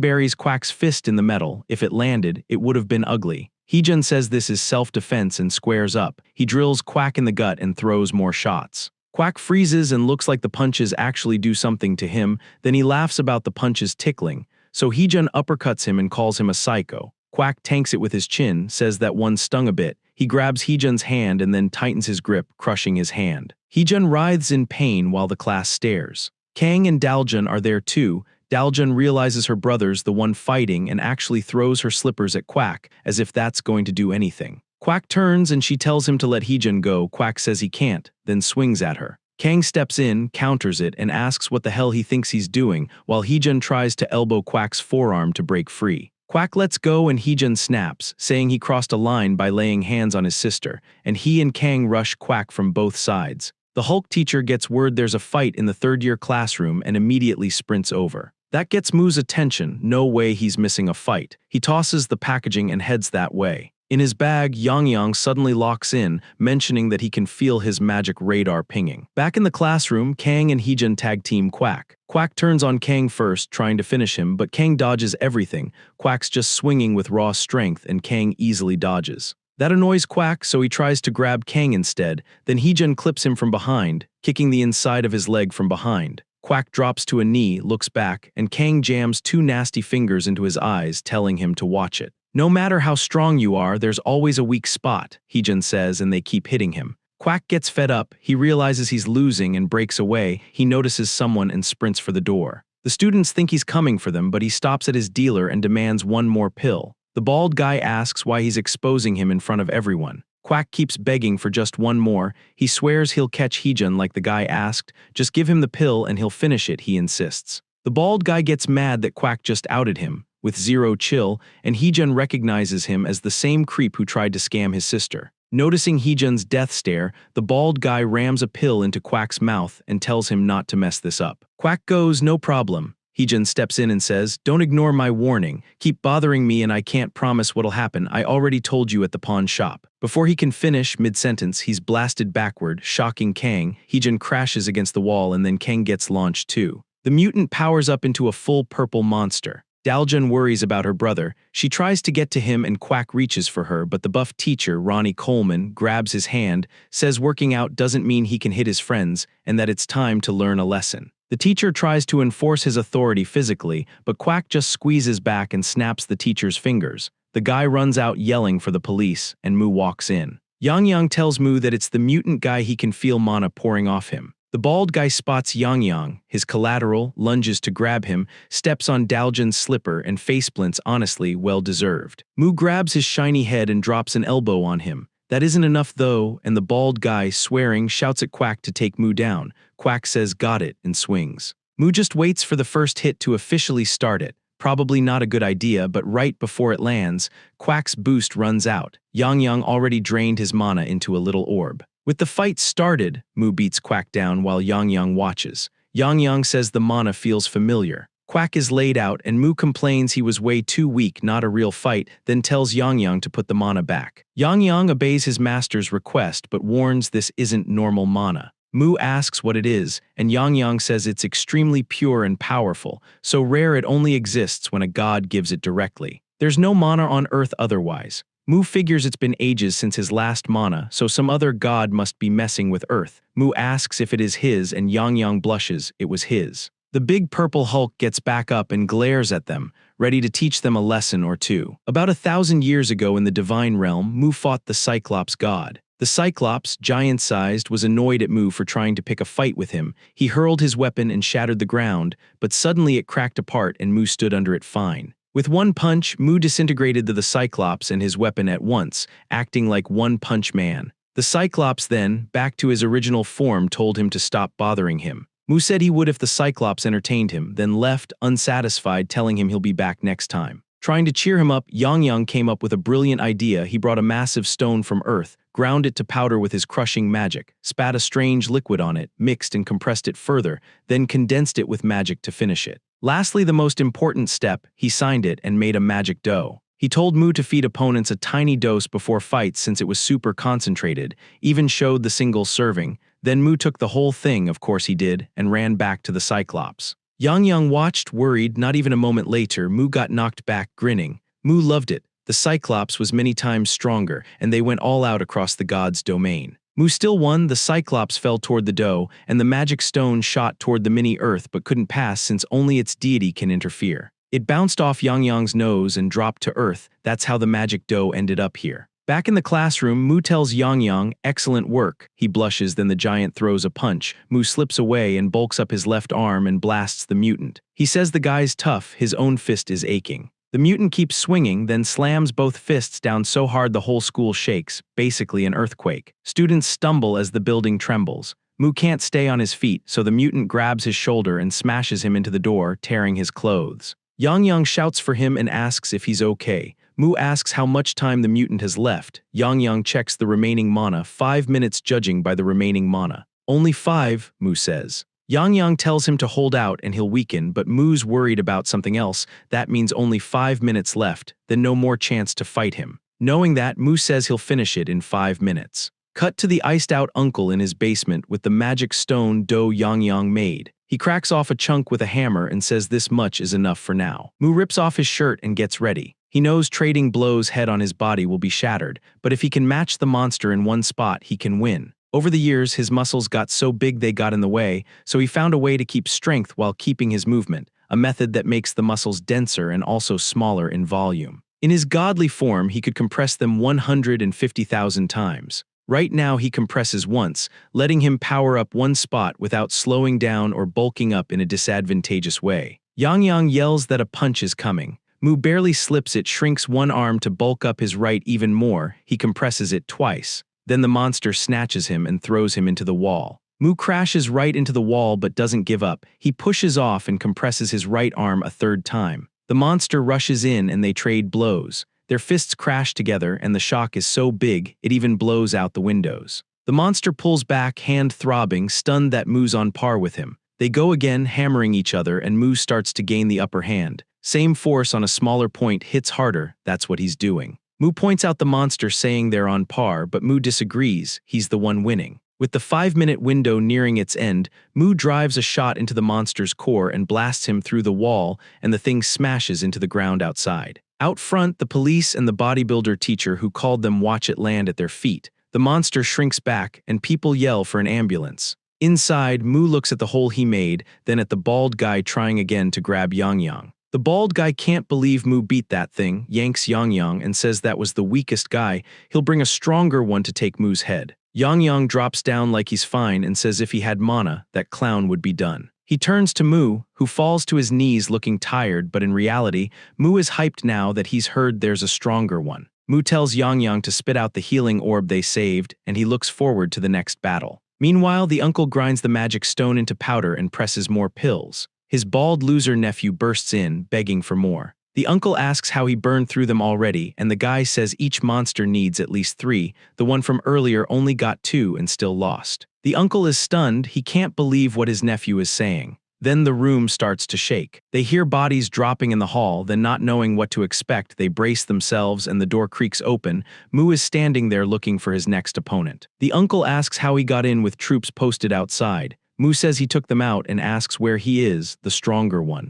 buries Kwak's fist in the metal. If it landed, it would have been ugly. Heejun says this is self-defense and squares up. He drills Kwak in the gut and throws more shots. Kwak freezes and looks like the punches actually do something to him, then he laughs about the punches tickling. So Heejun uppercuts him and calls him a psycho. Kwak tanks it with his chin, says that one stung a bit. He grabs Heejun's hand and then tightens his grip, crushing his hand. Heejun writhes in pain while the class stares. Kang and Daljun are there too. Daljun realizes her brother's the one fighting and actually throws her slippers at Kwak, as if that's going to do anything. Kwak turns and she tells him to let Heejun go. Kwak says he can't, then swings at her. Kang steps in, counters it, and asks what the hell he thinks he's doing, while Heejun tries to elbow Kwak's forearm to break free. Kwak lets go and Heejun snaps, saying he crossed a line by laying hands on his sister, and he and Kang rush Kwak from both sides. The Hulk teacher gets word there's a fight in the third-year classroom and immediately sprints over. That gets Mu's attention. No way he's missing a fight. He tosses the packaging and heads that way. In his bag, Yang Yang suddenly locks in, mentioning that he can feel his magic radar pinging. Back in the classroom, Kang and Heejun tag team Kwak. Kwak turns on Kang first, trying to finish him, but Kang dodges everything. Kwak's just swinging with raw strength, and Kang easily dodges. That annoys Kwak, so he tries to grab Kang instead. Then Heejun clips him from behind, kicking the inside of his leg from behind. Kwak drops to a knee, looks back, and Kang jams two nasty fingers into his eyes, telling him to watch it. No matter how strong you are, there's always a weak spot, Heejun says, and they keep hitting him. Kwak gets fed up. He realizes he's losing and breaks away. He notices someone and sprints for the door. The students think he's coming for them, but he stops at his dealer and demands one more pill. The bald guy asks why he's exposing him in front of everyone. Kwak keeps begging for just one more. He swears he'll catch Heejun like the guy asked. Just give him the pill and he'll finish it, he insists. The bald guy gets mad that Kwak just outed him, with zero chill, and Heejun recognizes him as the same creep who tried to scam his sister. Noticing Heejun's death stare, the bald guy rams a pill into Kwak's mouth and tells him not to mess this up. Kwak goes, "No problem." Heejun steps in and says, "Don't ignore my warning. Keep bothering me and I can't promise what'll happen. I already told you at the pawn shop." Before he can finish mid-sentence, he's blasted backward, shocking Kang. Heejun crashes against the wall and then Kang gets launched too. The mutant powers up into a full purple monster. Daljun worries about her brother. She tries to get to him and Kwak reaches for her, but the buff teacher, Ronnie Coleman, grabs his hand, says working out doesn't mean he can hit his friends, and that it's time to learn a lesson. The teacher tries to enforce his authority physically, but Kwak just squeezes back and snaps the teacher's fingers. The guy runs out yelling for the police, and Mu walks in. Yang Yang tells Mu that it's the mutant guy he can feel mana pouring off him. The bald guy spots Yang Yang, his collateral, lunges to grab him, steps on Daljun's slipper and faceplints, honestly well deserved. Mu grabs his shiny head and drops an elbow on him. That isn't enough though, and the bald guy, swearing, shouts at Quack to take Moo down. Quack says got it and swings. Moo just waits for the first hit to officially start it. Probably not a good idea, but right before it lands, Quack's boost runs out. Yang already drained his mana into a little orb. With the fight started, Moo beats Quack down while Yang watches. Yang says the mana feels familiar. Quack is laid out and Moo complains he was way too weak, not a real fight, then tells Yang to put the mana back. Yang obeys his master's request but warns this isn't normal mana. Moo asks what it is, and Yang says it's extremely pure and powerful, so rare it only exists when a god gives it directly. There's no mana on Earth otherwise. Moo figures it's been ages since his last mana, so some other god must be messing with Earth. Moo asks if it is his, and Yang blushes, it was his. The big purple Hulk gets back up and glares at them, ready to teach them a lesson or two. About 1,000 years ago in the Divine Realm, Moo fought the Cyclops god. The Cyclops, giant-sized, was annoyed at Moo for trying to pick a fight with him. He hurled his weapon and shattered the ground, but suddenly it cracked apart and Moo stood under it fine. With one punch, Moo disintegrated the Cyclops and his weapon at once, acting like One Punch Man. The Cyclops then, back to his original form, told him to stop bothering him. Moo said he would if the Cyclops entertained him, then left, unsatisfied, telling him he'll be back next time. Trying to cheer him up, Yang came up with a brilliant idea. He brought a massive stone from Earth, ground it to powder with his crushing magic, spat a strange liquid on it, mixed and compressed it further, then condensed it with magic to finish it. Lastly, the most important step, he signed it and made a magic dough. He told Moo to feed opponents a tiny dose before fights since it was super concentrated, even showed the single serving. Then Moo took the whole thing, of course he did, and ran back to the Cyclops. Yang watched, worried. Not even a moment later, Moo got knocked back, grinning. Moo loved it. The Cyclops was many times stronger, and they went all out across the god's domain. Moo still won. The Cyclops fell toward the dough, and the magic stone shot toward the mini-Earth but couldn't pass since only its deity can interfere. It bounced off Yang's nose and dropped to Earth. That's how the magic dough ended up here. Back in the classroom, Moo tells Yang, excellent work. He blushes, then the giant throws a punch. Moo slips away and bulks up his left arm and blasts the mutant. He says the guy's tough, his own fist is aching. The mutant keeps swinging, then slams both fists down so hard the whole school shakes, basically an earthquake. Students stumble as the building trembles. Moo can't stay on his feet, so the mutant grabs his shoulder and smashes him into the door, tearing his clothes. Yang shouts for him and asks if he's okay. Moo asks how much time the mutant has left. Yang checks the remaining mana, 5 minutes judging by the remaining mana. Only 5, Moo says. Yang tells him to hold out and he'll weaken, but Moo's worried about something else. That means only 5 minutes left, then no more chance to fight him. Knowing that, Moo says he'll finish it in 5 minutes. Cut to the iced-out uncle in his basement with the magic stone dough Yang made. He cracks off a chunk with a hammer and says this much is enough for now. Moo rips off his shirt and gets ready. He knows trading blows head on his body will be shattered, but if he can match the monster in one spot, he can win. Over the years, his muscles got so big they got in the way, so he found a way to keep strength while keeping his movement, a method that makes the muscles denser and also smaller in volume. In his godly form, he could compress them 150,000 times. Right now he compresses once, letting him power up one spot without slowing down or bulking up in a disadvantageous way. Yang yells that a punch is coming. Moo barely slips it, shrinks one arm to bulk up his right even more. He compresses it twice. Then the monster snatches him and throws him into the wall. Moo crashes right into the wall but doesn't give up. He pushes off and compresses his right arm a third time. The monster rushes in and they trade blows. Their fists crash together and the shock is so big it even blows out the windows. The monster pulls back, hand throbbing, stunned that Moo's on par with him. They go again, hammering each other, and Moo starts to gain the upper hand. Same force on a smaller point hits harder, that's what he's doing. Moo points out the monster, saying they're on par, but Moo disagrees, he's the one winning. With the 5-minute window nearing its end, Moo drives a shot into the monster's core and blasts him through the wall, and the thing smashes into the ground outside. Out front, the police and the bodybuilder teacher who called them watch it land at their feet. The monster shrinks back, and people yell for an ambulance. Inside, Moo looks at the hole he made, then at the bald guy trying again to grab Yang. The bald guy can't believe Moo beat that thing, yanks Yang and says that was the weakest guy. He'll bring a stronger one to take Moo's head. Yang drops down like he's fine and says if he had mana, that clown would be done. He turns to Moo, who falls to his knees looking tired, but in reality, Moo is hyped now that he's heard there's a stronger one. Mu tells Yang Yang to spit out the healing orb they saved, and he looks forward to the next battle. Meanwhile, the uncle grinds the magic stone into powder and presses more pills. His bald loser nephew bursts in, begging for more. The uncle asks how he burned through them already, and the guy says each monster needs at least 3, the one from earlier only got 2 and still lost. The uncle is stunned, he can't believe what his nephew is saying. Then the room starts to shake. They hear bodies dropping in the hall, then not knowing what to expect, they brace themselves and the door creaks open. Mu is standing there looking for his next opponent. The uncle asks how he got in with troops posted outside. Mu says he took them out and asks where he is, the stronger one.